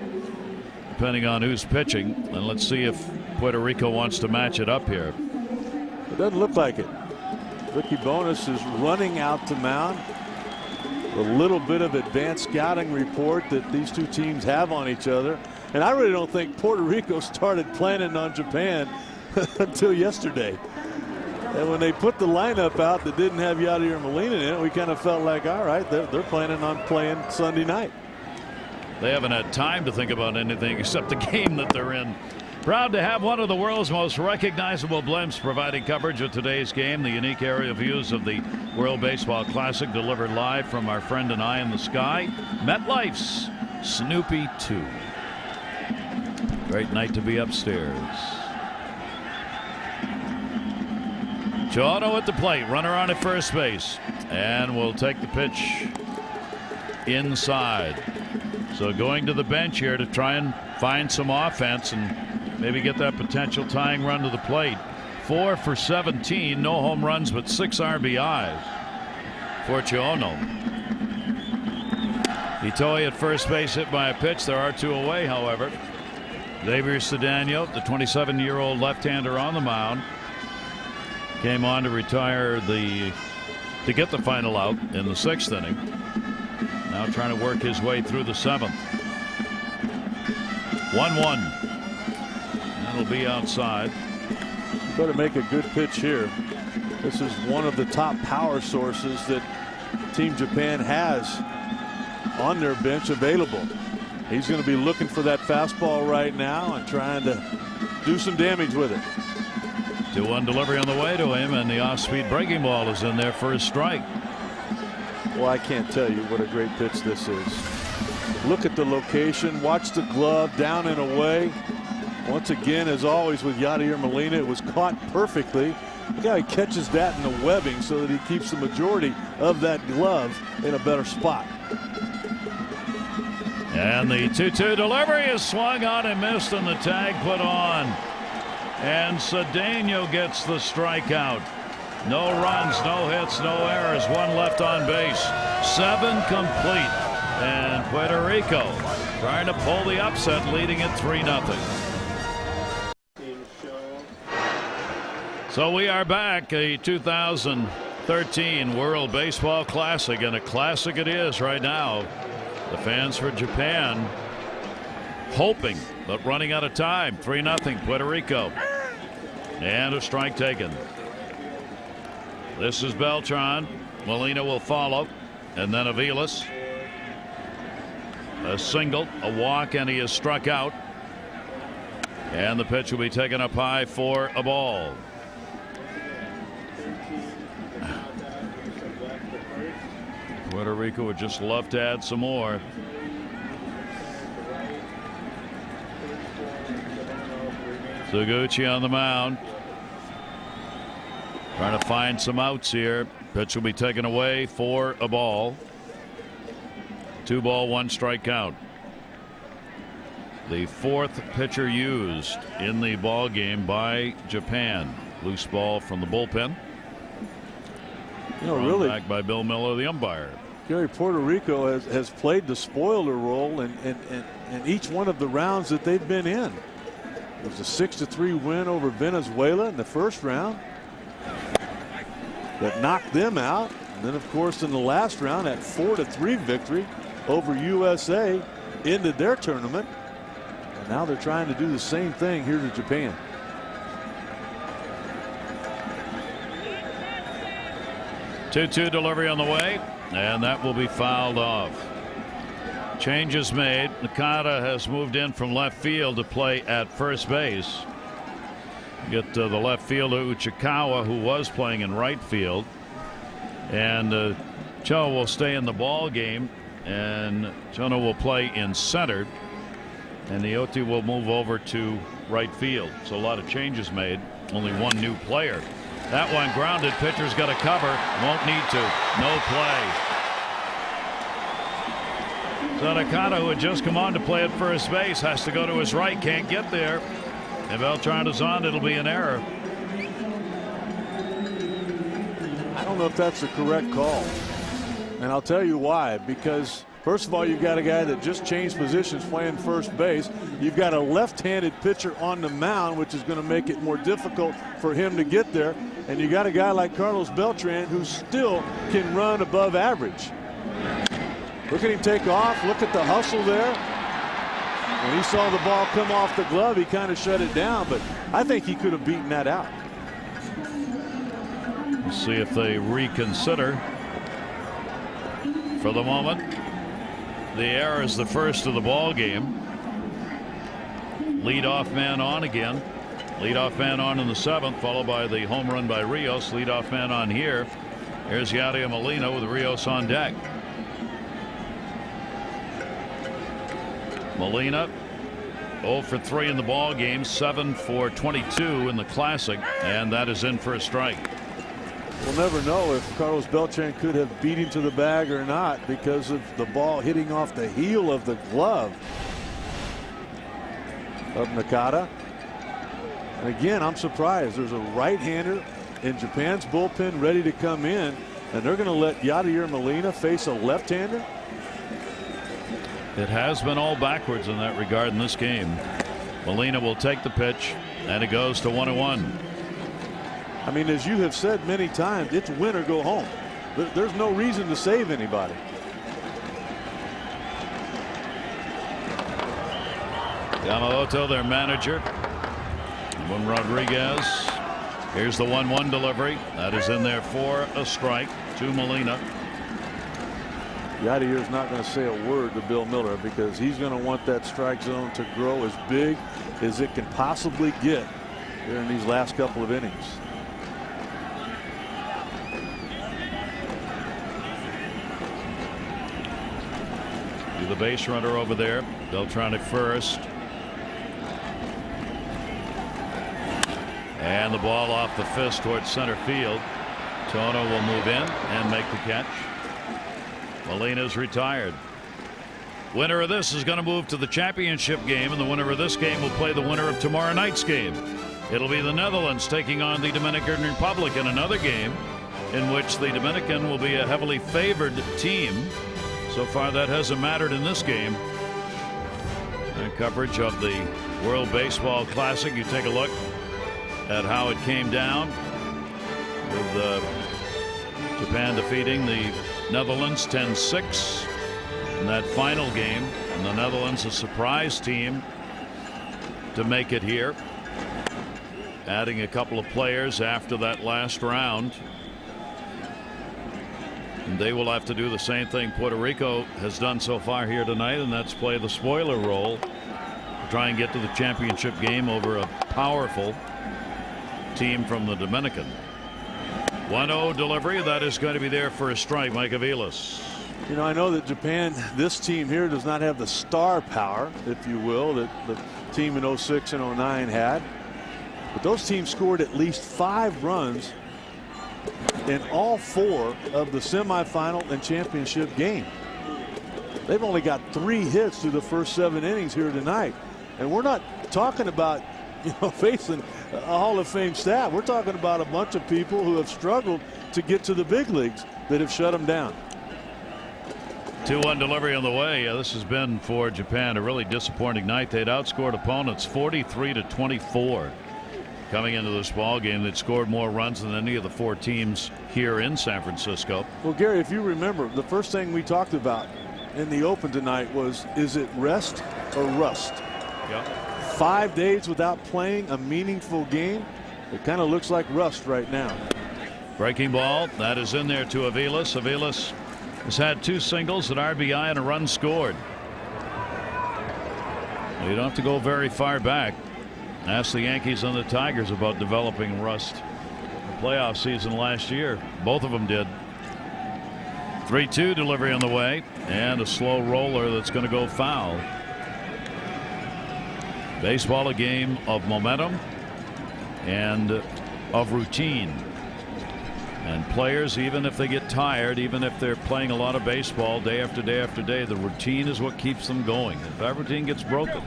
depending on who's pitching. And let's see if Puerto Rico wants to match it up here. It doesn't look like it. Ricky Bonas is running out to mound. A little bit of advanced scouting report that these two teams have on each other. And I really don't think Puerto Rico started planning on Japan until yesterday. And when they put the lineup out that didn't have Yadier Molina in it, we kind of felt like, all right, they're planning on playing Sunday night. They haven't had time to think about anything except the game that they're in. Proud to have one of the world's most recognizable blimps providing coverage of today's game. The unique aerial views of the World Baseball Classic delivered live from our friend and I in the sky. MetLife's Snoopy 2. Great night to be upstairs. Chono at the plate, runner on at first base, and will take the pitch inside. So going to the bench here to try and find some offense and maybe get that potential tying run to the plate. 4 for 17, no home runs, but 6 RBIs for Chono. Itoy at first base, hit by a pitch. There are 2 away, however. Xavier Cedeno, the 27-year-old left-hander on the mound, came on to retire to get the final out in the 6th inning. Now trying to work his way through the 7th. 1-1. That'll be outside. You better make a good pitch here. This is one of the top power sources that Team Japan has on their bench available. He's going to be looking for that fastball right now and trying to do some damage with it. 2-1 delivery on the way to him, and the off-speed breaking ball is in there for a strike. Well, I can't tell you what a great pitch this is. Look at the location. Watch the glove down and away. Once again, as always with Yadier Molina, it was caught perfectly. The guy catches that in the webbing so that he keeps the majority of that glove in a better spot. And the 2-2 delivery is swung on and missed, and the tag put on. And Cedeno gets the strikeout. No runs, no hits, no errors. 1 left on base. 7 complete. And Puerto Rico trying to pull the upset, leading it 3-0. So we are back. A 2013 World Baseball Classic, and a classic it is right now. The fans for Japan hoping, but running out of time. 3-0 Puerto Rico. And a strike taken. This is Beltran. Molina will follow, and then Aviles. A single, a walk, and he is struck out. And the pitch will be taken up high for a ball. Puerto Rico would just love to add some more. Suguchi on the mound. Trying to find some outs here. Pitch will be taken away for a ball. 2 ball, 1 strike count. The 4th pitcher used in the ball game by Japan. Loose ball from the bullpen. Really back by Bill Miller, the umpire. Gary, Puerto Rico has played the spoiler role in each one of the rounds that they've been in. It was a 6-3 win over Venezuela in the first round that knocked them out. And then, of course, in the last round, that 4-3 victory over USA ended their tournament. And now they're trying to do the same thing here to Japan. Two delivery on the way, and that will be fouled off. Changes made. Nakata has moved in from left field to play at first base. Get the left fielder Uchikawa, who was playing in right field, and Cho will stay in the ball game, and Chono will play in center, and Nioti will move over to right field. So a lot of changes made. Only 1 new player. That one grounded. Pitcher's got to cover. Won't need to. No play. So Nakata, who had just come on to play at first base, has to go to his right. Can't get there. If Beltran is on, it'll be an error. I don't know if that's the correct call. And I'll tell you why. Because first of all, you've got a guy that just changed positions playing first base. You've got a left-handed pitcher on the mound, which is going to make it more difficult for him to get there. And you got a guy like Carlos Beltran who still can run above average. Look at him take off. Look at the hustle there. When he saw the ball come off the glove, he kind of shut it down, but I think he could have beaten that out. We'll see if they reconsider. For the moment, the error is the first of the ball game. Leadoff man on again. Leadoff man on in the 7th, followed by the home run by Rios. Leadoff man on here. Here's Yadier Molina with Rios on deck. Molina 0 for 3 in the ball game, 7 for 22 in the Classic, and that is in for a strike. We'll never know if Carlos Beltran could have beat him to the bag or not because of the ball hitting off the heel of the glove of Nakata. And again, I'm surprised. There's a right-hander in Japan's bullpen ready to come in, and they're going to let Yadier Molina face a left-hander. It has been all backwards in that regard in this game. Molina will take the pitch, and it goes to 1-1. I mean, as you have said many times, it's win or go home. There's no reason to save anybody. Yamamoto, their manager. Juan Rodriguez. Here's the 1-1 delivery. That is in there for a strike to Molina. Yadier's not going to say a word to Bill Miller because he's going to want that strike zone to grow as big as it can possibly get here in these last couple of innings. The base runner over there. Beltran at first. And the ball off the fist towards center field. Tono will move in and make the catch. Molina's retired. Winner of this is going to move to the championship game, and the winner of this game will play the winner of tomorrow night's game. It'll be the Netherlands taking on the Dominican Republic in another game in which the Dominican will be a heavily favored team. So far, that hasn't mattered in this game. And coverage of the World Baseball Classic. You take a look at how it came down with Japan defeating the Netherlands 10-6 in that final game. And the Netherlands, a surprise team to make it here, adding a couple of players after that last round. And they will have to do the same thing Puerto Rico has done so far here tonight, and that's play the spoiler role to try and get to the championship game over a powerful team from the Dominican. 1-0 delivery. That is going to be there for a strike. Mike Aviles. You know, I know that Japan, this team here, does not have the star power, if you will, that the team in 06 and 09 had. But those teams scored at least 5 runs in all 4 of the semifinal and championship game. They've only got 3 hits through the first 7 innings here tonight. And we're not talking about, facing a Hall of Fame staff. We're talking about a bunch of people who have struggled to get to the big leagues that have shut them down. 2-1 delivery on the way. This has been for Japan a really disappointing night. They'd outscored opponents 43-24 coming into this ball game. They'd scored more runs than any of the 4 teams here in San Francisco. Well, Gary, if you remember, the first thing we talked about in the open tonight was, is it rest or rust? Yep. 5 days without playing a meaningful game. It kind of looks like rust right now. Breaking ball that is in there to Aviles. Aviles has had 2 singles, an RBI, and a run scored. You don't have to go very far back. Ask the Yankees and the Tigers about developing rust. The playoff season last year, both of them did. 3-2 delivery on the way, and a slow roller that's going to go foul. Baseball, a game of momentum and of routine. And players, even if they get tired, even if they're playing a lot of baseball day after day after day, the routine is what keeps them going. If that routine gets broken,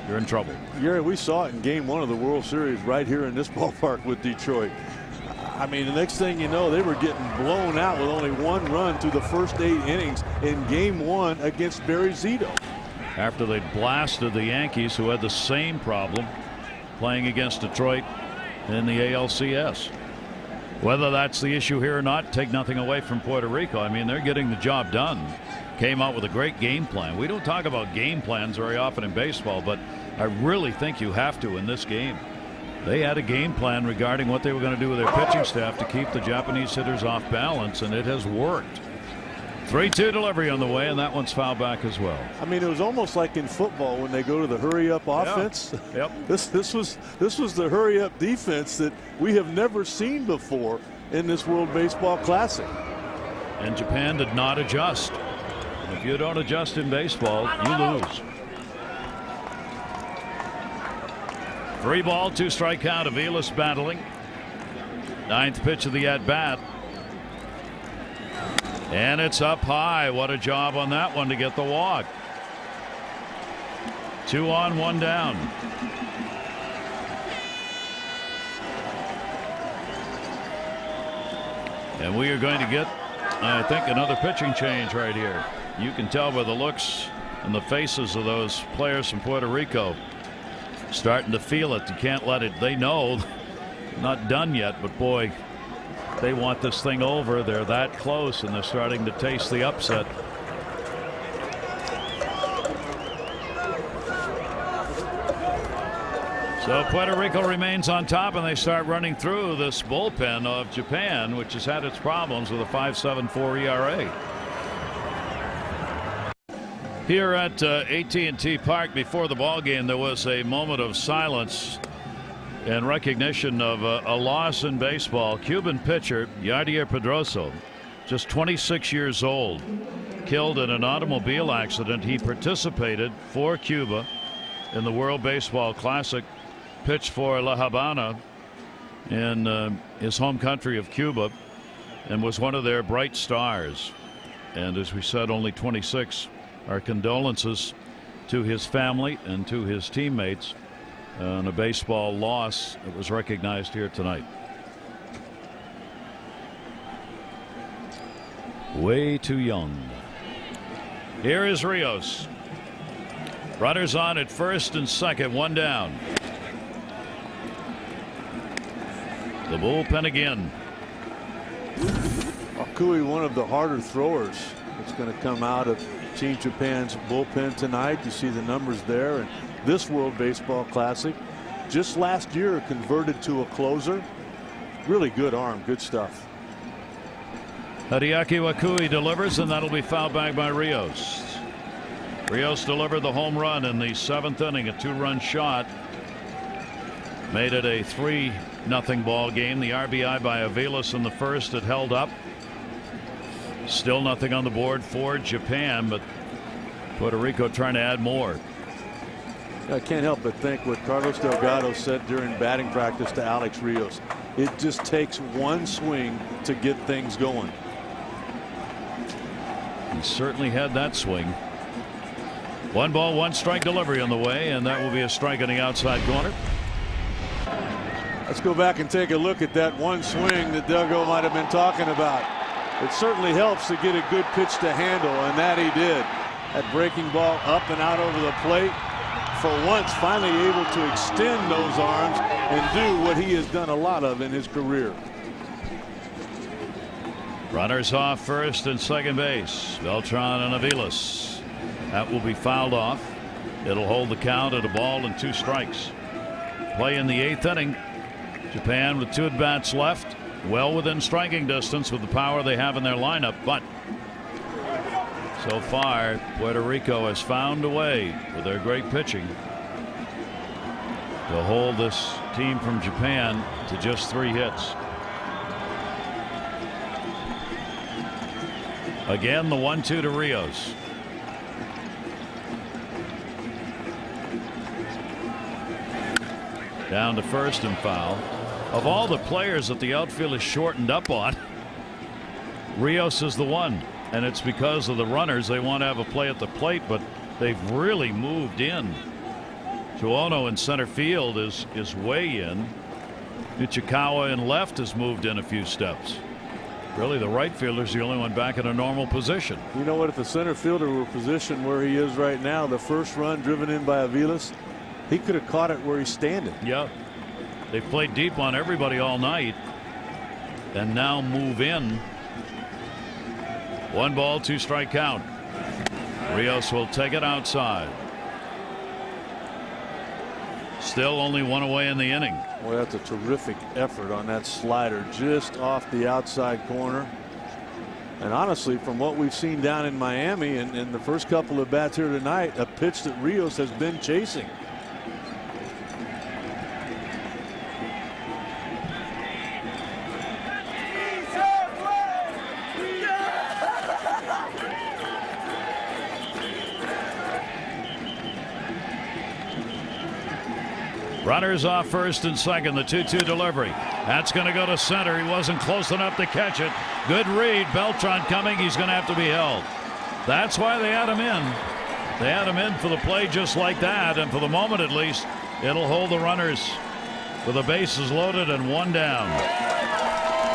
you're in trouble. Gary, we saw it in Game 1 of the World Series right here in this ballpark with Detroit. I mean, the next thing you know, they were getting blown out with only 1 run through the first 8 innings in Game 1 against Barry Zito. After they blasted the Yankees, who had the same problem playing against Detroit in the ALCS. Whether that's the issue here or not, take nothing away from Puerto Rico. I mean, they're getting the job done. Came out with a great game plan. We don't talk about game plans very often in baseball, but I really think you have to in this game. They had a game plan regarding what they were going to do with their pitching staff to keep the Japanese hitters off balance, and it has worked. 3-2 delivery on the way, and that one's fouled back as well. I mean, it was almost like in football when they go to the hurry-up offense. Yep. This was the hurry-up defense that we have never seen before in this World Baseball Classic. And Japan did not adjust. If you don't adjust in baseball, you lose. 3-ball, 2-strike count. Aviles battling. 9th pitch of the at-bat. And it's up high. What a job on that one to get the walk. 2 on, 1 down. And we are going to get, I think, another pitching change right here. You can tell by the looks and the faces of those players from Puerto Rico starting to feel it. You can't let it. They know not done yet, but boy, they want this thing over. They're that close, and they're starting to taste the upset. So Puerto Rico remains on top, and they start running through this bullpen of Japan, which has had its problems with a 5.74 ERA. Here at AT&T Park before the ball game, there was a moment of silence in recognition of a loss in baseball. Cuban pitcher Yadier Pedroso, just 26 years old, killed in an automobile accident. He participated for Cuba in the World Baseball Classic, pitched for La Habana in his home country of Cuba, and was one of their bright stars. And as we said, only 26. Our condolences to his family and to his teammates on a baseball loss that was recognized here tonight. Way too young. Here is Rios. Runners on at first and second, 1 down. The bullpen again. Akui, one of the harder throwers that's going to come out of Team Japan's bullpen tonight. You see the numbers there. And this World Baseball Classic, just last year, converted to a closer. Really good arm, good stuff. Hideaki Wakui delivers, and that'll be fouled back by Rios. Rios delivered the home run in the 7th inning, a 2-run shot. Made it a 3-0 ball game. The RBI by Aviles in the first, it held up. Still nothing on the board for Japan, but Puerto Rico trying to add more. I can't help but think what Carlos Delgado said during batting practice to Alex Rios. It just takes one swing to get things going. He certainly had that swing. 1 ball, 1 strike delivery on the way, and that will be a strike on the outside corner. Let's go back and take a look at that one swing that Duggo might have been talking about. It certainly helps to get a good pitch to handle, and that he did. That breaking ball up and out over the plate. For once, finally able to extend those arms and do what he has done a lot of in his career. Runners off first and second base. Beltran and Aviles. That will be fouled off. It'll hold the count at 1 ball and 2 strikes. Play in the 8th inning. Japan with 2 at-bats left. Well within striking distance with the power they have in their lineup, but so far Puerto Rico has found a way with their great pitching to hold this team from Japan to just 3 hits. Again, the 1-2 to Rios. Down to first and foul. Of all the players that the outfield is shortened up on, Rios is the one, and it's because of the runners. They want to have a play at the plate, but they've really moved in. Juono in center field is way in. Ichikawa in left has moved in a few steps. Really, the right fielder's the only one back in a normal position. You know what? If the center fielder were positioned where he is right now, the first run driven in by Aviles, he could have caught it where he's standing. Yeah. They've played deep on everybody all night and now move in. 1 ball, 2 strike count. Rios will take it outside. Still only 1 away in the inning. Well, that's a terrific effort on that slider just off the outside corner. And honestly, from what we've seen down in Miami and in the first couple of bats here tonight, a pitch that Rios has been chasing. Runners off first and second. The 2-2 delivery. That's going to go to center. He wasn't close enough to catch it. Good read. Beltran coming. He's going to have to be held. That's why they had him in. They had him in for the play just like that. And for the moment, at least, it'll hold the runners with the bases loaded and 1 down.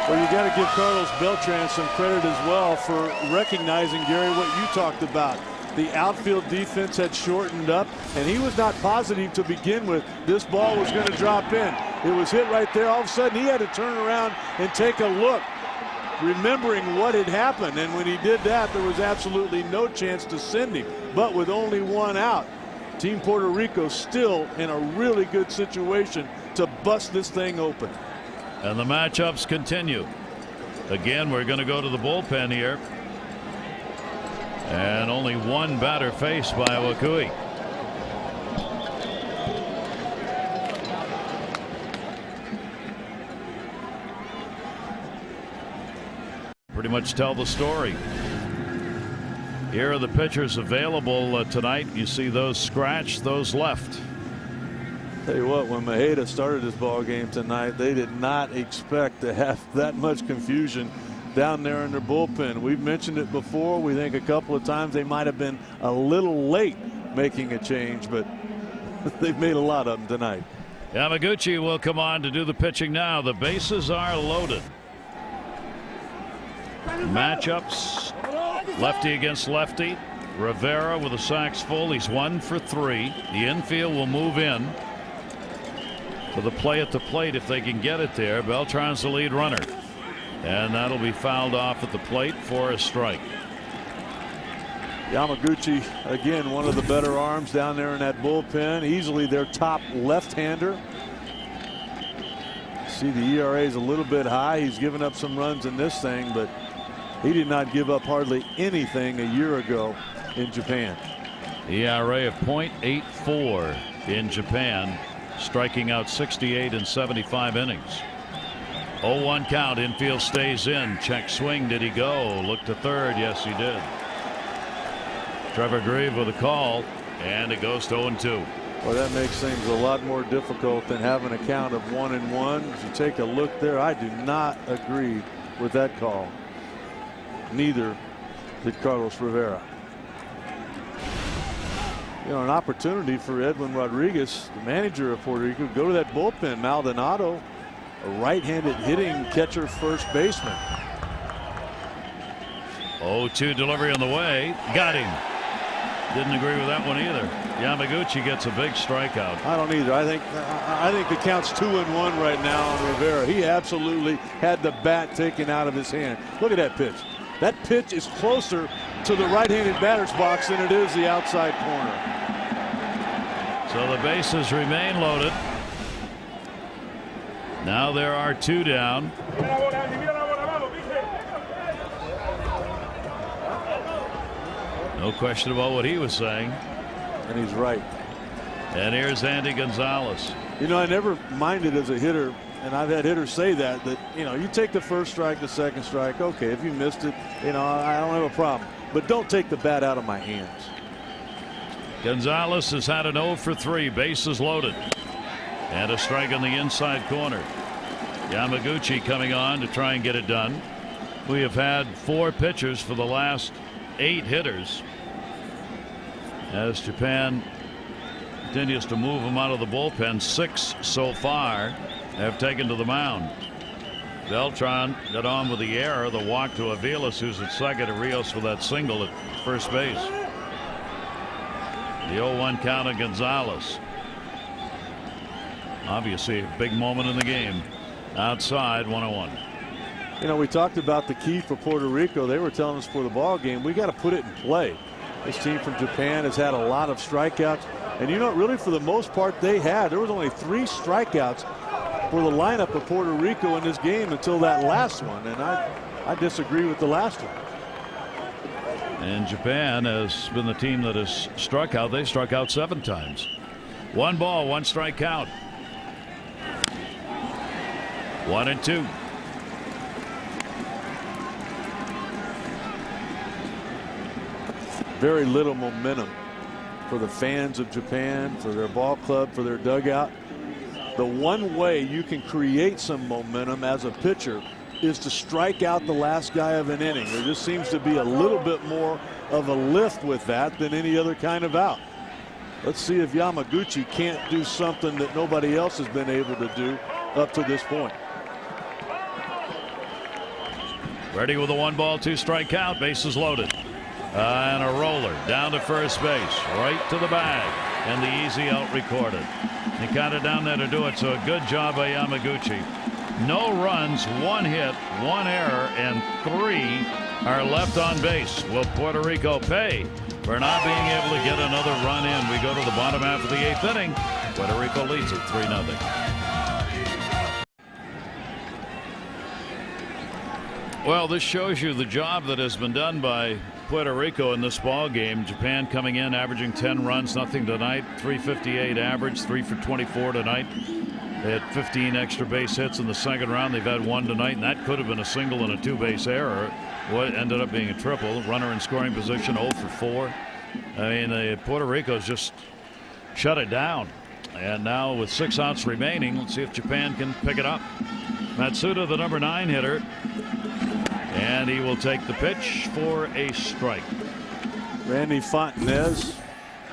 Well, you got to give Carlos Beltran some credit as well for recognizing, Gary, what you talked about. The outfield defense had shortened up, and he was not positive to begin with this ball was going to drop in. It was hit right there. All of a sudden, he had to turn around and take a look, remembering what had happened. And when he did that, there was absolutely no chance to send him. But with only 1 out, Team Puerto Rico still in a really good situation to bust this thing open. And the matchups continue. Again, we're going to go to the bullpen here. And only 1 batter faced by Wakui. Pretty much tell the story. Here are the pitchers available tonight. You see those scratched, those left. Tell you what, when Maheda started this ball game tonight, they did not expect to have that much confusion down there in their bullpen. We've mentioned it before. We think a couple of times they might have been a little late making a change, but they've made a lot of them tonight. Yamaguchi will come on to do the pitching now. The bases are loaded. Matchups: lefty against lefty. Rivera with the sacks full. He's 1 for 3. The infield will move in for the play at the plate if they can get it there. Beltran's the lead runner. And that'll be fouled off at the plate for a strike. Yamaguchi, again, one of the better arms down there in that bullpen. Easily their top left-hander. See, the ERA is a little bit high. He's given up some runs in this thing, but he did not give up hardly anything a year ago in Japan. ERA of .84 in Japan, striking out 68 in 75 innings. 0-1 count. Infield stays in. Check swing. Did he go? Look to third. Yes, he did. Trevor Grieve with a call, and it goes to 0-2. Well, that makes things a lot more difficult than having a count of 1-1. If you take a look there, I do not agree with that call. Neither did Carlos Rivera. an opportunity for Edwin Rodriguez, the manager of Puerto Rico, go to that bullpen. Maldonado, a right-handed hitting catcher, first baseman. 0-2 delivery on the way. Got him. Didn't agree with that one either. Yamaguchi gets a big strikeout. I don't either. I think the count's 2-1 right now on Rivera. He absolutely had the bat taken out of his hand. Look at that pitch. That pitch is closer to the right-handed batter's box than it is the outside corner. So the bases remain loaded. Now there are 2 down. No question about what he was saying. And he's right. And here's Andy Gonzalez. I never minded as a hitter, and I've had hitters say that you take the first strike, the second strike. Okay, if you missed it, I don't have a problem. But don't take the bat out of my hands. Gonzalez has had an 0 for 3, bases loaded. And a strike on the inside corner. Yamaguchi coming on to try and get it done. We have had 4 pitchers for the last 8 hitters, as Japan continues to move them out of the bullpen. 6 so far have taken to the mound. Beltran got on with the error, the walk to Aviles, who's at second, and Rios with that single at first base. The 0-1 count of Gonzalez. Obviously a big moment in the game. Outside, 1-1. We talked about the key for Puerto Rico. They were telling us for the ball game, we got to put it in play. This team from Japan has had a lot of strikeouts, and really for the most part there was only 3 strikeouts for the lineup of Puerto Rico in this game until that last one, and I disagree with the last one. And Japan has been the team that has struck out. They struck out 7 times. 1 ball, 1 strike count. 1-2. Very little momentum for the fans of Japan, for their ball club, for their dugout. The one way you can create some momentum as a pitcher is to strike out the last guy of an inning. There just seems to be a little bit more of a lift with that than any other kind of out. Let's see if Yamaguchi can't do something that nobody else has been able to do up to this point. Ready with a 1 ball, 2 strike count, bases loaded. And a roller down to first base, right to the bag, and the easy out recorded. He got it down there to do it, so a good job by Yamaguchi. No runs, 1 hit, 1 error, and 3 are left on base. Will Puerto Rico pay for not being able to get another run in? We go to the bottom half of the 8th inning. Puerto Rico leads it 3-0. Well, this shows you the job that has been done by Puerto Rico in this ball game. Japan coming in averaging 10 runs, nothing tonight. 358 average, 3 for 24 tonight. They had 15 extra base hits in the second round. They've had 1 tonight, and that could have been a single and a 2-base error. What ended up being a triple. Runner in scoring position, 0 for 4. I mean, Puerto Rico's just shut it down. And now with 6 outs remaining, let's see if Japan can pick it up. Matsuda, the number 9 hitter. And he will take the pitch for a strike. Randy Fontanez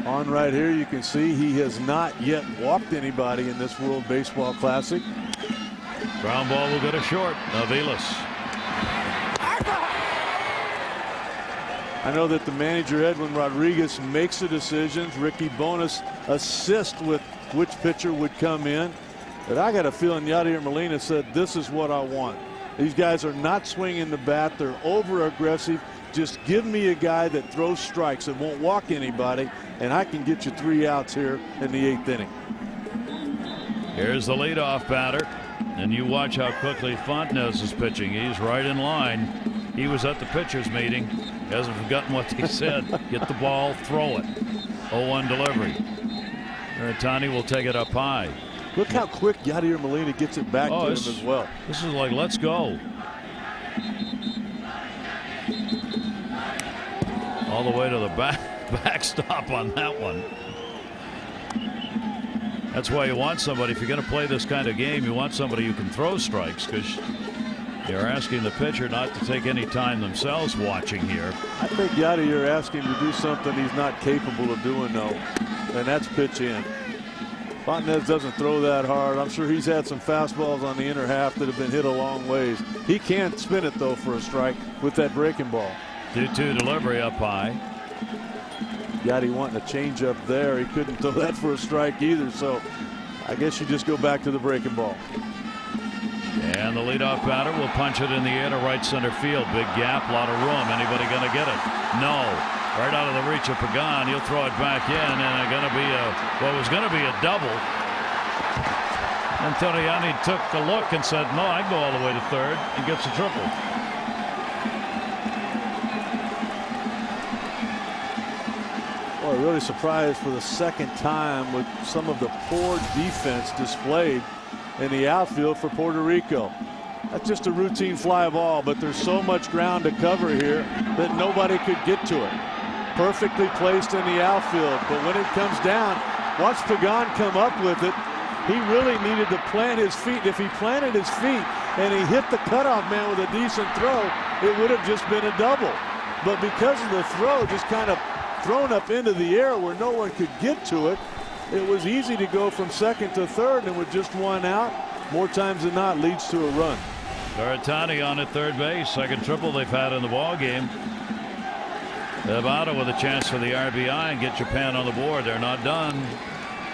on right here. You can see he has not yet walked anybody in this World Baseball Classic. Ground ball will go to short. Aviles. I know that the manager, Edwin Rodriguez, makes the decisions. Ricky Bonas assists with which pitcher would come in. But I got a feeling Yadier Molina said, this is what I want. These guys are not swinging the bat. They're over aggressive. Just give me a guy that throws strikes and won't walk anybody, and I can get you 3 outs here in the 8th inning. Here's the leadoff batter, and you watch how quickly Fontanez is pitching. He's right in line. He was at the pitchers meeting. He hasn't forgotten what they said. Get the ball, throw it. 0-1 delivery. Iratani will take it up high. Look how quick Yadier Molina gets it back to him as well. This is like, let's go. All the way to the backstop on that one. That's why you want somebody, if you're going to play this kind of game, you want somebody who can throw strikes, because You're asking the pitcher not to take any time themselves watching here. I think Yadi, you're asking him to do something he's not capable of doing, though, and that's pitch in. Fontenez doesn't throw that hard. I'm sure he's had some fastballs on the inner half that have been hit a long ways. He can spin it, though, for a strike with that breaking ball. 2-2 delivery up high. Yadi wanting a change up there. He couldn't throw that for a strike either, so I guess you just go back to the breaking ball. And the leadoff batter will punch it in the air to right center field. Big gap, a lot of room. Anybody going to get it? No. Right out of the reach of Pagan. He'll throw it back in, and it's going to be what was going to be a double. Antoniani took a look and said, no, I go all the way to third, and gets a triple. Boy, really surprised for the second time with some of the poor defense displayed in the outfield for Puerto Rico. That's just a routine fly ball, but there's so much ground to cover here that nobody could get to it. Perfectly placed in the outfield, but when it comes down, watch Pagan come up with it. He really needed to plant his feet. If he planted his feet and he hit the cutoff man with a decent throw, it would have just been a double. But because of the throw just kind of thrown up into the air where no one could get to it, it was easy to go from second to third, and with just one out, more times than not leads to a run. Garatani on at third base. Second triple they've had in the ball game. Nevada with a chance for the RBI and get Japan on the board. They're not done.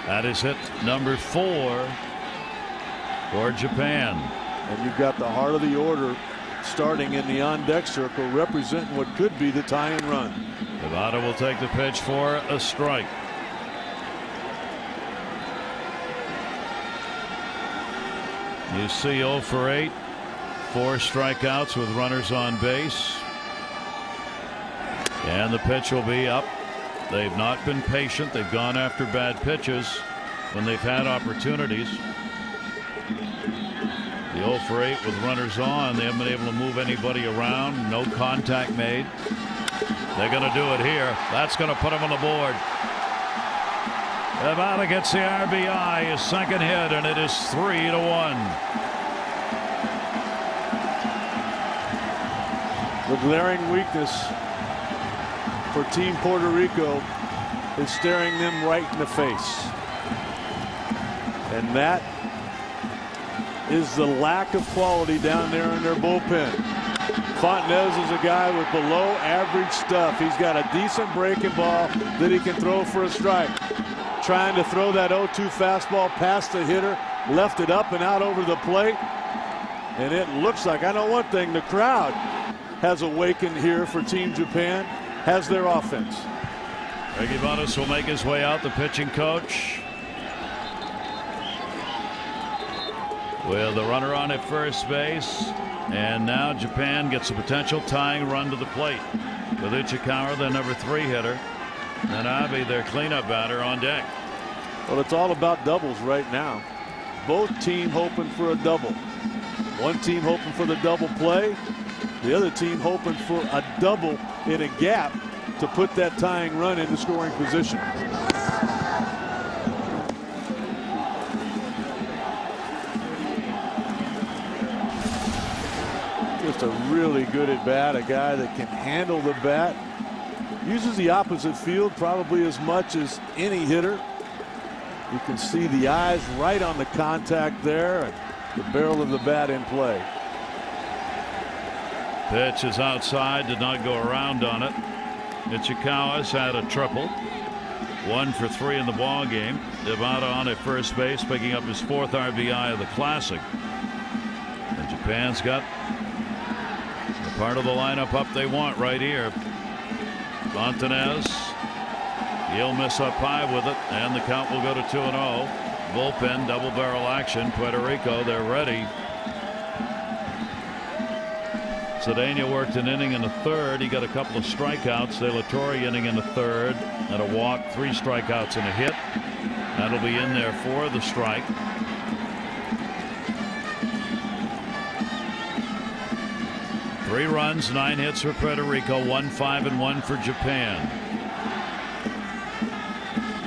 That is hit number 4 for Japan. And you've got the heart of the order starting in the on-deck circle, representing what could be the tie-in run. Nevada will take the pitch for a strike. You see 0 for 8, 4 strikeouts with runners on base. And the pitch will be up. They've not been patient. They've gone after bad pitches when they've had opportunities. The 0 for 8 with runners on. They haven't been able to move anybody around. No contact made. They're going to do it here. That's going to put them on the board. Nevada gets the RBI, his second hit, and it is 3-1. The glaring weakness for Team Puerto Rico is staring them right in the face. And that is the lack of quality down there in their bullpen. Fontenez is a guy with below average stuff. He's got a decent breaking ball that he can throw for a strike. Trying to throw that 0-2 fastball past the hitter, left it up and out over the plate. And it looks like, I know one thing, the crowd has awakened here for Team Japan, has their offense. Reggie Bonus will make his way out, the pitching coach. With the runner on at first base. And now Japan gets a potential tying run to the plate. With Ichikawa, their number 3 hitter. And Abe, their cleanup batter, on deck. Well, it's all about doubles right now. Both teams hoping for a double. One team hoping for the double play. The other team hoping for a double in a gap to put that tying run into scoring position. Just a really good at bat, a guy that can handle the bat. Uses the opposite field probably as much as any hitter. You can see the eyes right on the contact there, and the barrel of the bat in play. Pitch is outside, did not go around on it. Ichikawa's had a triple. 1 for 3 in the ball game. Devada on at first base, picking up his 4th RBI of the Classic. And Japan's got the part of the lineup up they want right here. Fontenez, he'll miss up high with it, and the count will go to 2-0. Bullpen, double barrel action. Puerto Rico, they're ready. Cedena worked an inning in the 3rd. He got a couple of strikeouts. De La Torre inning in the 3rd, and a walk, 3 strikeouts and a hit. That'll be in there for the strike. Three runs, 9 hits for Puerto Rico, 1-5-1 for Japan.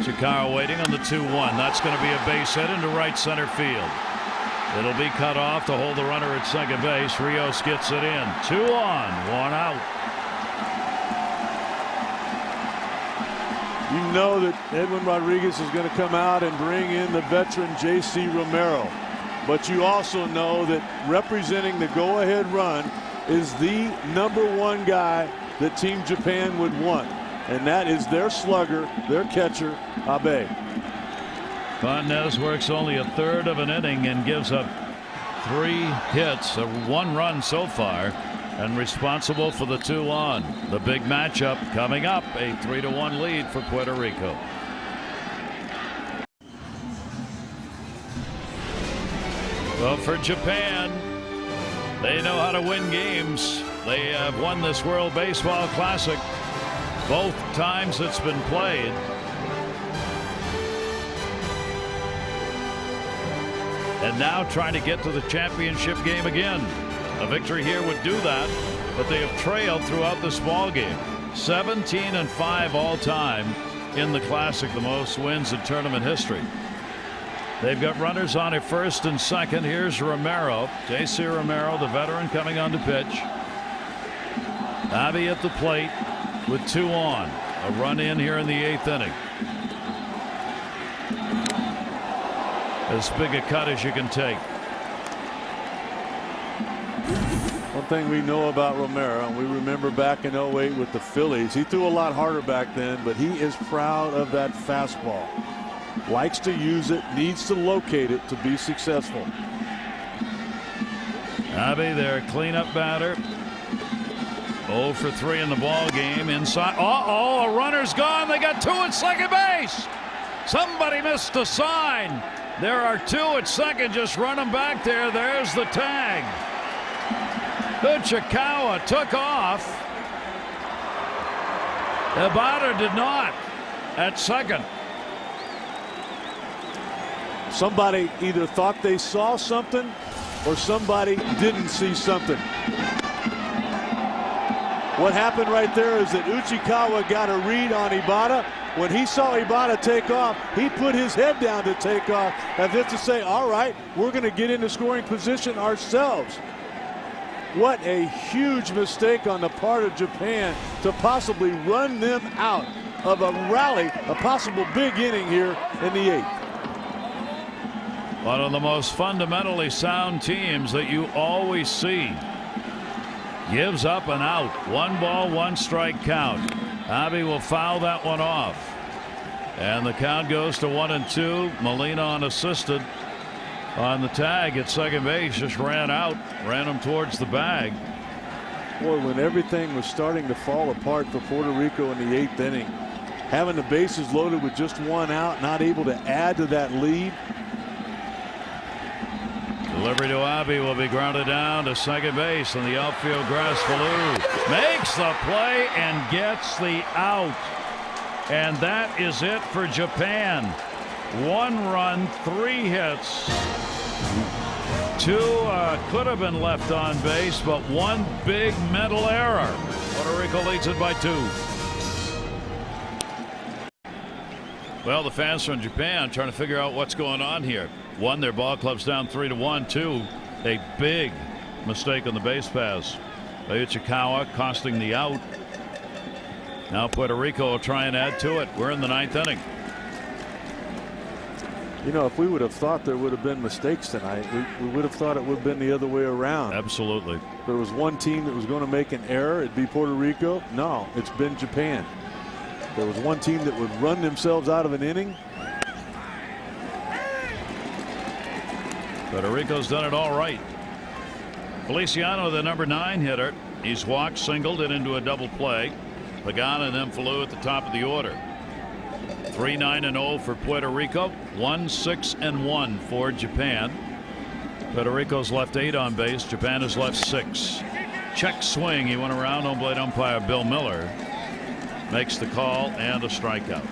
Chikara waiting on the 2-1. That's going to be a base hit into right center field. It'll be cut off to hold the runner at second base. Rios gets it in. 2 on, 1 out. You know that Edwin Rodriguez is going to come out and bring in the veteran J.C. Romero. But you also know that representing the go-ahead run is the #1 guy that Team Japan would want. And that is their slugger, their catcher, Abe. Fontenez works only a third of an inning and gives up 3 hits, 1 run so far, and responsible for the 2 on. The big matchup coming up, a 3-1 lead for Puerto Rico. Well, for Japan, they know how to win games. They have won this World Baseball Classic both times it's been played. And now trying to get to the championship game again. A victory here would do that, but they have trailed throughout this ball game. 17-5 all time in the Classic, the most wins in tournament history. They've got runners on at first and second. Here's Romero, J.C. Romero, the veteran, coming on to pitch. Abe at the plate with 2 on. A run in here in the 8th inning. As big a cut as you can take. One thing we know about Romero, and we remember back in 08 with the Phillies, he threw a lot harder back then, but he is proud of that fastball. Likes to use it, needs to locate it to be successful. Abe, their cleanup batter. 0 for 3 in the ball game. Inside. A runner's gone. They got 2 at second base. Somebody missed a sign. There are 2 at second. Just run them back there. There's the tag. Uchikawa took off. Ibata did not at second. Somebody either thought they saw something or somebody didn't see something. What happened right there is that Uchikawa got a read on Ibata. When he saw Ibata take off, he put his head down to take off, as if to say, all right, we're going to get into scoring position ourselves. What a huge mistake on the part of Japan to possibly run them out of a rally, a possible big inning here in the 8th. One of the most fundamentally sound teams that you always see. Gives up and out. 1 ball, 1 strike count. Abe will foul that one off. And the count goes to 1-2. Molina unassisted on the tag at second base. Just ran out. Ran him towards the bag. Boy, when everything was starting to fall apart for Puerto Rico in the 8th inning, having the bases loaded with just 1 out, not able to add to that lead. Delivery to Abe will be grounded down to second base, and the outfield grass Falou makes the play and gets the out. And that is it for Japan. 1 run, 3 hits. 2 could have been left on base, but 1 big mental error. Puerto Rico leads it by 2. Well, the fans from Japan trying to figure out what's going on here. 1, their ball club's down 3-1. 2, a big mistake on the base pass by Uchikawa, costing the out. Now Puerto Rico will try and add to it. We're in the 9th inning. You know, if we would have thought there would have been mistakes tonight, we would have thought it would have been the other way around. Absolutely. If there was one team that was going to make an error, it'd be Puerto Rico. No, it's been Japan. If there was one team that would run themselves out of an inning. Puerto Rico's done it all right. Feliciano, the number 9 hitter. He's walked, singled, and into a double play. Pagano and then Falou at the top of the order. 3-9-0 for Puerto Rico. 1-6-1 for Japan. Puerto Rico's left 8 on base. Japan has left 6. Check swing. He went around. Home plate umpire Bill Miller makes the call and a strikeout.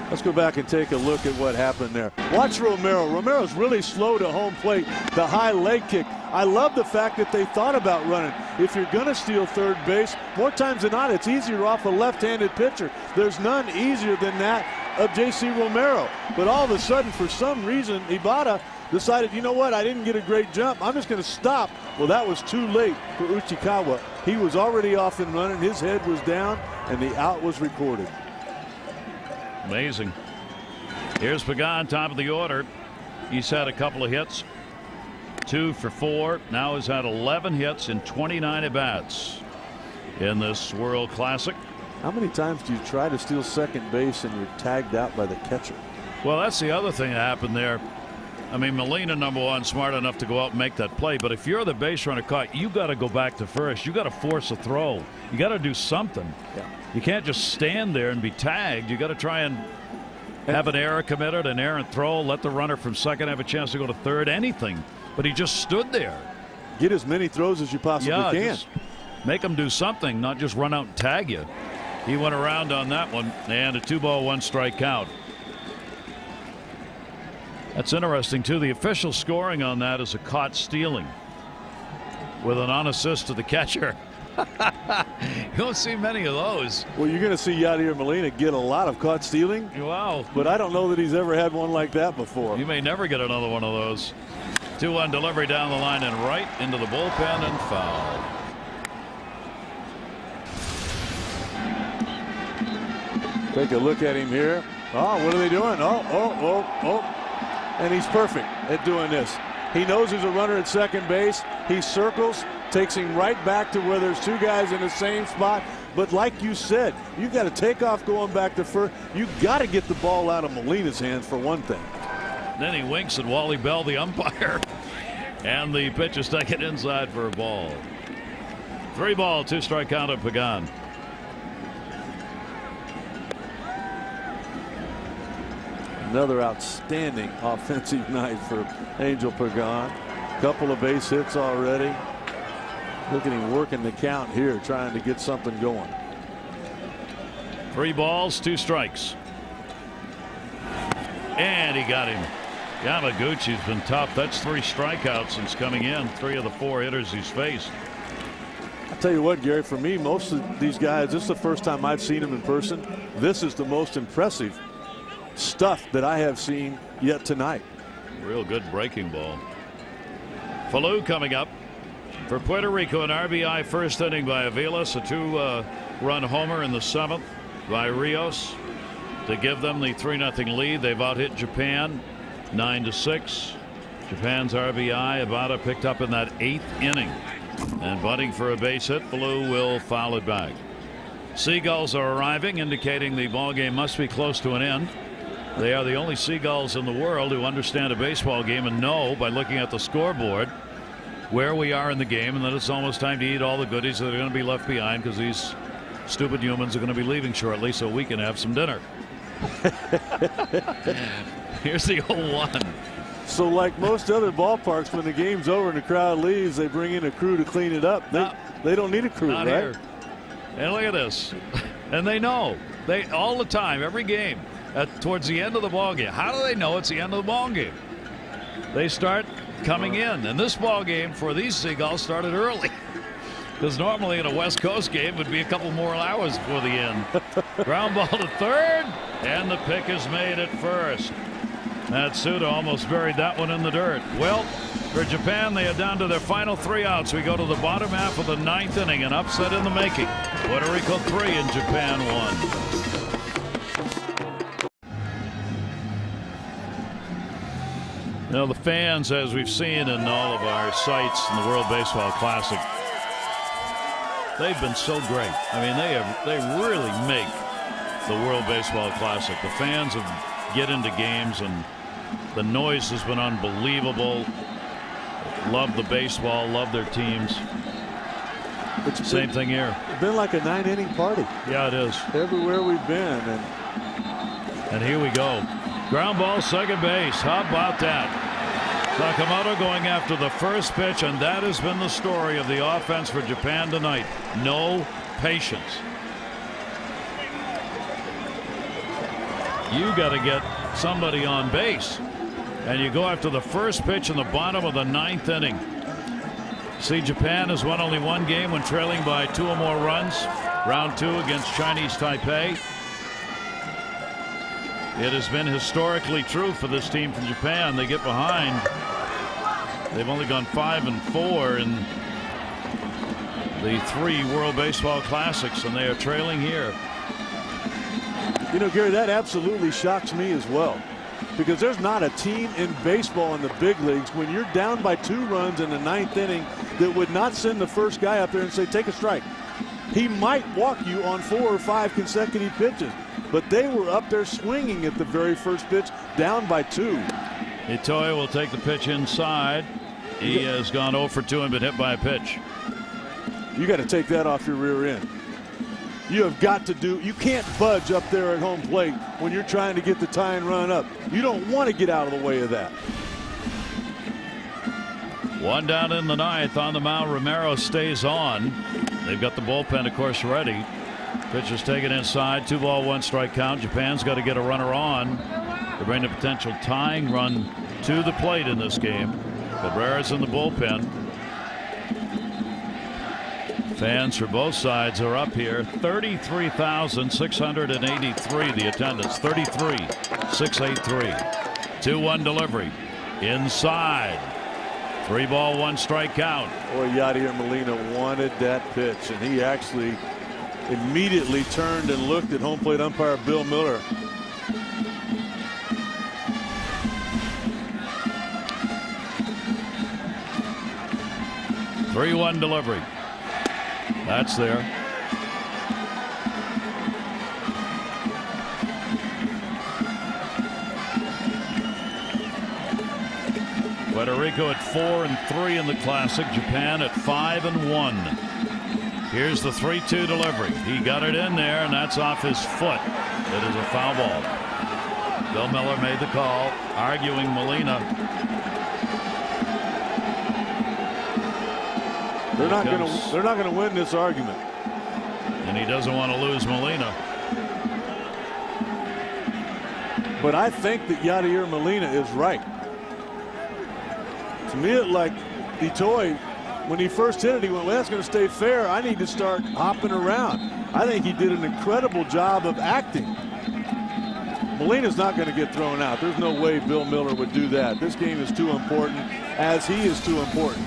Let's go back and take a look at what happened there. Watch Romero. Romero's really slow to home plate. The high leg kick. I love the fact that they thought about running. If you're going to steal third base, more times than not, it's easier off a left-handed pitcher. There's none easier than that of J.C. Romero. But all of a sudden, for some reason, Ibata decided, you know what, I didn't get a great jump. I'm just going to stop. Well, that was too late for Uchikawa. He was already off and running. His head was down, and the out was recorded. Amazing. Here's Pagan, top of the order. He's had a couple of hits. 2 for 4. Now has had 11 hits in 29 at-bats in this World Classic. How many times do you try to steal second base and you're tagged out by the catcher? Well, that's the other thing that happened there. I mean, Molina, number one, smart enough to go out and make that play. But if you're the base runner caught, you got to go back to first. You got to force a throw. You got to do something. Yeah. You can't just stand there and be tagged. You got to try and have an error committed, an errant throw, let the runner from second have a chance to go to third, anything. But he just stood there. Get as many throws as you possibly can. Just make him do something, not just run out and tag you. He went around on that one, and a 2-ball, 1-strike count. That's interesting, too. The official scoring on that is a caught stealing with an unassist to the catcher. You don't see many of those. Well, you're going to see Yadier Molina get a lot of caught stealing. Wow. But I don't know that he's ever had one like that before. You may never get another one of those. 2-1 delivery down the line and right into the bullpen and foul. Take a look at him here. Oh, what are they doing? Oh. And he's perfect at doing this. He knows there's a runner at second base. He circles, takes him right back to where there's 2 guys in the same spot. But like you said, you've got to take off going back to first. You've got to get the ball out of Molina's hands for one thing. Then he winks at Wally Bell, the umpire. And the pitch is taken inside for a ball. 3-ball, 2-strike count of Pagan. Another outstanding offensive night for Angel Pagan. Couple of base hits already. Look at him working the count here, trying to get something going. 3 balls, 2 strikes. And he got him. Yamaguchi's been tough. That's 3 strikeouts since coming in. 3 of the 4 hitters he's faced. I'll tell you what, Gary, for me, most of these guys, this is the first time I've seen them in person. This is the most impressive stuff that I have seen yet tonight. Real good breaking ball. Falou coming up for Puerto Rico, an RBI first inning by Aviles, a 2-run homer in the 7th by Rios to give them the 3-0 lead. They've out-hit Japan 9-6. Japan's RBI Ibata picked up in that 8th inning, and bunting for a base hit. Falou will foul it back. Seagulls are arriving, indicating the ball game must be close to an end. They are the only Seagulls in the world who understand a baseball game and know by looking at the scoreboard where we are in the game, and that it's almost time to eat all the goodies that are going to be left behind because these stupid humans are going to be leaving shortly so we can have some dinner. Here's the 0-1. So like most other ballparks, when the game's over and the crowd leaves, they bring in a crew to clean it up. They don't need a crew, not right? Here. And look at this. And they know. They all the time, every game. Towards the end of the ball game. How do they know it's the end of the ball game? They start coming in, and this ball game for these Seagulls started early, because normally in a West Coast game would be a couple more hours before the end. Ground ball to third, and the pick is made at first. Matsuda almost buried that one in the dirt. Well, for Japan, they are down to their final 3 outs. We go to the bottom half of the 9th inning, an upset in the making. Puerto Rico 3 and Japan 1. Now the fans, as we've seen in all of our sites in the World Baseball Classic, they've been so great. I mean, they really make the World Baseball Classic. The fans get into games, and the noise has been unbelievable. Love the baseball, love their teams. Same thing here. It's been like a 9-inning party. Yeah, it is. Everywhere we've been. And here we go. Ground ball, second base. How about that? Sakamoto going after the first pitch, and that has been the story of the offense for Japan tonight. No patience. You got to get somebody on base, and you go after the first pitch in the bottom of the 9th inning. See, Japan has won only 1 game when trailing by 2 or more runs. Round 2 against Chinese Taipei. It has been historically true for this team from Japan. They get behind. They've only gone 5-4 in the 3 World Baseball Classics, and they are trailing here. You know, Gary, that absolutely shocks me as well, because there's not a team in baseball in the big leagues when you're down by 2 runs in the 9th inning that would not send the first guy up there and say, take a strike. He might walk you on 4 or 5 consecutive pitches, but they were up there swinging at the very first pitch, down by 2. Itoi will take the pitch inside. He has gone 0 for 2 and been hit by a pitch. You got to take that off your rear end. You have got to do, you can't budge up there at home plate when you're trying to get the tying run up. You don't want to get out of the way of that. 1 down in the 9th. On the mound, Romero stays on. They've got the bullpen, of course, ready. Pitch is taken inside. 2 ball, 1 strike count. Japan's got to get a runner on to bring the potential tying run to the plate in this game. Cabrera's in the bullpen. Fans for both sides are up here. 33,683 the attendance. 33,683. 2-1 delivery. Inside. 3 ball, 1 strike count. Boy, Yadier Molina wanted that pitch, and he actually immediately turned and looked at home plate umpire Bill Miller. Three-1 delivery. That's there. Puerto Rico at 4-3 in the Classic. Japan at 5-1. Here's the 3-2 delivery. He got it in there, and that's off his foot. It is a foul ball. Bill Miller made the call, arguing Molina. They're not going to win this argument. And he doesn't want to lose Molina. But I think that Yadier Molina is right. To me, it like Itoi, when he first hit it, he went, well, that's going to stay fair. I need to start hopping around. I think he did an incredible job of acting. Molina's not going to get thrown out. There's no way Bill Miller would do that. This game is too important, as he is too important.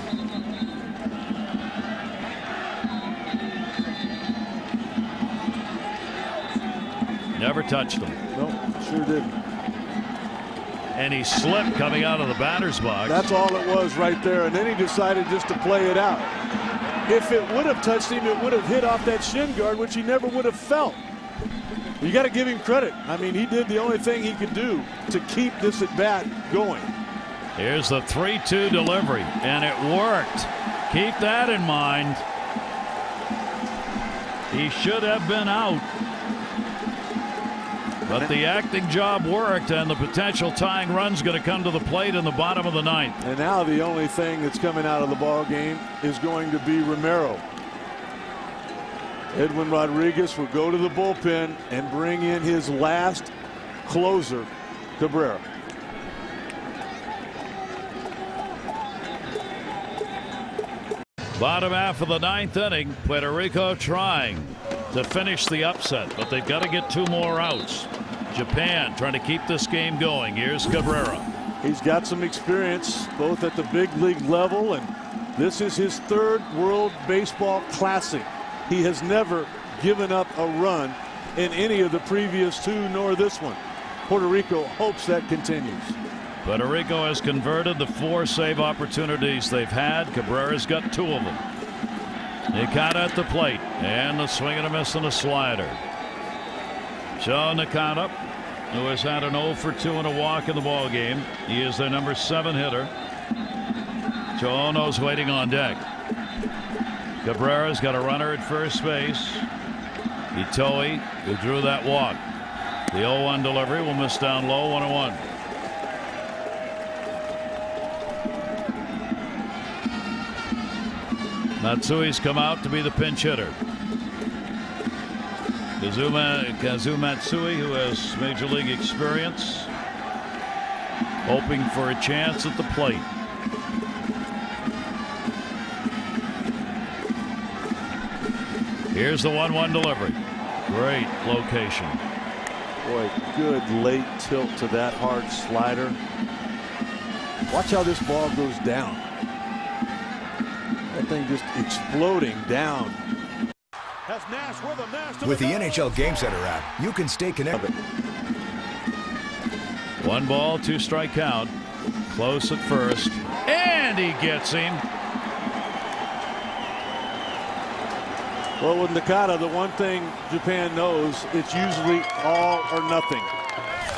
Never touched him. No, sure didn't. And he slipped coming out of the batter's box. That's all it was right there. And then he decided just to play it out. If it would have touched him, it would have hit off that shin guard, which he never would have felt. You got to give him credit. I mean, he did the only thing he could do to keep this at bat going. Here's the 3-2 delivery, and it worked. Keep that in mind. He should have been out. But the acting job worked, and the potential tying run's going to come to the plate in the bottom of the 9th. And now the only thing that's coming out of the ball game is going to be Romero. Edwin Rodriguez will go to the bullpen and bring in his last closer, Cabrera. Bottom half of the 9th inning. Puerto Rico trying to finish the upset, but they've got to get 2 more outs. Japan trying to keep this game going. Here's Cabrera. He's got some experience both at the big league level, and this is his 3rd World Baseball Classic. He has never given up a run in any of the previous 2, nor this one. Puerto Rico hopes that continues. Puerto Rico has converted the 4 save opportunities they've had. Cabrera's got 2 of them. Nakata at the plate, and the swing and a miss and a slider. Joe Nakata, who has had an 0 for 2 and a walk in the ball game. He is their number 7 hitter. Joe Ono's waiting on deck. Cabrera's got a runner at first base. Itoi, who drew that walk. The 0-1 delivery will miss down low, 1-1. Matsui's come out to be the pinch hitter. Kazu Matsui, who has major league experience, hoping for a chance at the plate. Here's the 1-1 delivery. Great location. Boy, good late tilt to that hard slider. Watch how this ball goes down. That thing just exploding down. With the NHL Game Center app, you can stay connected. 1 ball, 2 strike count. Close at first. And he gets him. Well, with Nakata, the one thing Japan knows, it's usually all or nothing.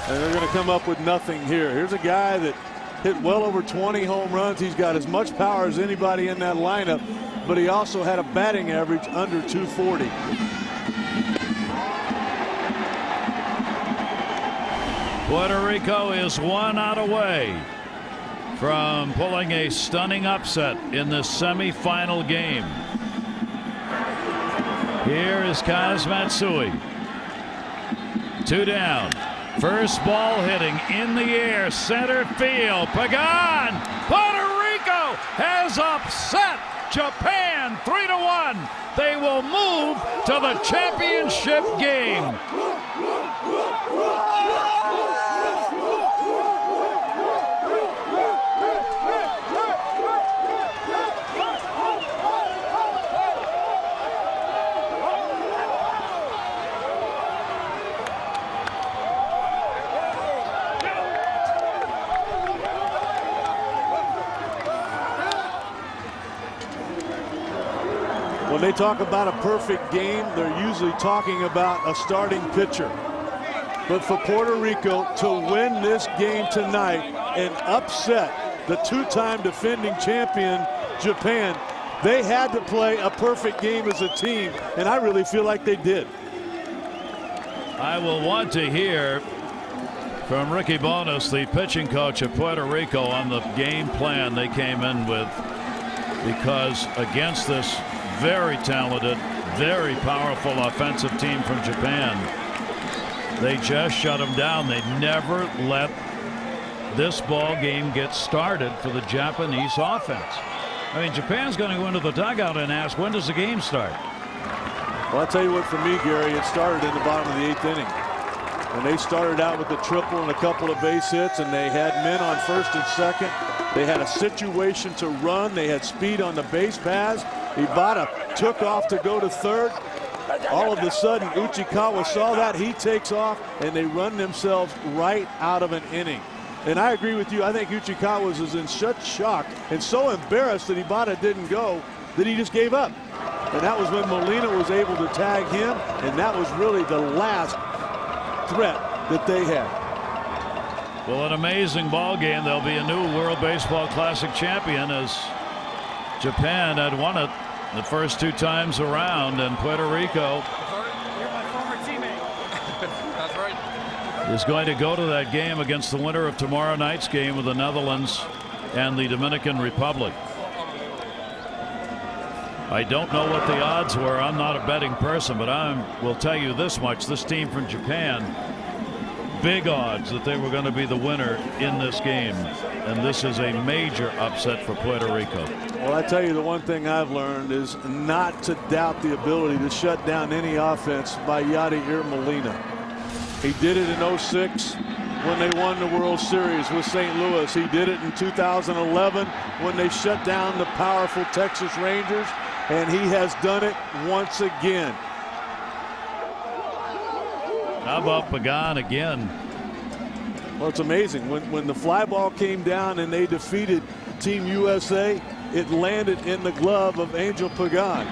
And they're going to come up with nothing here. Here's a guy that hit well over 20 home runs. He's got as much power as anybody in that lineup, but he also had a batting average under 240. Puerto Rico is 1 out away from pulling a stunning upset in the semifinal game. Here is Kaz Matsui. 2 down. First ball hitting in the air, center field. Pagan! Puerto Rico has upset Japan 3-1. They will move to the championship game. When they talk about a perfect game, they're usually talking about a starting pitcher. But for Puerto Rico to win this game tonight and upset the 2-time defending champion Japan, they had to play a perfect game as a team, and I really feel like they did. I will want to hear from Ricky Bonas, the pitching coach of Puerto Rico, on the game plan they came in with, because against this very talented, very powerful offensive team from Japan, they just shut them down. They never let this ball game get started for the Japanese offense. I mean, Japan's going to go into the dugout and ask, when does the game start? Well, I'll tell you what, for me, Gary, it started in the bottom of the 8th inning. When they started out with a triple and a couple of base hits, and they had men on first and second. They had a situation to run. They had speed on the base paths. Ibata took off to go to third. All of a sudden, Uchikawa saw that. He takes off, and they run themselves right out of an inning. And I agree with you. I think Uchikawa was in such shock and so embarrassed that Ibata didn't go that he just gave up. And that was when Molina was able to tag him, and that was really the last threat that they had. Well, an amazing ball game. There'll be a new World Baseball Classic champion, as Japan had won it the first 2 times around, and Puerto Rico, you're my former teammate. That's right, is going to go to that game against the winner of tomorrow night's game with the Netherlands and the Dominican Republic. I don't know what the odds were. I'm not a betting person, but I will tell you this much: this team from Japan, big odds that they were going to be the winner in this game, and this is a major upset for Puerto Rico. Well, I tell you, the one thing I've learned is not to doubt the ability to shut down any offense by Yadier Molina. He did it in '06 when they won the World Series with St. Louis. He did it in 2011 when they shut down the powerful Texas Rangers, and he has done it once again. How about Pagan again? Well, it's amazing. When the fly ball came down and they defeated Team USA, it landed in the glove of Angel Pagan.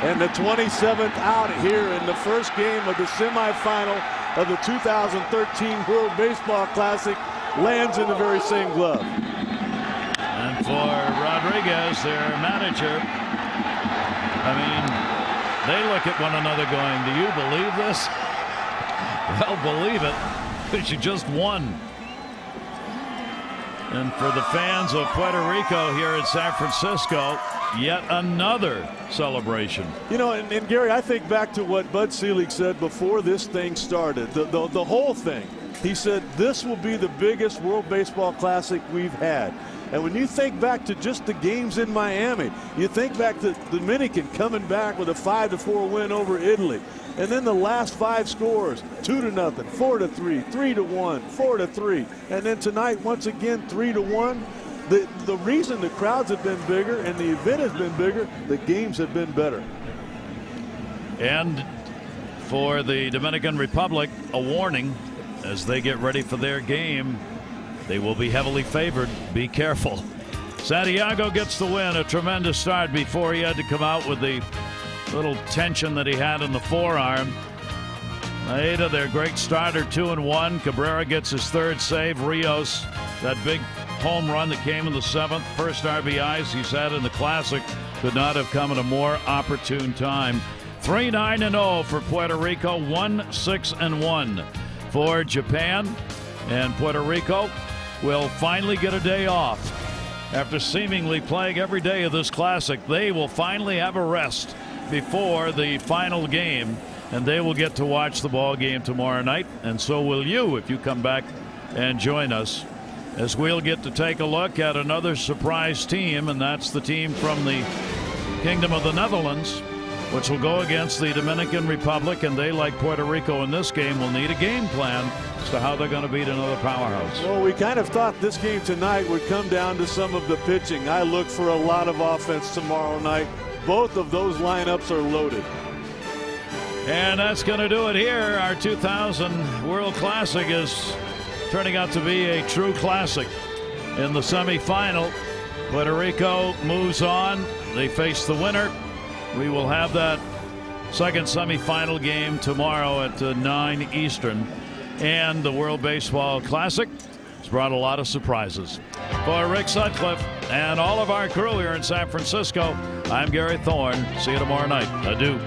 And the 27th out here in the first game of the semifinal of the 2013 World Baseball Classic lands in the very same glove. And for Rodriguez, their manager, I mean, they look at one another going, do you believe this? Well, believe it, because you just won. And for the fans of Puerto Rico here in San Francisco, yet another celebration. You know, and Gary, I think back to what Bud Selig said before this thing started. The whole thing He said, this will be the biggest World Baseball Classic we've had. And when you think back to just the games in Miami, you think back to the Dominican coming back with a 5-4 win over Italy. And then the last 5 scores, 2-0, 4-3, 3-1, 4-3. And then tonight, once again, 3-1. The reason the crowds have been bigger and the event has been bigger, the games have been better. And for the Dominican Republic, a warning as they get ready for their game. They will be heavily favored. Be careful. Santiago gets the win. A tremendous start before he had to come out with the little tension that he had in the forearm. Maeda, their great starter, 2-1. Cabrera gets his 3rd save. Rios, that big home run that came in the 7th, first RBIs he's had in the Classic, could not have come at a more opportune time. 3-9-0 for Puerto Rico, 1-6-1 for Japan, and Puerto Rico will finally get a day off. After seemingly playing every day of this Classic, they will finally have a rest before the final game, and they will get to watch the ball game tomorrow night, and so will you if you come back and join us, as we'll get to take a look at another surprise team, and that's the team from the Kingdom of the Netherlands, which will go against the Dominican Republic, and they, like Puerto Rico in this game, will need a game plan as to how they're going to beat another powerhouse. Well, we kind of thought this game tonight would come down to some of the pitching. I look for a lot of offense tomorrow night. Both of those lineups are loaded. And that's going to do it here. Our 2000 World Classic is turning out to be a true classic. In the semifinal, Puerto Rico moves on. They face the winner. We will have that second semifinal game tomorrow at 9 Eastern. And the World Baseball Classic has brought a lot of surprises. For Rick Sutcliffe and all of our crew here in San Francisco, I'm Gary Thorne. See you tomorrow night. Adieu.